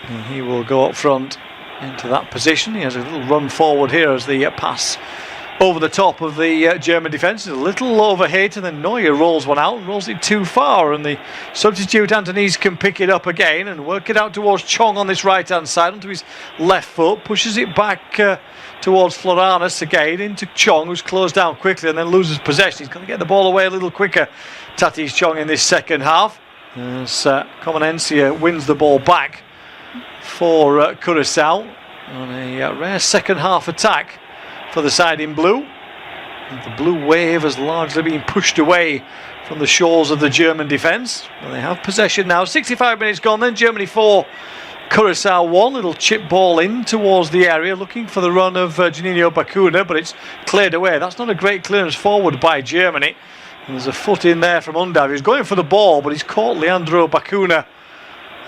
and he will go up front into that position. He has a little run forward here as the pass over the top of the German defence. A little overhit, and then Neuer rolls one out and rolls it too far, and the substitute Antonis can pick it up again and work it out towards Chong on this right hand side onto his left foot, pushes it back towards Floranus again into Chong, who's closed down quickly and then loses possession. He's going to get the ball away a little quicker, Tatis Chong, in this second half, as Comenencia wins the ball back for Curaçao on a rare second half attack for the side in blue. And the blue wave has largely been pushed away from the shores of the German defence. Well, they have possession now. 65 minutes gone then. Germany 4, Curaçao 1. Little chip ball in towards the area, looking for the run of Juninho Bacuna, but it's cleared away. That's not a great clearance forward by Germany. And there's a foot in there from Undav. He's going for the ball, but he's caught Leandro Bacuna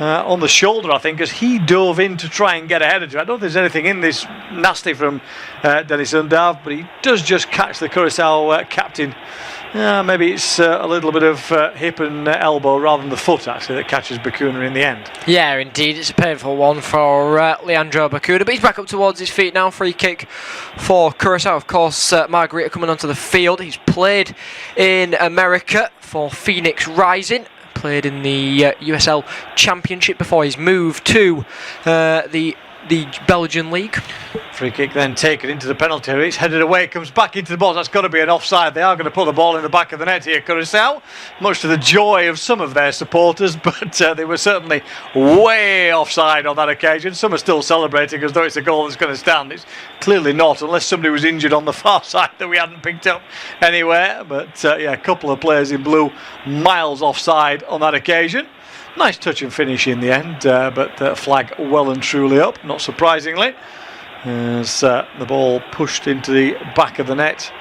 on the shoulder, I think, as he dove in to try and get ahead of it. I don't think there's anything in this nasty from Dennis Undav, but he does just catch the Curaçao captain. Maybe it's a little bit of hip and elbow rather than the foot, actually, that catches Bacuna in the end. Yeah, indeed, it's a painful one for Leandro Bacuna, but he's back up towards his feet now. Free kick for Curaçao. Of course, Margarita coming onto the field. He's played in America for Phoenix Rising, played in the USL Championship before his move to the Belgian League. Free kick then taken into the penalty area. It's headed away, comes back into the box. That's got to be an offside. They are going to put the ball in the back of the net here, Curaçao, much to the joy of some of their supporters, but they were certainly way offside on that occasion. Some are still celebrating as though it's a goal that's going to stand. It's clearly not, unless somebody was injured on the far side that we hadn't picked up anywhere. But yeah, a couple of players in blue miles offside on that occasion. Nice touch and finish in the end, but flag well and truly up, not surprisingly, as the ball pushed into the back of the net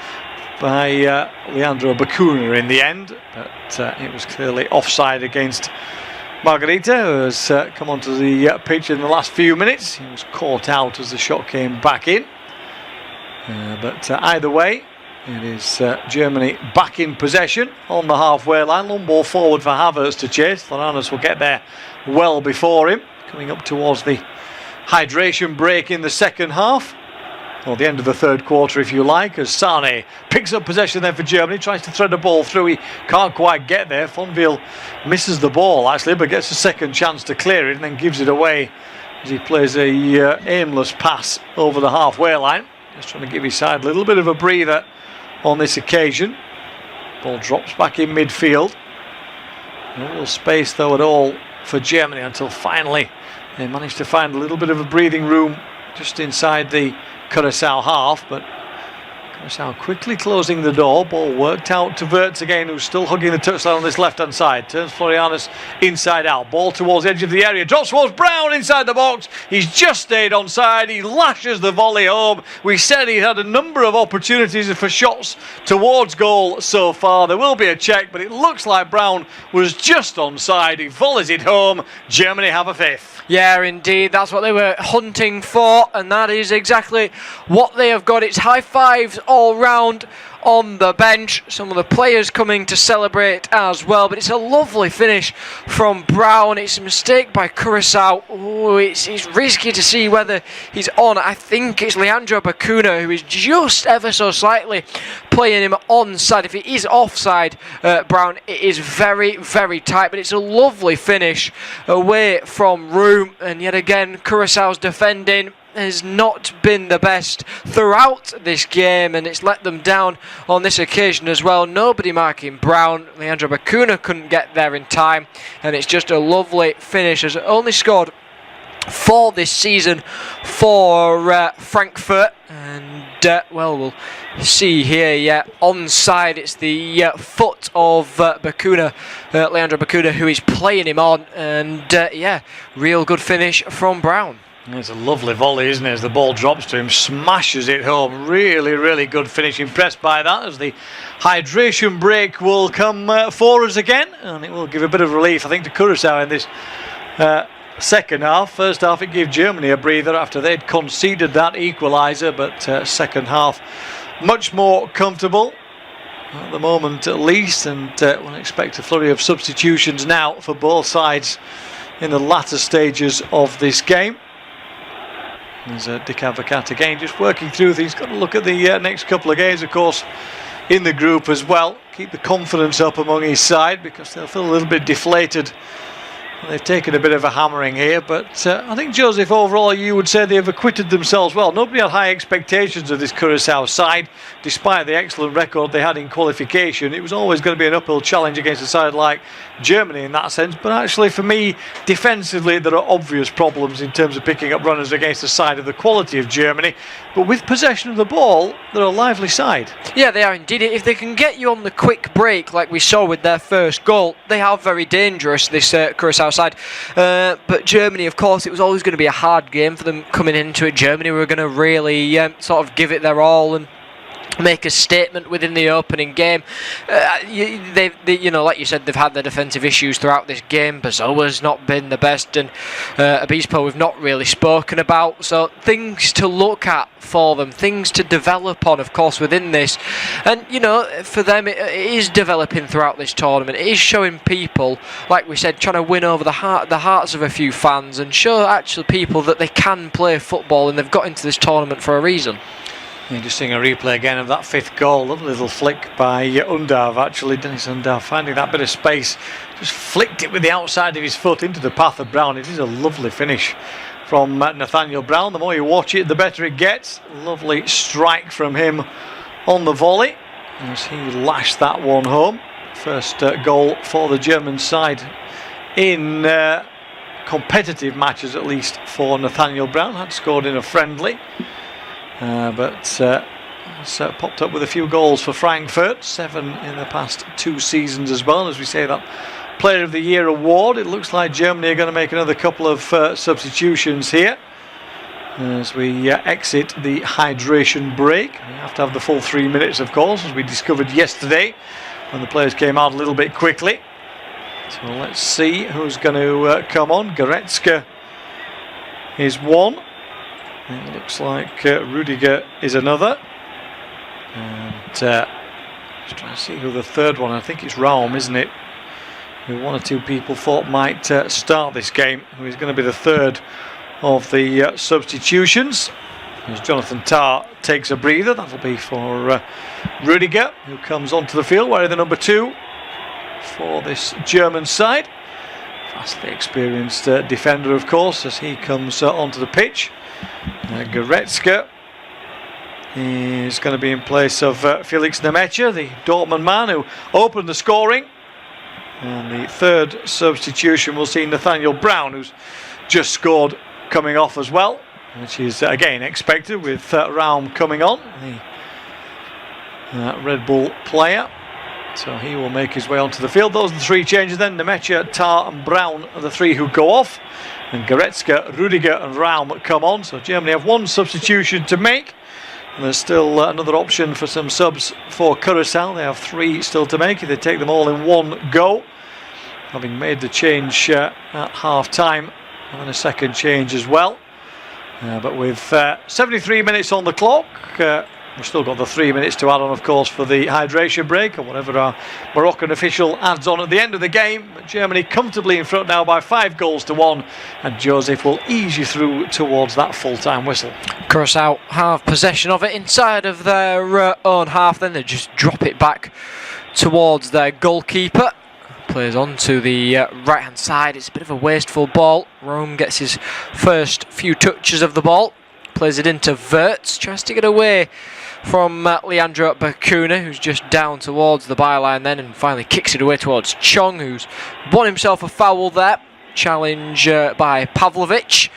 by Leandro Bacuna in the end, but it was clearly offside against Margarita, who has come onto the pitch in the last few minutes. He was caught out as the shot came back in, but either way, it is Germany back in possession on the halfway line. Long ball forward for Havertz to chase. Floranus will get there well before him. Coming up towards the hydration break in the second half, or the end of the third quarter, if you like, as Sane picks up possession then for Germany. Tries to thread the ball through. He can't quite get there. Fonville misses the ball, actually, but gets a second chance to clear it and then gives it away as he plays a aimless pass over the halfway line. Just trying to give his side a little bit of a breather on this occasion. Ball drops back in midfield. No real space though at all for Germany until finally they managed to find a little bit of a breathing room just inside the Curaçao half, but Curaçao quickly closing the door. Ball worked out to Wirtz again, who's still hugging the touchline on this left-hand side. Turns Florianus inside out. Ball towards the edge of the area. Drops towards Brown inside the box. He's just stayed onside. He lashes the volley home. We said he had a number of opportunities for shots towards goal so far. There will be a check, but it looks like Brown was just onside. He volleys it home. Germany have a fifth. Yeah, indeed, that's what they were hunting for, and that is exactly what they have got. It's high fives all round on the bench. Some of the players coming to celebrate as well, but it's a lovely finish from Brown. It's a mistake by Curaçao. Oh, it's risky to see whether he's on. I think it's Leandro Bacuna who is just ever so slightly playing him onside. If he is offside, Brown, it is very, very tight, but it's a lovely finish away from room. And yet again, Curaçao's defending has not been the best throughout this game, and it's let them down on this occasion as well. Nobody marking Brown. Leandro Bacuna couldn't get there in time, and it's just a lovely finish. Has only scored 4 this season for Frankfurt, and well, we'll see here. Yeah, onside. It's the foot of Bacuna, Leandro Bacuna, who is playing him on, and yeah, real good finish from Brown. It's a lovely volley, isn't it? As the ball drops to him, smashes it home. Really, really good finish. Impressed by that, as the hydration break will come for us again, and it will give a bit of relief, I think, to Curaçao in this second half. First half, it gave Germany a breather after they'd conceded that equaliser, but second half, much more comfortable at the moment, at least, and we'll expect a flurry of substitutions now for both sides in the latter stages of this game. There's Dick Advocat again, just working through things. Got to look at the next couple of games, of course, in the group as well. Keep the confidence up among his side, because they'll feel a little bit deflated. They've taken a bit of a hammering here, but I think, Joseph, overall you would say they've acquitted themselves well. Nobody had high expectations of this Curaçao side, despite the excellent record they had in qualification. It was always going to be an uphill challenge against a side like Germany in that sense, but actually for me, defensively, there are obvious problems in terms of picking up runners against a side of the quality of Germany, but with possession of the ball, they're a lively side. Yeah, they are indeed. If they can get you on the quick break like we saw with their first goal, they are very dangerous, this Curaçao side. But Germany, of course, it was always going to be a hard game for them coming into it. Germany were going to really sort of give it their all and make a statement within the opening game. They, you know, like you said, they've had their defensive issues throughout this game. Bazoa's not been the best, and Obispo we've not really spoken about. So things to look at for them, things to develop on, of course, within this. And you know, for them, it is developing throughout this tournament. It is showing people, like we said, trying to win over the hearts of a few fans and show actual people that they can play football, and they've got into this tournament for a reason. You're just seeing a replay again of that fifth goal. Lovely little flick by Undav, actually. Dennis Undav finding that bit of space. Just flicked it with the outside of his foot into the path of Brown. It is a lovely finish from Nathaniel Brown. The more you watch it, the better it gets. Lovely strike from him on the volley as he lashed that one home. First goal for the German side in competitive matches, at least, for Nathaniel Brown. Had scored in a friendly. But it's popped up with a few goals for Frankfurt, 7 in the past 2 seasons as well. As we say, that Player of the Year award. It looks like Germany are going to make another couple of substitutions here as we exit the hydration break. We have to have the full 3 minutes, of course, as we discovered yesterday when the players came out a little bit quickly. So let's see who's going to come on. Goretzka is one. It looks like Rudiger is another, and just trying to see who the third one. I think it's Raum, isn't it? Who one or two people thought might start this game. Who is going to be the third of the substitutions? As Jonathan Tah takes a breather, that'll be for Rudiger, who comes onto the field wearing the number 2 for this German side. Vastly experienced defender, of course, as he comes onto the pitch. Goretzka is going to be in place of Felix Nemecha, the Dortmund man who opened the scoring. And the third substitution will see Nathaniel Brown, who's just scored, coming off as well, which is again expected with Raum coming on. The Red Bull player. So he will make his way onto the field. Those are the 3 changes then. Nemecha, Tar and Brown are the 3 who go off. And Goretzka, Rudiger and Raum come on. So Germany have 1 substitution to make. And there's still another option for some subs for Curaçao. They have 3 still to make if they take them all in one go. Having made the change at half time and a second change as well. But with 73 minutes on the clock, we've still got the 3 minutes to add on, of course, for the hydration break or whatever our Moroccan official adds on at the end of the game. Germany comfortably in front now by 5 goals to 1, and Joseph will ease you through towards that full-time whistle. Curaçao have possession of it inside of their own half, then they just drop it back towards their goalkeeper. Plays on to the right-hand side. It's a bit of a wasteful ball. Rome gets his first few touches of the ball. Plays it into Wirtz, tries to get away from Leandro Bacuna, who's just down towards the byline then, and finally kicks it away towards Chong, who's won himself a foul there. Challenge by Pavlovic,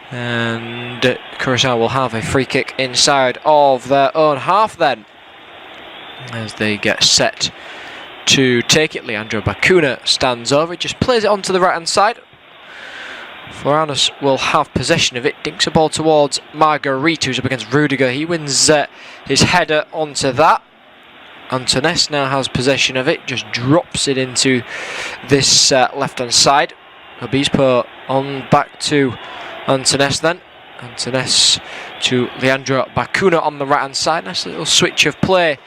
and Curaçao will have a free kick inside of their own half then, as they get set to take it. Leandro Bacuna stands over, just plays it onto the right hand side. Floranus will have possession of it, dinks a ball towards Marguerite, who's up against Rudiger. He wins his header onto that. Antones now has possession of it, just drops it into this left hand side. Obispo on back to Antones then. Antones to Leandro Bacuna on the right hand side. Nice little switch of play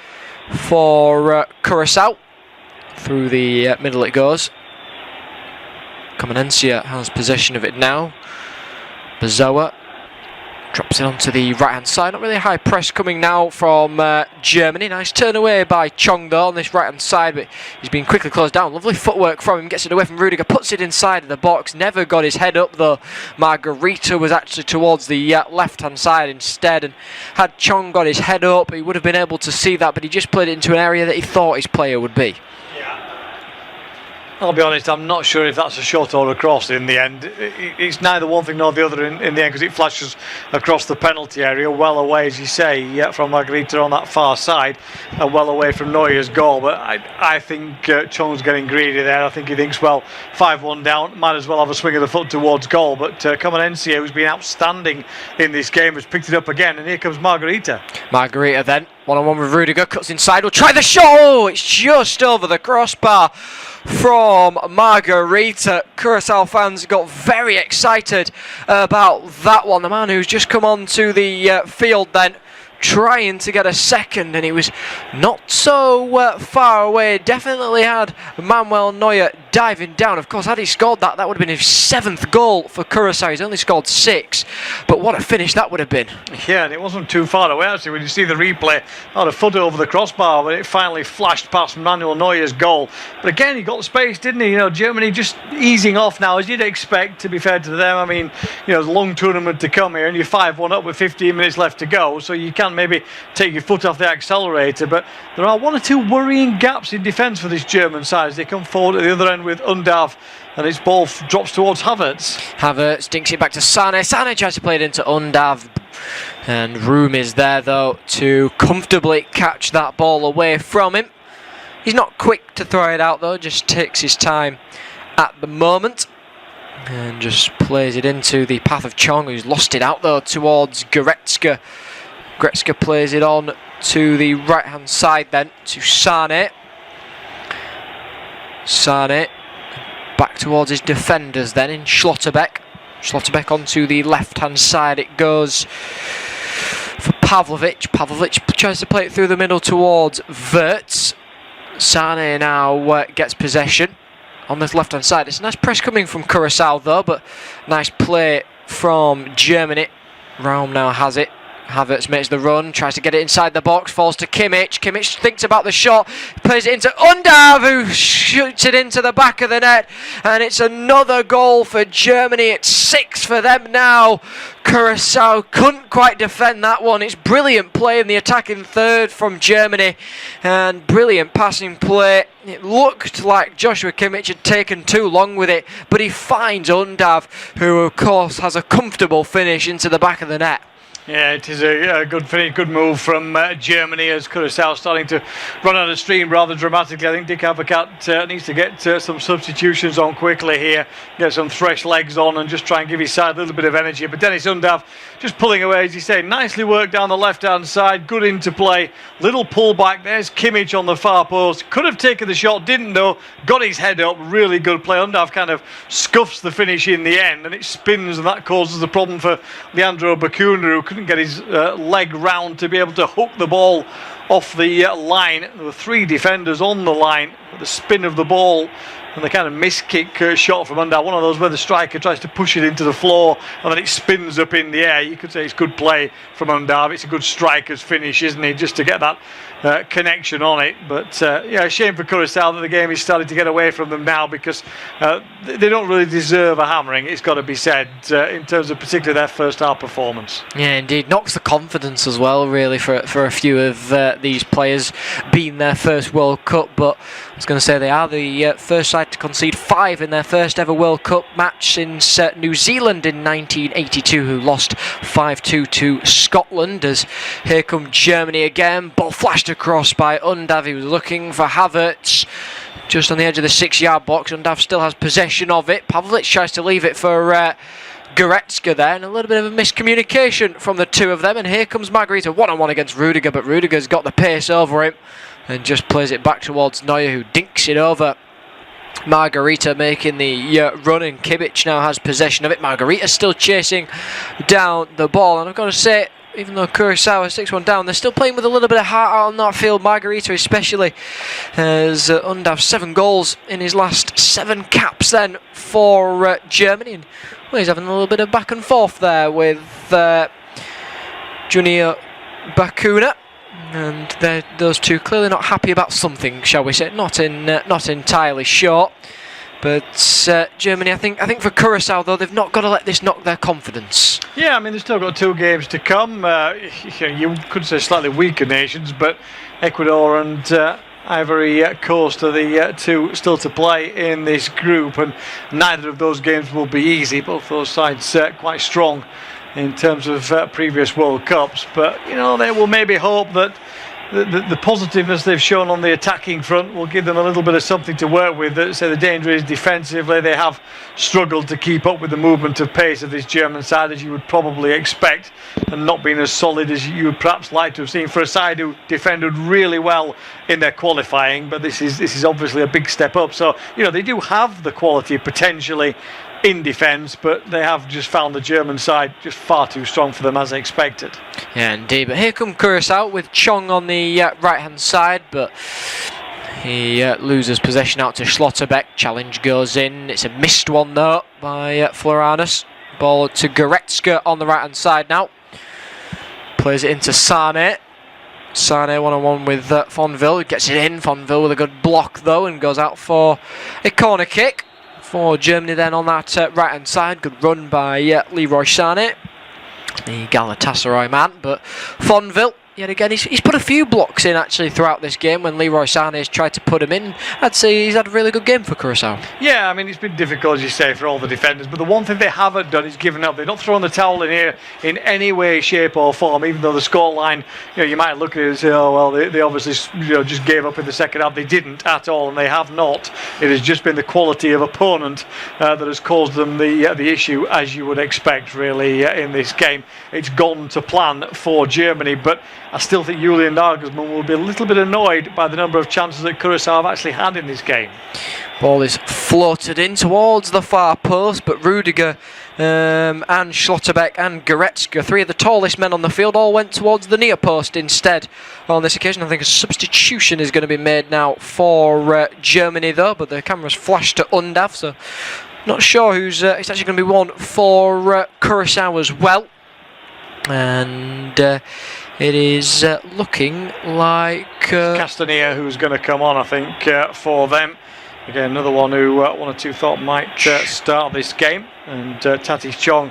for Curaçao. Through the middle it goes. Comenencia has possession of it now. Bazoa drops it onto the right hand side. Not really a high press coming now from Germany. Nice turn away by Chong though on this right hand side, but he's been quickly closed down. Lovely footwork from him, gets it away from Rudiger, puts it inside of the box. Never got his head up though. Margarita was actually towards the left hand side instead, and had Chong got his head up he would have been able to see that, but he just played it into an area that he thought his player would be. I'll be honest, I'm not sure if that's a shot or a cross in the end. It's neither one thing nor the other in the end, because it flashes across the penalty area, well away, as you say, from Margarita on that far side, and well away from Neuer's goal. But I think Chong's getting greedy there. I think he thinks, well, 5-1 down, might as well have a swing of the foot towards goal. But Comenencia, who's been outstanding in this game, has picked it up again, and here comes Margarita. Margarita then, one-on-one with Rudiger, cuts inside, will try the shot. Oh, it's just over the crossbar from Margarita. Curaçao fans got very excited about that one. The man who's just come onto the field then, trying to get a second, and he was not so far away. Definitely had Manuel Neuer diving down. Of course, had he scored that, that would have been his 7th goal for Curaçao. He's only scored 6, but what a finish that would have been. Yeah, and it wasn't too far away actually. When you see the replay, not a foot over the crossbar, but it finally flashed past Manuel Neuer's goal. But again, he got the space, didn't he? You know, Germany just easing off now, as you'd expect, to be fair to them. I mean, you know, there's a long tournament to come here, and you're 5-1 up with 15 minutes left to go, so you can maybe take your foot off the accelerator. But there are 1 or 2 worrying gaps in defence for this German side as they come forward at the other end with Undav, and his ball drops towards Havertz. Havertz dinks it back to Sane. Sane tries to play it into Undav, and room is there though to comfortably catch that ball away from him. He's not quick to throw it out though, just takes his time at the moment and just plays it into the path of Chong, who's lost it out though towards Goretzka. Goretzka plays it on to the right hand side then to Sane. Sane back towards his defenders then in Schlotterbeck. Schlotterbeck onto the left hand side it goes for Pavlovic. Pavlovic tries to play it through the middle towards Wirtz. Sane now gets possession on this left hand side. It's a nice press coming from Curaçao though, but nice play from Germany. Raum now has it. Havertz makes the run, tries to get it inside the box, falls to Kimmich. Kimmich thinks about the shot, plays it into Undav, who shoots it into the back of the net, and it's another goal for Germany. It's 6 for them now. Curaçao couldn't quite defend that one. It's brilliant play in the attacking third from Germany, and brilliant passing play. It looked like Joshua Kimmich had taken too long with it, but he finds Undav, who of course has a comfortable finish into the back of the net. Yeah, it is a good finish, good move from Germany as Curaçao starting to run out of steam rather dramatically. I think Dick Advocat needs to get some substitutions on quickly here, get some fresh legs on and just try and give his side a little bit of energy. But Dennis Undav just pulling away, as you say, nicely worked down the left-hand side, good into play, little pullback. There's Kimmich on the far post, could have taken the shot, didn't though, got his head up, really good play. Undav kind of scuffs the finish in the end and it spins, and that causes the problem for Leandro Bacuna, who couldn't get his leg round to be able to hook the ball off the line. There were 3 defenders on the line. The spin of the ball and the kind of miss-kick shot from Undav, one of those where the striker tries to push it into the floor and then it spins up in the air. You could say it's good play from Undav. It's a good striker's finish, isn't it, just to get that connection on it. But yeah, shame for Curaçao that the game is starting to get away from them now, because they don't really deserve a hammering, it's got to be said, in terms of particularly their first half performance. Yeah, indeed. Knocks the confidence as well, really, for a few of these players being their first World Cup. But I was going to say they are the first side to concede 5 in their first ever World Cup match since New Zealand in 1982, who lost 5-2 to Scotland. As here come Germany again. Ball flashed across by Undav. He was looking for Havertz just on the edge of the 6-yard box. Undav still has possession of it. Pavlic tries to leave it for Goretzka there, and a little bit of a miscommunication from the two of them. And here comes Margarita one-on-one against Rudiger, but Rudiger's got the pace over him and just plays it back towards Neuer, who dinks it over Margarita, making the run, and Kimmich now has possession of it. Margarita's still chasing down the ball, and I've got to say, even though Curaçao is 6-1 down, they're still playing with a little bit of heart out on that field. Margarita especially, as Undav 7 goals in his last 7 caps then for Germany. And well, he's having a little bit of back and forth there with Junior Bacuna. And those two clearly not happy about something, shall we say? Not entirely sure. But Germany, I think for Curaçao though, they've not got to let this knock their confidence. Yeah, I mean, they've still got 2 games to come. You could say slightly weaker nations, but Ecuador and Ivory Coast are the 2 still to play in this group, and neither of those games will be easy. Both those sides quite strong in terms of previous World Cups, but you know, they will maybe hope that the positiveness they've shown on the attacking front will give them a little bit of something to work with. So the danger is defensively they have struggled to keep up with the movement of pace of this German side, as you would probably expect, and not been as solid as you would perhaps like to have seen for a side who defended really well in their qualifying. But this is obviously a big step up. So you know, they do have the quality potentially in defence, but they have just found the German side just far too strong for them, as expected. Yeah, indeed. But here come Curaçao with Chong on the right hand side, but he loses possession out to Schlotterbeck. Challenge goes in. It's a missed one though by Floranus. Ball to Goretzka on the right hand side now. Plays it into Sane. Sane one-on-one with Fonville. Gets it in. Fonville with a good block though, and goes out for a corner kick for Germany then on that right hand side. Good run by Leroy Sané, the Galatasaray man. But Fonville, yet again, he's put a few blocks in actually throughout this game when Leroy Sané has tried to put him in. I'd say he's had a really good game for Curaçao. Yeah, I mean, it's been difficult, as you say, for all the defenders, but the one thing they haven't done is given up. They're not throwing the towel in here in any way, shape or form, even though the scoreline, you know, you might look at it and say, oh well, they obviously, you know, just gave up in the second half. They didn't at all, and they have not. It has just been the quality of opponent that has caused them the issue, as you would expect really in this game. It's gone to plan for Germany, but I still think Julian Nagelsmann will be a little bit annoyed by the number of chances that Curaçao have actually had in this game. Ball is floated in towards the far post, but Rudiger and Schlotterbeck and Goretzka, 3 of the tallest men on the field, all went towards the near post instead on this occasion. I think a substitution is going to be made now for Germany though, but the camera's flashed to Undav, so not sure who's it's actually going to be one for Curaçao as well. And it is looking like Castanier who's going to come on, I think, for them. Again, another one who one or two thought might start this game. And Tatis Chong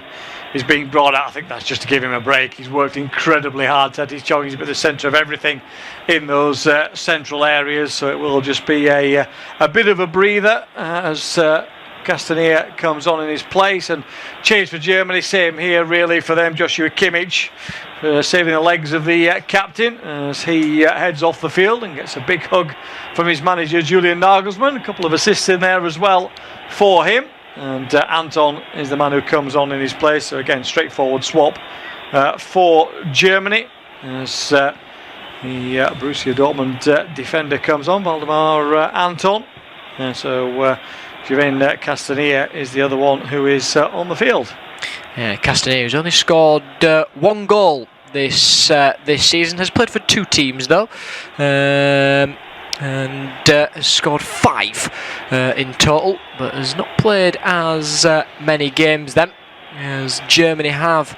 is being brought out. I think that's just to give him a break. He's worked incredibly hard. Tatis Chong is at the centre of everything in those central areas. So it will just be a bit of a breather as Castanier comes on in his place, and change for Germany, same here really for them. Joshua Kimmich saving the legs of the captain as he heads off the field and gets a big hug from his manager Julian Nagelsmann. A couple of assists in there as well for him, and Anton is the man who comes on in his place. So again, straightforward swap for Germany as the Borussia Dortmund defender comes on, Valdemar Anton. So Jurgen Castanier is the other one who is on the field. Yeah, Castanier has only scored 1 goal this season. Has played for 2 teams though, and has scored 5 in total, but has not played as many games then, as Germany have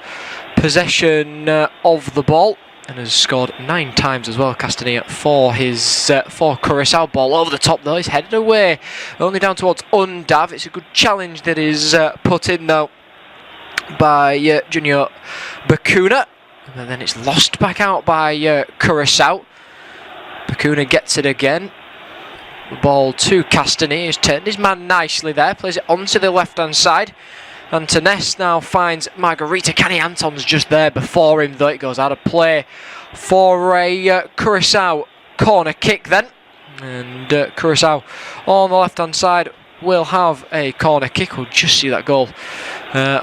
possession of the ball, and has scored 9 times as well, Castanier, for his for Curaçao. Ball over the top though, he's headed away only down towards Undav. It's a good challenge that is put in though by Junior Bakuna, and then it's lost back out by Curaçao. Bakuna gets it again. The ball to Castanier, he's turned his man nicely there, plays it onto the left hand side. Antones now finds Margarita. Kenny Anton's just there before him though. It goes out of play for a Curaçao corner kick then, and Curaçao on the left hand side will have a corner kick. We'll just see that goal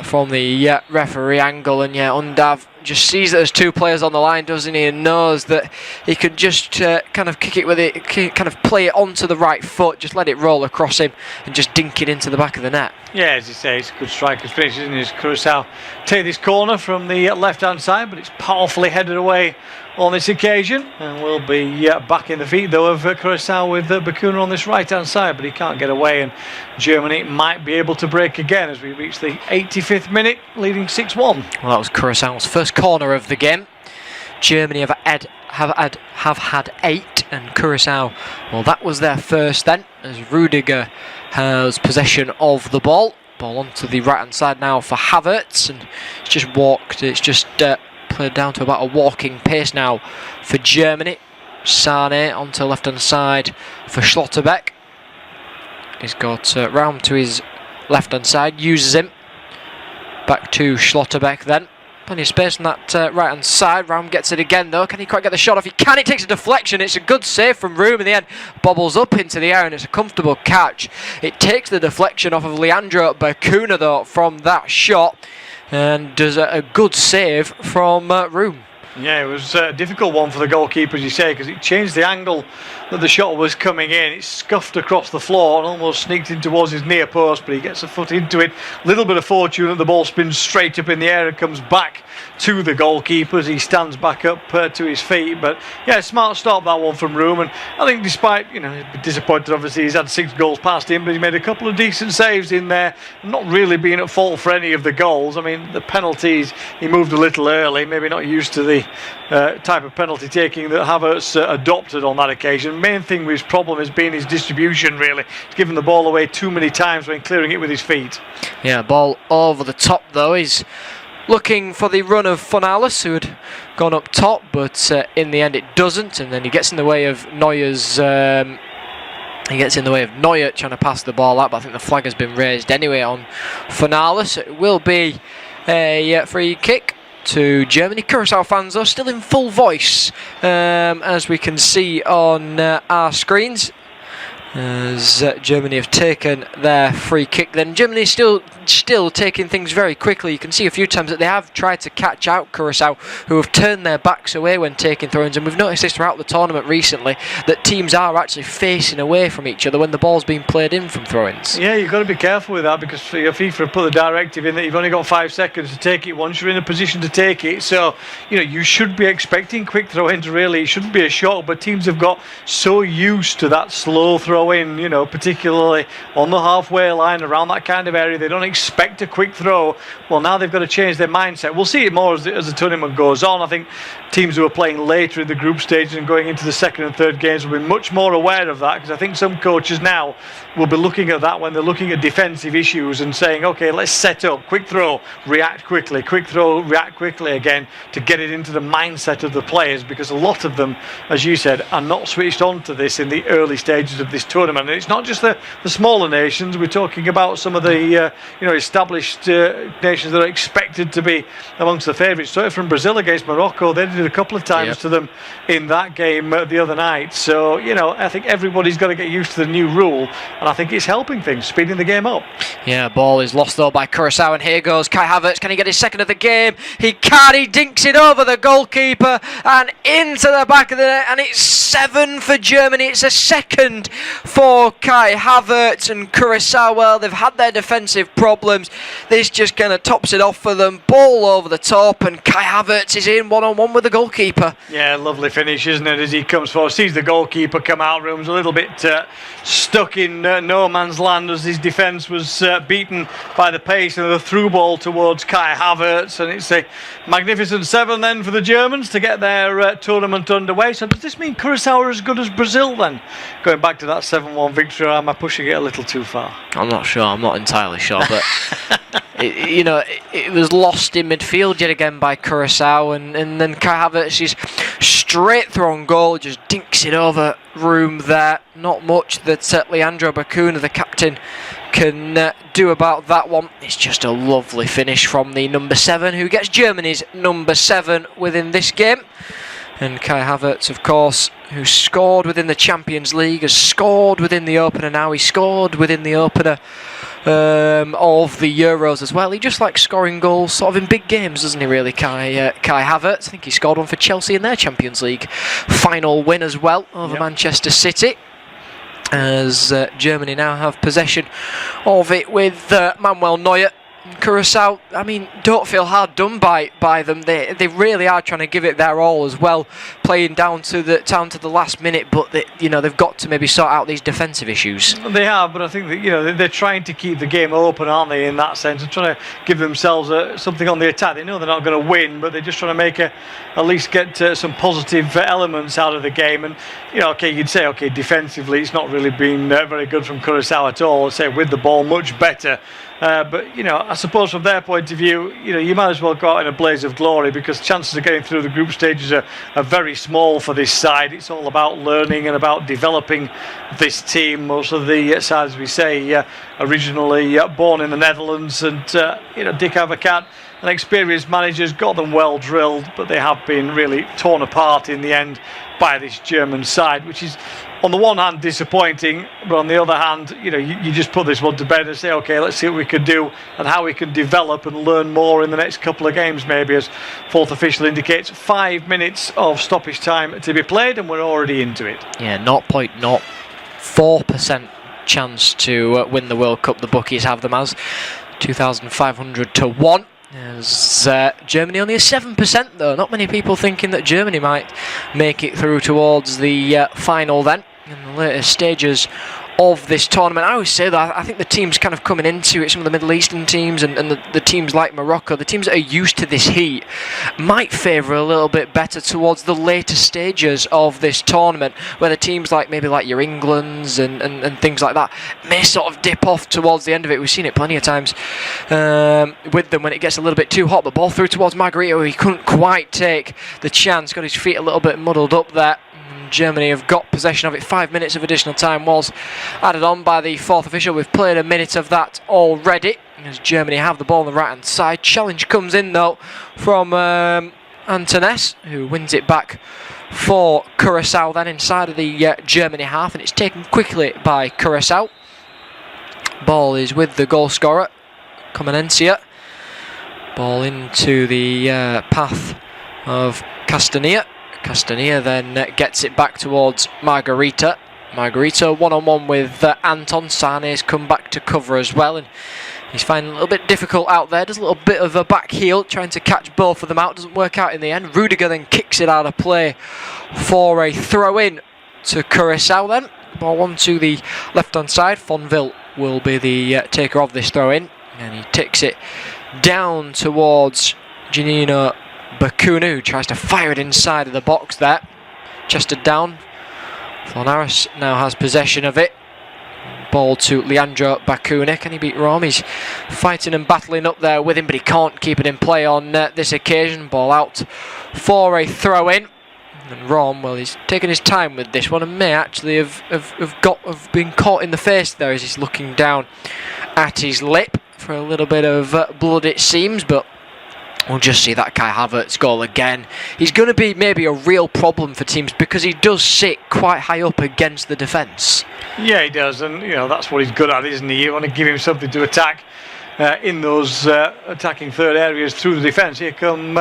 from the referee angle, and Undav just sees that there's 2 players on the line, doesn't he, and knows that he can just kind of kick it with it, kind of play it onto the right foot, just let it roll across him and just dink it into the back of the net. Yeah, as you say, it's a good striker's finish, isn't it? Curaçao take this corner from the left hand side, but it's powerfully headed away on this occasion, and we'll be back in the feet though of Curaçao with Bakuna on this right hand side, but he can't get away, and Germany might be able to break again as we reach the 85th minute, leading 6-1. Well, that was Curaçao's first corner of the game. Germany have had 8, and Curaçao, well, that was their first then, as Rudiger has possession of the ball. Ball onto the right hand side now for Havertz, and it's just walked, it's just played down to about a walking pace now for Germany. Sane onto left hand side for Schlotterbeck. He's got round to his left hand side, uses him. Back to Schlotterbeck then. Plenty of space on that right hand side. Raum gets it again though. Can he quite get the shot off? He can. It takes a deflection. It's a good save from Room in the end. Bobbles up into the air and it's a comfortable catch. It takes the deflection off of Leandro Bakuna though from that shot, and does a good save from Room. Yeah, it was a difficult one for the goalkeeper, as you say, because it changed the angle that the shot was coming in. It scuffed across the floor and almost sneaked in towards his near post, but he gets a foot into it. Little bit of fortune, and the ball spins straight up in the air and comes back to the goalkeeper as he stands back up to his feet. But yeah, smart stop that one from Room, and I think despite, he's disappointed obviously he's had 6 goals past him, but he made a couple of decent saves in there, not really being at fault for any of the goals. I mean, the penalties, he moved a little early, maybe not used to the type of penalty taking that Havertz adopted on that occasion. Main thing with his problem has been his distribution, really. He's given the ball away too many times when clearing it with his feet. Yeah, ball over the top though. He's looking for the run of Fornals, who had gone up top, but in the end it doesn't, and then he gets in the way of Neuer's Neuer trying to pass the ball out, but I think the flag has been raised anyway on Fornals. It will be a free kick to Germany. Curaçao fans though still in full voice, as we can see on our screens, as Germany have taken their free kick. Then Germany still taking things very quickly. You can see a few times that they have tried to catch out Curaçao, who have turned their backs away when taking throw-ins, and we've noticed this throughout the tournament recently, that teams are actually facing away from each other when the ball's being played in from throw-ins. Yeah, you've got to be careful with that, because FIFA have put the directive in that you've only got 5 seconds to take it once you're in a position to take it. So you should be expecting quick throw-ins, really. It shouldn't be a shock, but teams have got so used to that slow throw-in, particularly on the halfway line, around that kind of area. They don't expect a quick throw. Well, now they've got to change their mindset. We'll see it more as the tournament goes on. I think teams who are playing later in the group stage and going into the second and third games will be much more aware of that, because I think some coaches now will be looking at that when they're looking at defensive issues and saying, okay, let's set up, quick throw, react quickly, quick throw, react quickly again, to get it into the mindset of the players, because a lot of them, as you said, are not switched on to this in the early stages of this tournament. And it's not just the smaller nations. We're talking about some of the established nations that are expected to be amongst the favourites. So from Brazil against Morocco, they did a couple of times to them in that game the other night. So I think everybody's got to get used to the new rule, and I think it's helping things, speeding the game up. Yeah, ball is lost though by Curaçao, and here goes Kai Havertz. Can he get his second of the game? He can. He dinks it over the goalkeeper and into the back of the net, and it's 7 for Germany. It's a second for Kai Havertz, and Curaçao, well, they've had their defensive problems. This just kind of tops it off for them. Ball over the top, and Kai Havertz is in one-on-one with the goalkeeper. Yeah, lovely finish, isn't it, as he comes forward, sees the goalkeeper come out. Room's a little bit stuck in no man's land as his defence was beaten by the pace of the through ball towards Kai Havertz, and it's a magnificent 7 then for the Germans to get their tournament underway. So does this mean Curaçao are as good as Brazil then? Going back to that 7-1 victory, or am I pushing it a little too far? I'm not sure. I'm not entirely sure, but it was lost in midfield yet again by Curaçao, and then Kai Havertz's straight thrown goal just dinks it over room there. Not much that Leandro Bacuna, the captain, can do about that one. It's just a lovely finish from the number 7, who gets Germany's number 7 within this game. And Kai Havertz, of course, who scored within the Champions League, has scored within the opener now. He scored within the opener of the Euros as well. He just likes scoring goals sort of in big games, doesn't he, really, Kai Havertz? I think he scored one for Chelsea in their Champions League final win as well over Manchester City, as Germany now have possession of it with Manuel Neuer. Curaçao, I mean, don't feel hard done by them. They really are trying to give it their all as well, playing down to the last minute. But they've got to maybe sort out these defensive issues. They have, but I think that they're trying to keep the game open, aren't they? In that sense, and trying to give themselves something on the attack. They know they're not going to win, but they're just trying to make at least get some positive elements out of the game. And you'd say, defensively, it's not really been very good from Curaçao at all. I'd say with the ball, much better. But I suppose from their point of view, you might as well go out in a blaze of glory, because chances of getting through the group stages are very small for this side. It's all about learning and about developing this team. Most of the sides, we say, originally born in the Netherlands, and Dick Advocaat, an experienced manager's got them well drilled, but they have been really torn apart in the end by this German side, which is on the one hand disappointing, but on the other hand, you just put this one to bed and say, okay, let's see what we can do and how we can develop and learn more in the next couple of games, maybe, as fourth official indicates. 5 minutes of stoppage time to be played, and we're already into it. Yeah, 0.04% chance to win the World Cup. The bookies have them as 2,500 to 1. As Germany only a 7% though. Not many people thinking that Germany might make it through towards the final then in the later stages of this tournament. I always say that I think the teams kind of coming into it, some of the Middle Eastern teams and the teams like Morocco, the teams that are used to this heat, might favour a little bit better towards the later stages of this tournament, where the teams like maybe like your Englands and things like that may sort of dip off towards the end of it. We've seen it plenty of times with them when it gets a little bit too hot. The ball through towards Margarito, he couldn't quite take the chance, got his feet a little bit muddled up there. Germany have got possession of it. 5 minutes of additional time was added on by the fourth official. We've played a minute of that already, as Germany have the ball on the right hand side. Challenge comes in though from Antunes, who wins it back for Curaçao then inside of the Germany half, and it's taken quickly by Curaçao. Ball is with the goal scorer, Comenencia. Ball into the path of Castanilla. Castanilla then gets it back towards Margarita. Margarita one-on-one with Anton. Sane's come back to cover as well, and he's finding it a little bit difficult out there. Does a little bit of a back heel, trying to catch both of them out. Doesn't work out in the end. Rudiger then kicks it out of play for a throw-in to Curaçao then. Ball on to the left-hand side. Fonville will be the taker of this throw-in. And he takes it down towards Janino Bakunu, who tries to fire it inside of the box there. Chested down. Fornaris now has possession of it. Ball to Leandro Bakuna. Can he beat Rome? He's fighting and battling up there with him, but he can't keep it in play on this occasion. Ball out for a throw-in. And Rome, well, he's taken his time with this one and may actually have been caught in the face there as he's looking down at his lip for a little bit of blood, it seems, but we'll just see that Kai Havertz goal again. He's going to be maybe a real problem for teams because he does sit quite high up against the defence. Yeah, he does, and that's what he's good at, isn't he? You want to give him something to attack in those attacking third areas through the defence. Here come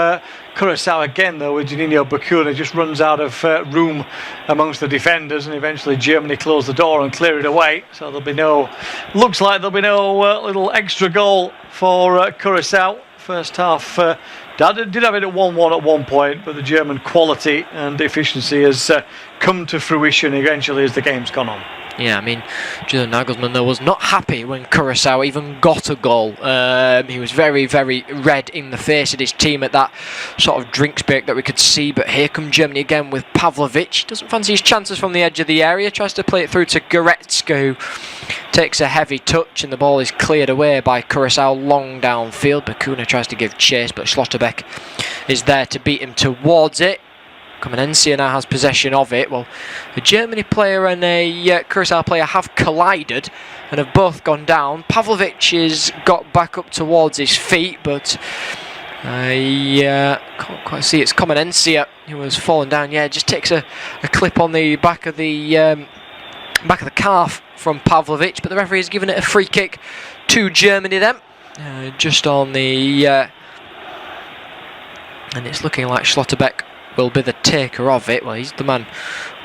Curaçao again, though, with Janino Bakuna. Just runs out of room amongst the defenders, and eventually Germany close the door and clear it away. So looks like there'll be no little extra goal for Curaçao. First half did have it at 1-1 at one point, but the German quality and efficiency has come to fruition eventually as the game's gone on. Yeah, I mean, Julian Nagelsmann, though, was not happy when Curaçao even got a goal. He was very, very red in the face at his team at that sort of drinks break that we could see. But here come Germany again with Pavlovic. He doesn't fancy his chances from the edge of the area. Tries to play it through to Goretzka, who takes a heavy touch, and the ball is cleared away by Curaçao long downfield. Bakuna tries to give chase, but Schlotterbeck is there to beat him towards it. Comenencia now has possession of it. Well, a Germany player and a Curaçao player have collided and have both gone down. Pavlovic has got back up towards his feet, but I can't quite see. It's Comenencia who has fallen down. Yeah, just takes a clip on the back of the calf from Pavlovic, but the referee has given it a free kick to Germany then. Just on the... and it's looking like Schlotterbeck will be the taker of it. Well, he's the man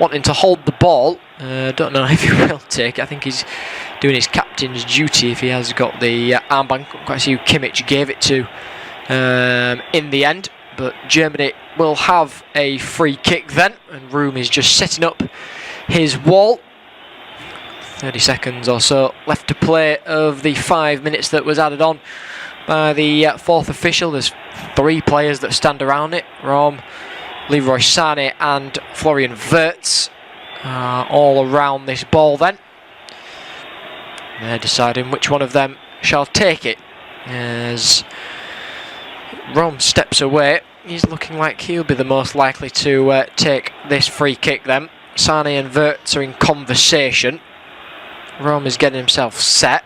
wanting to hold the ball. Don't know if he will take it. I think he's doing his captain's duty if he has got the armband. Couldn't quite see who Kimmich gave it to in the end. But Germany will have a free kick then, and Room is just setting up his wall. 30 seconds or so left to play of the 5 minutes that was added on by the fourth official. There's 3 players that stand around it. Rome, Leroy Sané and Florian Wirtz all around this ball then. They're deciding which one of them shall take it. As Rome steps away, he's looking like he'll be the most likely to take this free kick then. Sané and Wirtz are in conversation. Rome is getting himself set.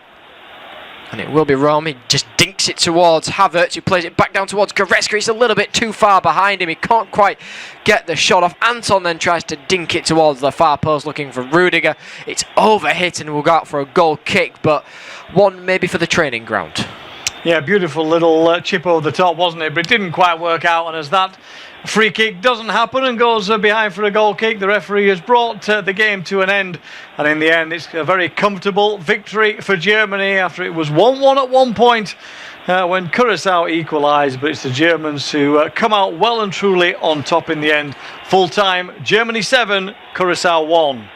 And it will be Rome. He just dinks it towards Havertz, who plays it back down towards Goretzka. He's a little bit too far behind him. He can't quite get the shot off. Anton then tries to dink it towards the far post, looking for Rudiger. It's overhit and will go out for a goal kick, but one maybe for the training ground. Yeah, beautiful little chip over the top, wasn't it? But it didn't quite work out, and as that free kick doesn't happen and goes behind for a goal kick, the referee has brought the game to an end, and in the end it's a very comfortable victory for Germany after it was 1-1 at one point when Curaçao equalised. But it's the Germans who come out well and truly on top in the end. Full time, Germany 7, Curaçao 1.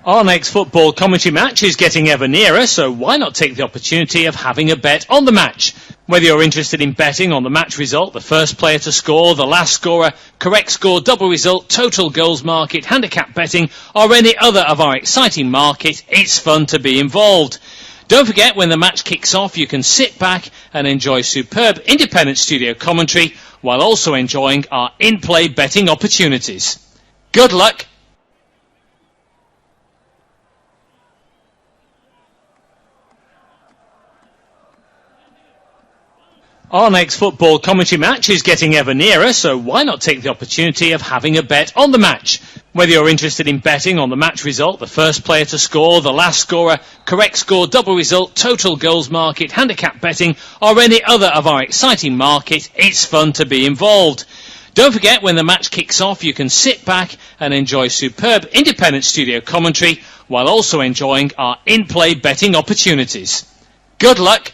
Our next football commentary match is getting ever nearer, so why not take the opportunity of having a bet on the match? Whether you're interested in betting on the match result, the first player to score, the last scorer, correct score, double result, total goals market, handicap betting, or any other of our exciting market, it's fun to be involved. Don't forget, when the match kicks off, you can sit back and enjoy superb independent studio commentary while also enjoying our in-play betting opportunities. Good luck! Our next football commentary match is getting ever nearer, so why not take the opportunity of having a bet on the match? Whether you're interested in betting on the match result, the first player to score, the last scorer, correct score, double result, total goals market, handicap betting, or any other of our exciting market, it's fun to be involved. Don't forget, when the match kicks off, you can sit back and enjoy superb independent studio commentary while also enjoying our in-play betting opportunities. Good luck.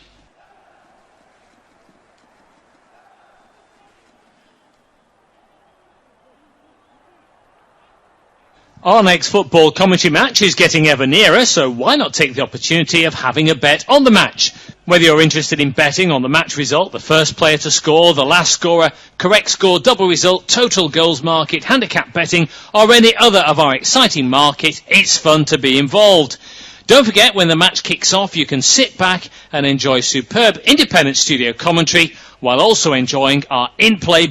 Our next football commentary match is getting ever nearer, so why not take the opportunity of having a bet on the match? Whether you're interested in betting on the match result, the first player to score, the last scorer, correct score, double result, total goals market, handicap betting, or any other of our exciting market, it's fun to be involved. Don't forget, when the match kicks off, you can sit back and enjoy superb independent studio commentary while also enjoying our in-play